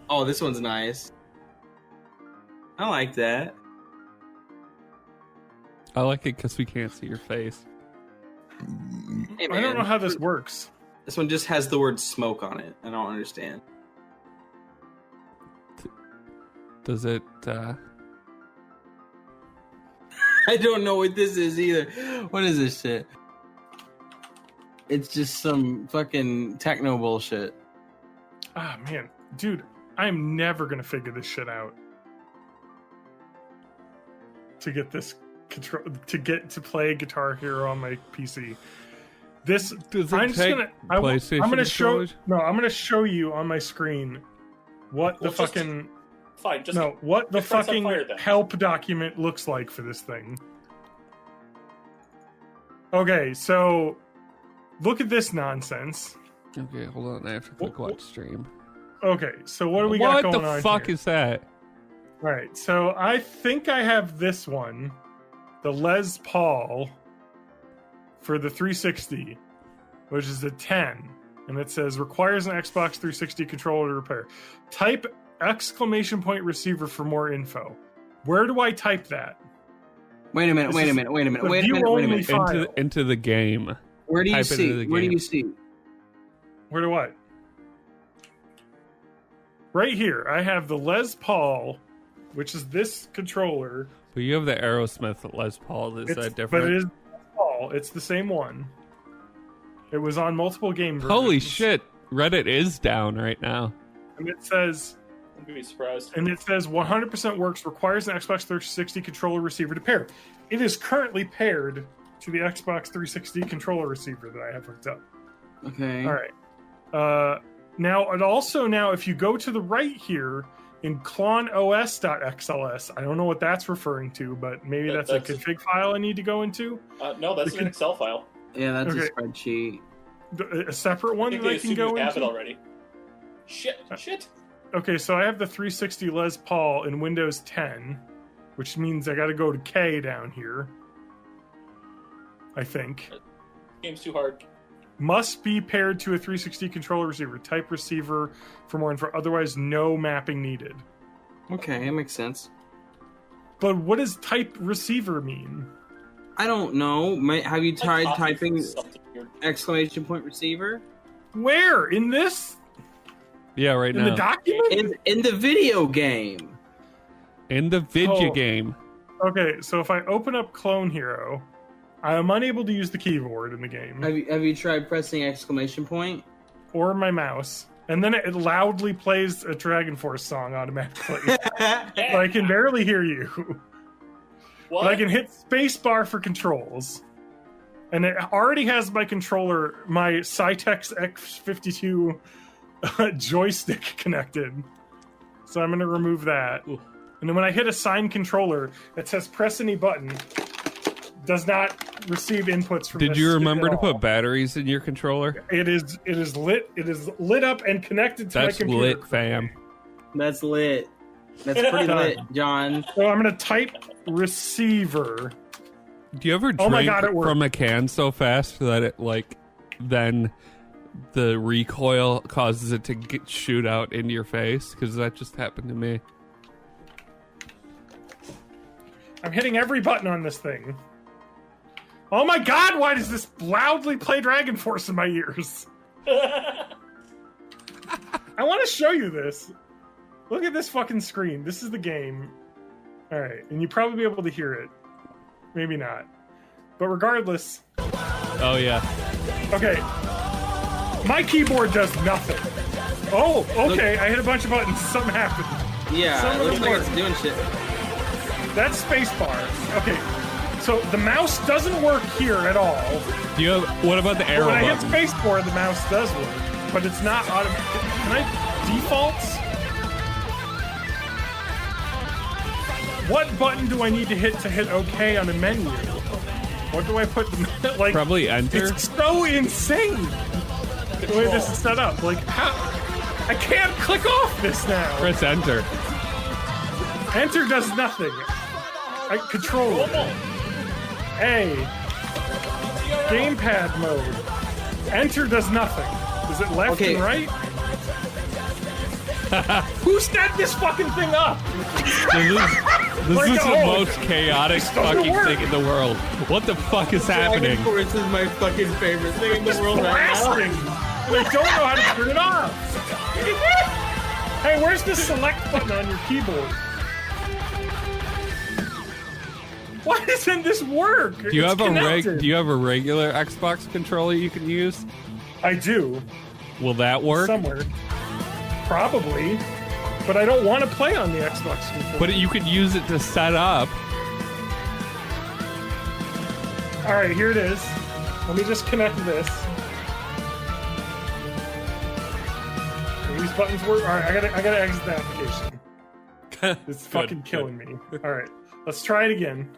[SPEAKER 4] Oh, this one's nice. I like that.
[SPEAKER 2] I like it because we can't see your face.
[SPEAKER 4] Hey,
[SPEAKER 1] I don't
[SPEAKER 4] man.
[SPEAKER 1] know how this works.
[SPEAKER 4] This one just has the word smoke on it. I don't understand.
[SPEAKER 2] Does it,
[SPEAKER 4] I don't know what this is either. What is this shit? It's just some fucking techno bullshit.
[SPEAKER 1] Ah, man, dude, I'm never gonna figure this shit out. To get this control, to play Guitar Hero on my PC. This
[SPEAKER 2] Does it
[SPEAKER 1] I'm just
[SPEAKER 2] take
[SPEAKER 1] gonna.
[SPEAKER 2] PlayStation
[SPEAKER 1] I'm gonna show.
[SPEAKER 2] controllers?
[SPEAKER 1] No, I'm gonna show you on my screen what
[SPEAKER 3] Well,
[SPEAKER 1] the
[SPEAKER 3] just-
[SPEAKER 1] fucking
[SPEAKER 3] Fine, just
[SPEAKER 1] No, what the
[SPEAKER 3] just press on
[SPEAKER 1] fucking
[SPEAKER 3] fire then.
[SPEAKER 1] help document looks like for this thing. Okay, so look at this nonsense.
[SPEAKER 2] Okay, hold on. I have to click watch stream.
[SPEAKER 1] Okay, so what do we got going on
[SPEAKER 2] What the fuck
[SPEAKER 1] here?
[SPEAKER 2] is that?
[SPEAKER 1] All right, so I think I have this one, the Les Paul for the 360, which is a 10, and it says requires an Xbox 360 controller to repair. Type exclamation point receiver for more info. Where do I type that?
[SPEAKER 5] Wait a minute.
[SPEAKER 2] Into the game.
[SPEAKER 5] Where do you
[SPEAKER 2] Type it into the
[SPEAKER 5] see? Where do
[SPEAKER 2] game.
[SPEAKER 5] you see?
[SPEAKER 1] Where do what? Right here, I have the Les Paul, which is this controller.
[SPEAKER 2] But you have the Aerosmith Les Paul. Is that different?
[SPEAKER 1] But it is Les Paul. It's the same one. It was on multiple game versions.
[SPEAKER 2] Holy shit! Reddit is down right now.
[SPEAKER 1] And it says,
[SPEAKER 3] I'm gonna be surprised.
[SPEAKER 1] 100% works, requires an Xbox 360 controller receiver to pair. It is currently paired to the Xbox 360 controller receiver that I have hooked up.
[SPEAKER 5] Okay.
[SPEAKER 1] All right. Now, if you go to the right here in clonos.xls, I don't know what that's referring to, but maybe that's a config file I need to go into.
[SPEAKER 3] No, that's an Excel file.
[SPEAKER 5] Yeah, that's
[SPEAKER 1] Okay.
[SPEAKER 5] a spreadsheet.
[SPEAKER 1] A separate one
[SPEAKER 3] I think
[SPEAKER 1] that
[SPEAKER 3] they
[SPEAKER 1] I can
[SPEAKER 3] assume
[SPEAKER 1] go
[SPEAKER 3] you have it
[SPEAKER 1] into.
[SPEAKER 3] already. Shit.
[SPEAKER 1] Okay, so I have the 360 Les Paul in Windows 10, which means I got to go to K down here. I think.
[SPEAKER 3] Game's too hard.
[SPEAKER 1] Must be paired to a 360 controller receiver. Type receiver for more info. Otherwise, no mapping needed.
[SPEAKER 5] Okay, that makes sense.
[SPEAKER 1] But what does type receiver mean?
[SPEAKER 5] I don't know. Have you tried
[SPEAKER 3] Like
[SPEAKER 5] typing
[SPEAKER 3] something weird.
[SPEAKER 5] exclamation point receiver?
[SPEAKER 1] Where? In this?
[SPEAKER 2] Yeah, right
[SPEAKER 1] In
[SPEAKER 2] now.
[SPEAKER 1] the document?
[SPEAKER 5] In the video game.
[SPEAKER 2] In the video
[SPEAKER 1] Oh.
[SPEAKER 2] game.
[SPEAKER 1] Okay, so if I open up Clone Hero, I am unable to use the keyboard in the game
[SPEAKER 5] Have you tried pressing exclamation point?
[SPEAKER 1] or my mouse. And then it loudly plays a Dragon Force song automatically. I can barely hear you.
[SPEAKER 3] What?
[SPEAKER 1] But I can hit spacebar for controls. And it already has my controller, my Cytex X52 joystick connected. So I'm going to remove that.
[SPEAKER 2] Ooh.
[SPEAKER 1] And then when I hit assign controller, it says press any button. Does not receive inputs from
[SPEAKER 2] Did
[SPEAKER 1] this
[SPEAKER 2] you remember
[SPEAKER 1] at
[SPEAKER 2] to
[SPEAKER 1] all.
[SPEAKER 2] put batteries in your controller?
[SPEAKER 1] It is lit. It is lit up and connected to
[SPEAKER 2] That's
[SPEAKER 1] my computer.
[SPEAKER 2] lit, fam.
[SPEAKER 5] That's lit. That's pretty lit, John.
[SPEAKER 1] So I'm going to type receiver.
[SPEAKER 2] Do you ever
[SPEAKER 1] Oh my
[SPEAKER 2] drink
[SPEAKER 1] God, it worked.
[SPEAKER 2] from a can so fast that it then the recoil causes it to shoot out into your face? Because that just happened to me.
[SPEAKER 1] I'm hitting every button on this thing. Oh my god, why does this loudly play Dragon Force in my ears? I want to show you this. Look at this fucking screen. This is the game. Alright, and you probably be able to hear it. Maybe not. But regardless,
[SPEAKER 2] Oh, yeah.
[SPEAKER 1] okay. My keyboard does nothing. Oh, okay, I hit a bunch of buttons. Something happened.
[SPEAKER 5] Yeah,
[SPEAKER 1] Some
[SPEAKER 5] it
[SPEAKER 1] of
[SPEAKER 5] looks
[SPEAKER 1] them
[SPEAKER 5] like it's
[SPEAKER 1] work.
[SPEAKER 5] doing shit.
[SPEAKER 1] That's spacebar. Okay, so the mouse doesn't work here at all.
[SPEAKER 2] Do you have, what about the
[SPEAKER 1] But
[SPEAKER 2] arrow
[SPEAKER 1] when I hit
[SPEAKER 2] button?
[SPEAKER 1] spacebar, the mouse does work, but it's not automatic. Can I defaults? What button do I need to hit OK on a menu? What do I put? Like
[SPEAKER 2] Probably enter.
[SPEAKER 1] It's so insane the way this is set up. Like how? I can't click off this now.
[SPEAKER 2] Press enter.
[SPEAKER 1] Enter does nothing. Control A. Gamepad mode. Enter does nothing. Is it left
[SPEAKER 5] Okay.
[SPEAKER 1] and right? Who set this fucking thing up?
[SPEAKER 2] This
[SPEAKER 1] Like,
[SPEAKER 2] is the
[SPEAKER 1] oh,
[SPEAKER 2] most chaotic
[SPEAKER 1] this doesn't
[SPEAKER 2] fucking
[SPEAKER 1] work.
[SPEAKER 2] thing in the world. What the fuck is happening?
[SPEAKER 5] Dragon Force is my fucking favorite thing in the
[SPEAKER 1] It's
[SPEAKER 5] world right now.
[SPEAKER 1] blasting. And I don't know how to turn it off. Hey, where's the select button on your keyboard? Why doesn't this work?
[SPEAKER 2] Do you
[SPEAKER 1] It's
[SPEAKER 2] have
[SPEAKER 1] connected.
[SPEAKER 2] Do you have a regular Xbox controller you can use?
[SPEAKER 1] I do.
[SPEAKER 2] Will that work?
[SPEAKER 1] Somewhere. Probably. But I don't want to play on the Xbox controller.
[SPEAKER 2] But you could use it to set up.
[SPEAKER 1] Alright, here it is. Let me just connect this. These buttons work. Alright, I gotta exit the application. It's fucking killing me. All right, let's try it again.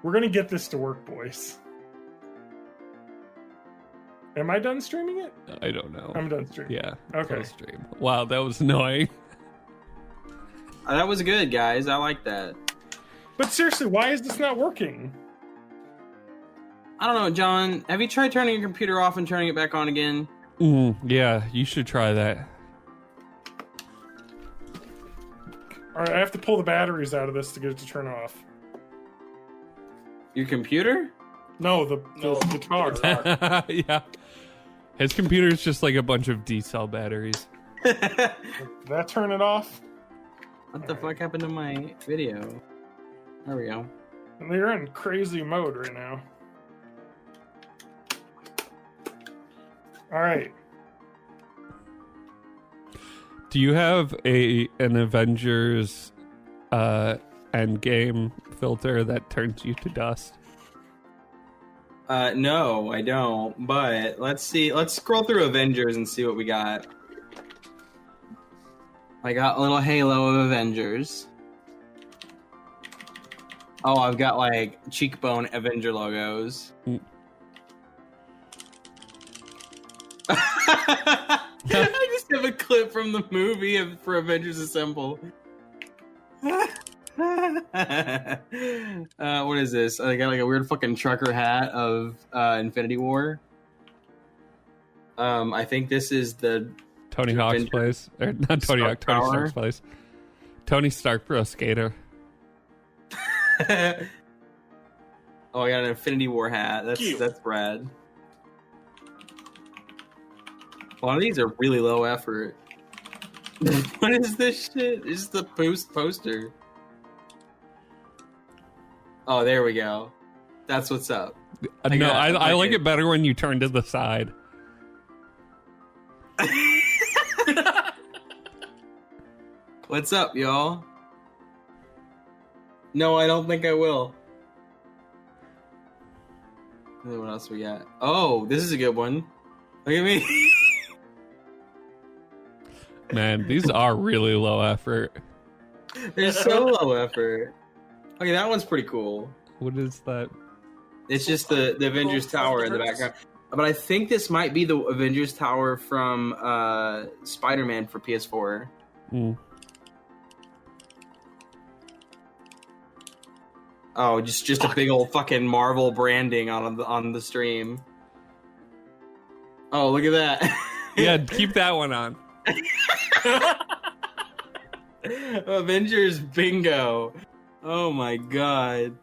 [SPEAKER 1] We're gonna get this to work, boys. Am I done streaming it?
[SPEAKER 2] I don't know.
[SPEAKER 1] I'm done streaming.
[SPEAKER 2] Yeah.
[SPEAKER 1] Okay.
[SPEAKER 2] full Stream. Wow, that was annoying.
[SPEAKER 4] That was good, guys. I like that.
[SPEAKER 1] But seriously, why is this not working?
[SPEAKER 4] I don't know, John. Have you tried turning your computer off and turning it back on again?
[SPEAKER 2] Yeah, you should try that.
[SPEAKER 1] All right, I have to pull the batteries out of this to get it to turn off.
[SPEAKER 4] Your computer?
[SPEAKER 1] No, the guitar.
[SPEAKER 2] Yeah. His computer is just like a bunch of D-cell batteries.
[SPEAKER 1] Did that turn it off?
[SPEAKER 4] What the fuck happened to my video? There we go.
[SPEAKER 1] And they're in crazy mode right now. All right.
[SPEAKER 2] Do you have an Avengers Endgame filter that turns you to dust?
[SPEAKER 4] No, I don't. But let's see. Let's scroll through Avengers and see what we got. I got a little halo of Avengers. Oh, I've got like cheekbone Avenger logos. I just have a clip from the movie for Avengers Assemble. What is this? I got like a weird fucking trucker hat of Infinity War. I think this is the
[SPEAKER 2] Tony Hawk's place. Or not Tony Hawk, Tony Stark's place. Tony Stark Pro Skater.
[SPEAKER 4] Oh, I got an Infinity War hat. That's rad. A lot of these are really low effort. What is this shit? It's the poster. Oh, there we go. That's what's up.
[SPEAKER 2] I like it better when you turn to the side.
[SPEAKER 4] What's up, y'all? No, I don't think I will. What else we got? Oh, this is a good one. Look at me.
[SPEAKER 2] Man, these are really low effort.
[SPEAKER 4] They're so low effort. Okay, that one's pretty cool.
[SPEAKER 2] What is that?
[SPEAKER 4] It's just the Avengers Tower in the background. But I think this might be the Avengers Tower from Spider-Man for PS4. Oh, just a big old fucking Marvel branding on the stream. Oh, look at that.
[SPEAKER 2] Yeah, keep that one on.
[SPEAKER 4] Avengers bingo. Oh my god.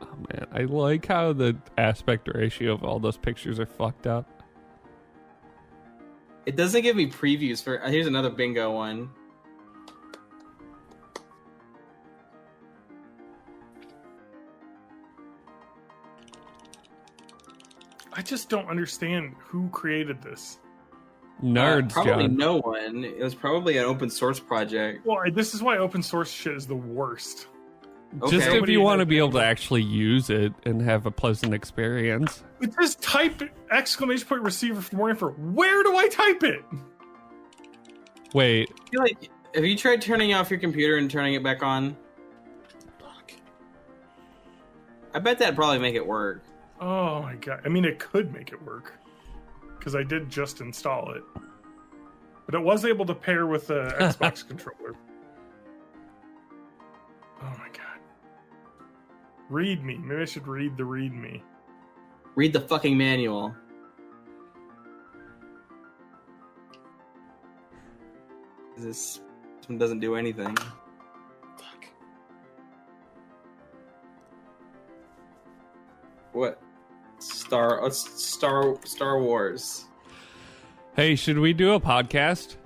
[SPEAKER 2] Oh man, I like how the aspect ratio of all those pictures are fucked up.
[SPEAKER 4] It doesn't give me previews for... Here's another bingo one.
[SPEAKER 1] I just don't understand who created this.
[SPEAKER 2] Nerds,
[SPEAKER 4] probably
[SPEAKER 2] John.
[SPEAKER 4] No one. It was probably an open source project.
[SPEAKER 1] Well, this is why open source shit is the worst.
[SPEAKER 2] Just
[SPEAKER 4] Okay.
[SPEAKER 2] if you want to be able to actually use it and have a pleasant experience.
[SPEAKER 1] Just type exclamation point receiver for more info. Where do I type it?
[SPEAKER 2] Wait,
[SPEAKER 4] I feel like, have you tried turning off your computer and turning it back on? I bet that'd probably make it work.
[SPEAKER 1] Oh my god. I mean, it could make it work. Because I did just install it. But it was able to pair with the Xbox controller. Oh my god. Read me. Maybe I should read the read me.
[SPEAKER 4] Read the fucking manual. This one doesn't do anything.
[SPEAKER 3] Fuck.
[SPEAKER 4] What? Star Wars.
[SPEAKER 2] hey, should we do a podcast?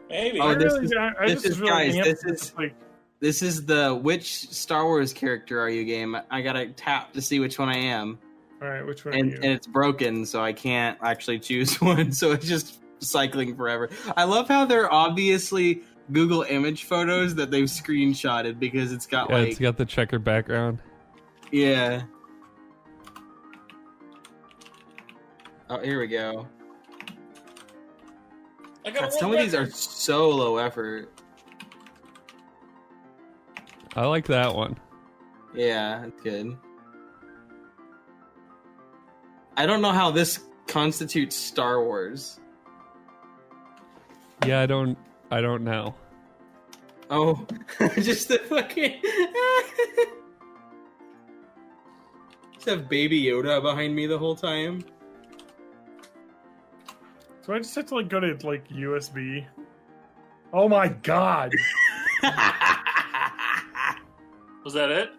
[SPEAKER 3] Maybe.
[SPEAKER 4] Oh, this is-
[SPEAKER 1] I
[SPEAKER 4] this
[SPEAKER 1] just
[SPEAKER 4] is-
[SPEAKER 1] really
[SPEAKER 4] guys,
[SPEAKER 1] amped
[SPEAKER 4] this
[SPEAKER 1] it.
[SPEAKER 4] is-
[SPEAKER 1] Like,
[SPEAKER 4] This is the which Star Wars character are you game. I gotta tap to see which one I am.
[SPEAKER 1] all right, which one
[SPEAKER 4] And
[SPEAKER 1] are you?
[SPEAKER 4] it's broken, so I can't actually choose one. So it's just cycling forever. I love how they're obviously Google image photos that they've screenshotted because it's got
[SPEAKER 2] Yeah,
[SPEAKER 4] like
[SPEAKER 2] it's got the checkered background.
[SPEAKER 4] yeah. Oh, here we go.
[SPEAKER 3] I got a
[SPEAKER 4] Some
[SPEAKER 3] world
[SPEAKER 4] of these are
[SPEAKER 3] record.
[SPEAKER 4] so low effort.
[SPEAKER 2] I like that one.
[SPEAKER 4] Yeah, that's good. I don't know how this constitutes Star Wars.
[SPEAKER 2] Yeah, I don't know.
[SPEAKER 4] Oh, just the fucking. Just have Baby Yoda behind me the whole time.
[SPEAKER 1] So I just have to like go to like USB. Oh my god!
[SPEAKER 3] Was that it?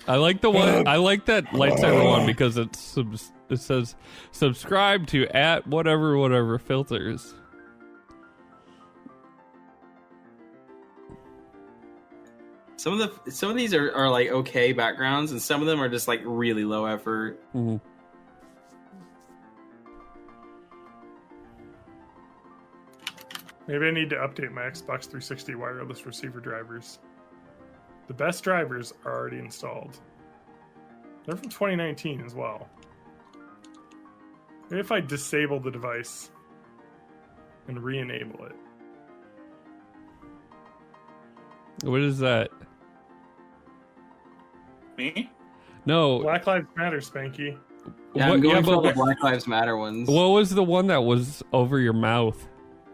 [SPEAKER 2] I like the one. I like that lightsaber one because it says subscribe to at whatever filters.
[SPEAKER 4] Some of these are like okay backgrounds, and some of them are just like really low effort.
[SPEAKER 2] Mhm.
[SPEAKER 1] Maybe I need to update my Xbox 360 wireless receiver drivers. The best drivers are already installed. They're from 2019 as well. Maybe if I disable the device and re-enable it.
[SPEAKER 2] What is that?
[SPEAKER 3] Me?
[SPEAKER 2] No.
[SPEAKER 1] Black Lives Matter, Spanky.
[SPEAKER 4] Yeah, I'm going for all the
[SPEAKER 2] what,
[SPEAKER 4] Black Lives Matter ones.
[SPEAKER 2] what was the one that was over your mouth?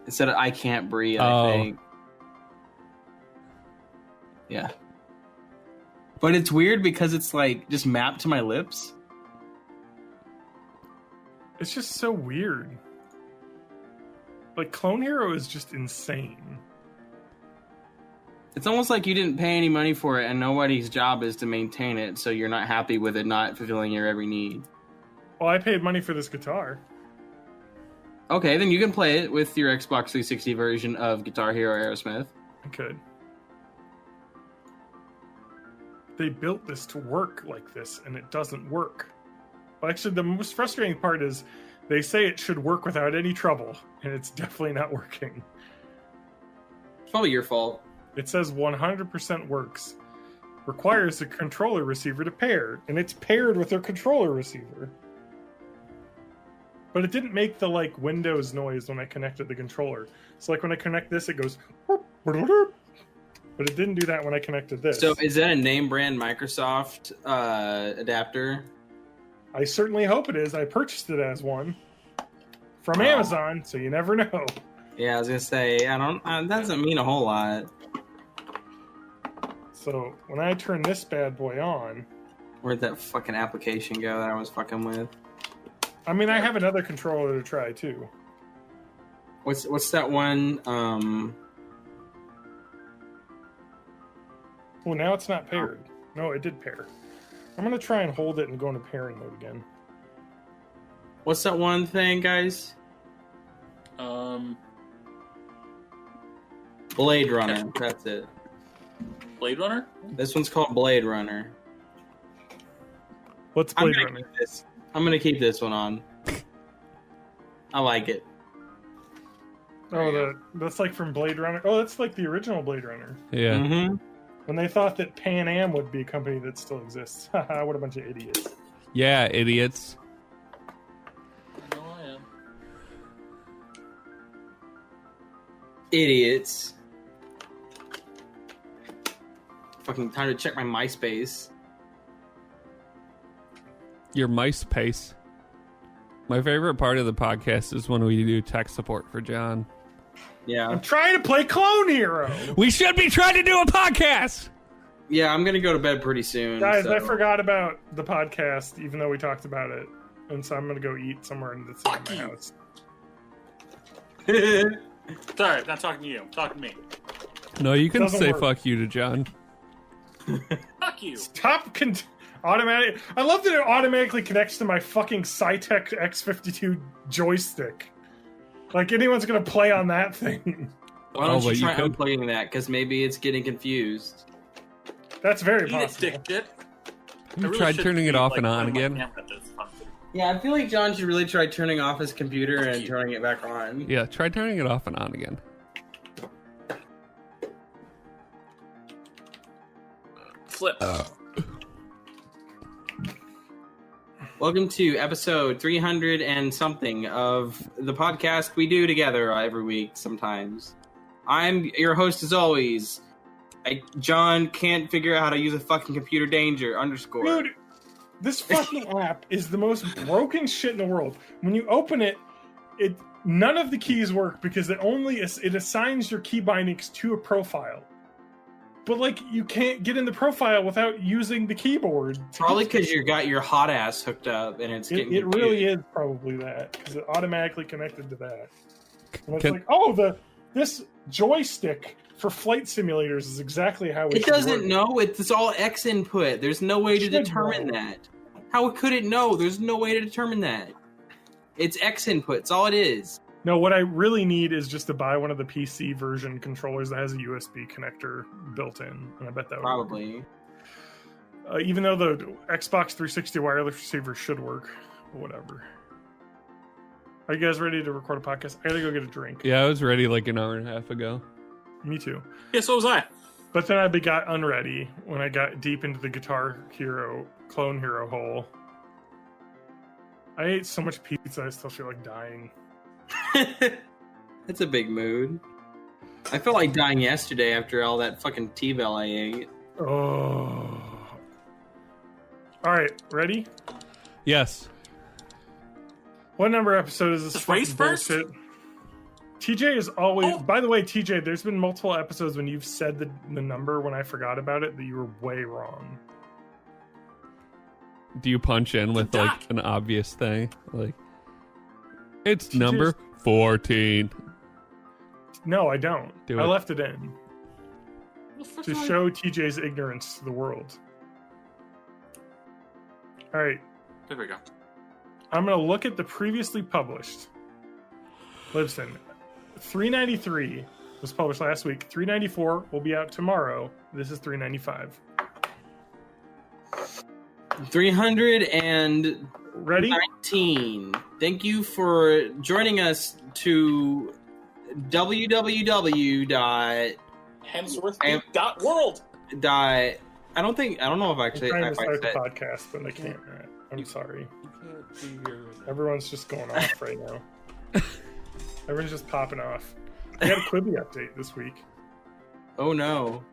[SPEAKER 4] It said I can't breathe,
[SPEAKER 2] Oh.
[SPEAKER 4] I think. Yeah. But it's weird because it's like just mapped to my lips.
[SPEAKER 1] It's just so weird. Like, Clone Hero is just insane.
[SPEAKER 4] It's almost like you didn't pay any money for it and nobody's job is to maintain it, so you're not happy with it not fulfilling your every need.
[SPEAKER 1] Well, I paid money for this guitar.
[SPEAKER 4] Okay, then you can play it with your Xbox 360 version of Guitar Hero Aerosmith.
[SPEAKER 1] I could. They built this to work like this, and it doesn't work. Well, actually, the most frustrating part is they say it should work without any trouble, and it's definitely not working.
[SPEAKER 4] It's probably your fault.
[SPEAKER 1] It says 100% works. Requires the controller receiver to pair, and it's paired with their controller receiver. But it didn't make the like Windows noise when I connected the controller. So like when I connect this, it goes, but it didn't do that when I connected this.
[SPEAKER 4] So is that a name brand Microsoft adapter?
[SPEAKER 1] I certainly hope it is. I purchased it as one from
[SPEAKER 4] Oh.
[SPEAKER 1] Amazon, so you never know.
[SPEAKER 4] Yeah, I was gonna say I don't. That doesn't mean a whole lot.
[SPEAKER 1] So when I turn this bad boy on,
[SPEAKER 4] Where'd that fucking application go that I was fucking with?
[SPEAKER 1] I mean, I have another controller to try too.
[SPEAKER 4] What's that one?
[SPEAKER 1] Well, now it's not paired. No, it did pair. I'm gonna try and hold it and go into pairing mode again.
[SPEAKER 4] What's that one thing, guys? Blade Runner. That's it.
[SPEAKER 3] Blade Runner?
[SPEAKER 4] This one's called Blade Runner.
[SPEAKER 1] What's
[SPEAKER 4] I'm
[SPEAKER 1] Blade
[SPEAKER 4] gonna
[SPEAKER 1] Runner?
[SPEAKER 4] keep this. I'm gonna keep this one on. I like it.
[SPEAKER 1] Oh, that's like from Blade Runner. Oh, that's like the original Blade Runner.
[SPEAKER 2] Yeah.
[SPEAKER 4] Mm-hmm.
[SPEAKER 1] When they thought that Pan Am would be a company that still exists. Haha, what a bunch of idiots.
[SPEAKER 2] Yeah, idiots.
[SPEAKER 3] I know I am.
[SPEAKER 4] Idiots. Fucking time to check my MySpace.
[SPEAKER 2] Your MySpace. My favorite part of the podcast is when we do tech support for John.
[SPEAKER 4] Yeah.
[SPEAKER 1] I'm trying to play Clone Hero!
[SPEAKER 2] We should be trying to do a podcast.
[SPEAKER 4] Yeah, I'm gonna go to bed pretty soon.
[SPEAKER 1] Guys,
[SPEAKER 4] so.
[SPEAKER 1] I forgot about the podcast, even though we talked about it. And so I'm gonna go eat somewhere that's in
[SPEAKER 3] Fuck
[SPEAKER 1] my
[SPEAKER 3] you.
[SPEAKER 1] house.
[SPEAKER 3] Sorry, I'm not talking to you. I'm talking to me.
[SPEAKER 2] No, you can
[SPEAKER 1] Doesn't
[SPEAKER 2] say
[SPEAKER 1] work.
[SPEAKER 2] fuck you to John.
[SPEAKER 3] Fuck you.
[SPEAKER 1] Stop automatic. I love that it automatically connects to my fucking Cytec X52 joystick. Like anyone's gonna play on that thing.
[SPEAKER 4] Why don't
[SPEAKER 2] Oh, but
[SPEAKER 4] you
[SPEAKER 2] you
[SPEAKER 4] try
[SPEAKER 2] could.
[SPEAKER 4] unplugging that? Because maybe it's getting confused.
[SPEAKER 1] That's very
[SPEAKER 3] Eat it,
[SPEAKER 1] possible.
[SPEAKER 3] dipshit.
[SPEAKER 2] You
[SPEAKER 3] I really
[SPEAKER 2] tried
[SPEAKER 3] should
[SPEAKER 2] turning it
[SPEAKER 3] be,
[SPEAKER 2] off
[SPEAKER 3] like,
[SPEAKER 2] and on
[SPEAKER 3] putting my
[SPEAKER 2] again?
[SPEAKER 3] camera at this time.
[SPEAKER 4] Yeah, I feel like John should really try turning off his computer
[SPEAKER 3] Fuck
[SPEAKER 4] and
[SPEAKER 3] you.
[SPEAKER 4] turning it back on.
[SPEAKER 2] Yeah, try turning it off and on again.
[SPEAKER 3] Flip.
[SPEAKER 4] Welcome to episode 300 and something of the podcast we do together every week sometimes. I'm your host as always. John can't figure out how to use a fucking computer danger _
[SPEAKER 1] Dude, this fucking app is the most broken shit in the world. When you open it, none of the keys work because it assigns your key bindings to a profile. But like you can't get in the profile without using the keyboard.
[SPEAKER 4] Probably because you got your hot ass hooked up and it's getting
[SPEAKER 1] it really is probably that because it automatically connected to that. And it's like, oh, this joystick for flight simulators is exactly how
[SPEAKER 4] it doesn't know. It's all X input. There's no way to determine that. How could it know? There's no way to determine that. It's X input. It's all it is.
[SPEAKER 1] No, what I really need is just to buy one of the PC version controllers that has a USB connector built in, and I bet that would
[SPEAKER 4] probably
[SPEAKER 1] work. Even though the Xbox 360 wireless receiver should work, whatever. Are you guys ready to record a podcast? I gotta go get a drink.
[SPEAKER 2] Yeah, I was ready like an hour and a half ago.
[SPEAKER 1] Me too.
[SPEAKER 3] Yeah, so was I.
[SPEAKER 1] But then I got unready when I got deep into the Guitar Hero Clone Hero hole. I ate so much pizza, I still feel like dying.
[SPEAKER 4] That's a big mood. I felt like dying yesterday after all that fucking T-Bell I ate.
[SPEAKER 1] Oh. Alright, ready?
[SPEAKER 2] Yes.
[SPEAKER 1] What number episode is this?
[SPEAKER 3] Just race first?
[SPEAKER 1] Bullshit? TJ is always... By the way, TJ, there's been multiple episodes when you've said the number when I forgot about it that you were way wrong.
[SPEAKER 2] Do you punch in with like an obvious thing? Like, it's number 14.
[SPEAKER 1] No, I don't. I left it in. To show TJ's ignorance to the world. Alright.
[SPEAKER 3] There we go.
[SPEAKER 1] I'm going to look at the previously published. Listen, 393 was published last week. 394 will be out tomorrow. This is 395.
[SPEAKER 4] 319.
[SPEAKER 1] Ready?
[SPEAKER 4] Thank you for joining us to
[SPEAKER 3] www.hemsworth.world.
[SPEAKER 4] I don't know if actually
[SPEAKER 1] I'm trying to start the podcast, but I can't. I'm sorry.
[SPEAKER 2] You can't be here.
[SPEAKER 1] Everyone's just going off right now. Everyone's just popping off. I got a Quibi update this week.
[SPEAKER 4] Oh no.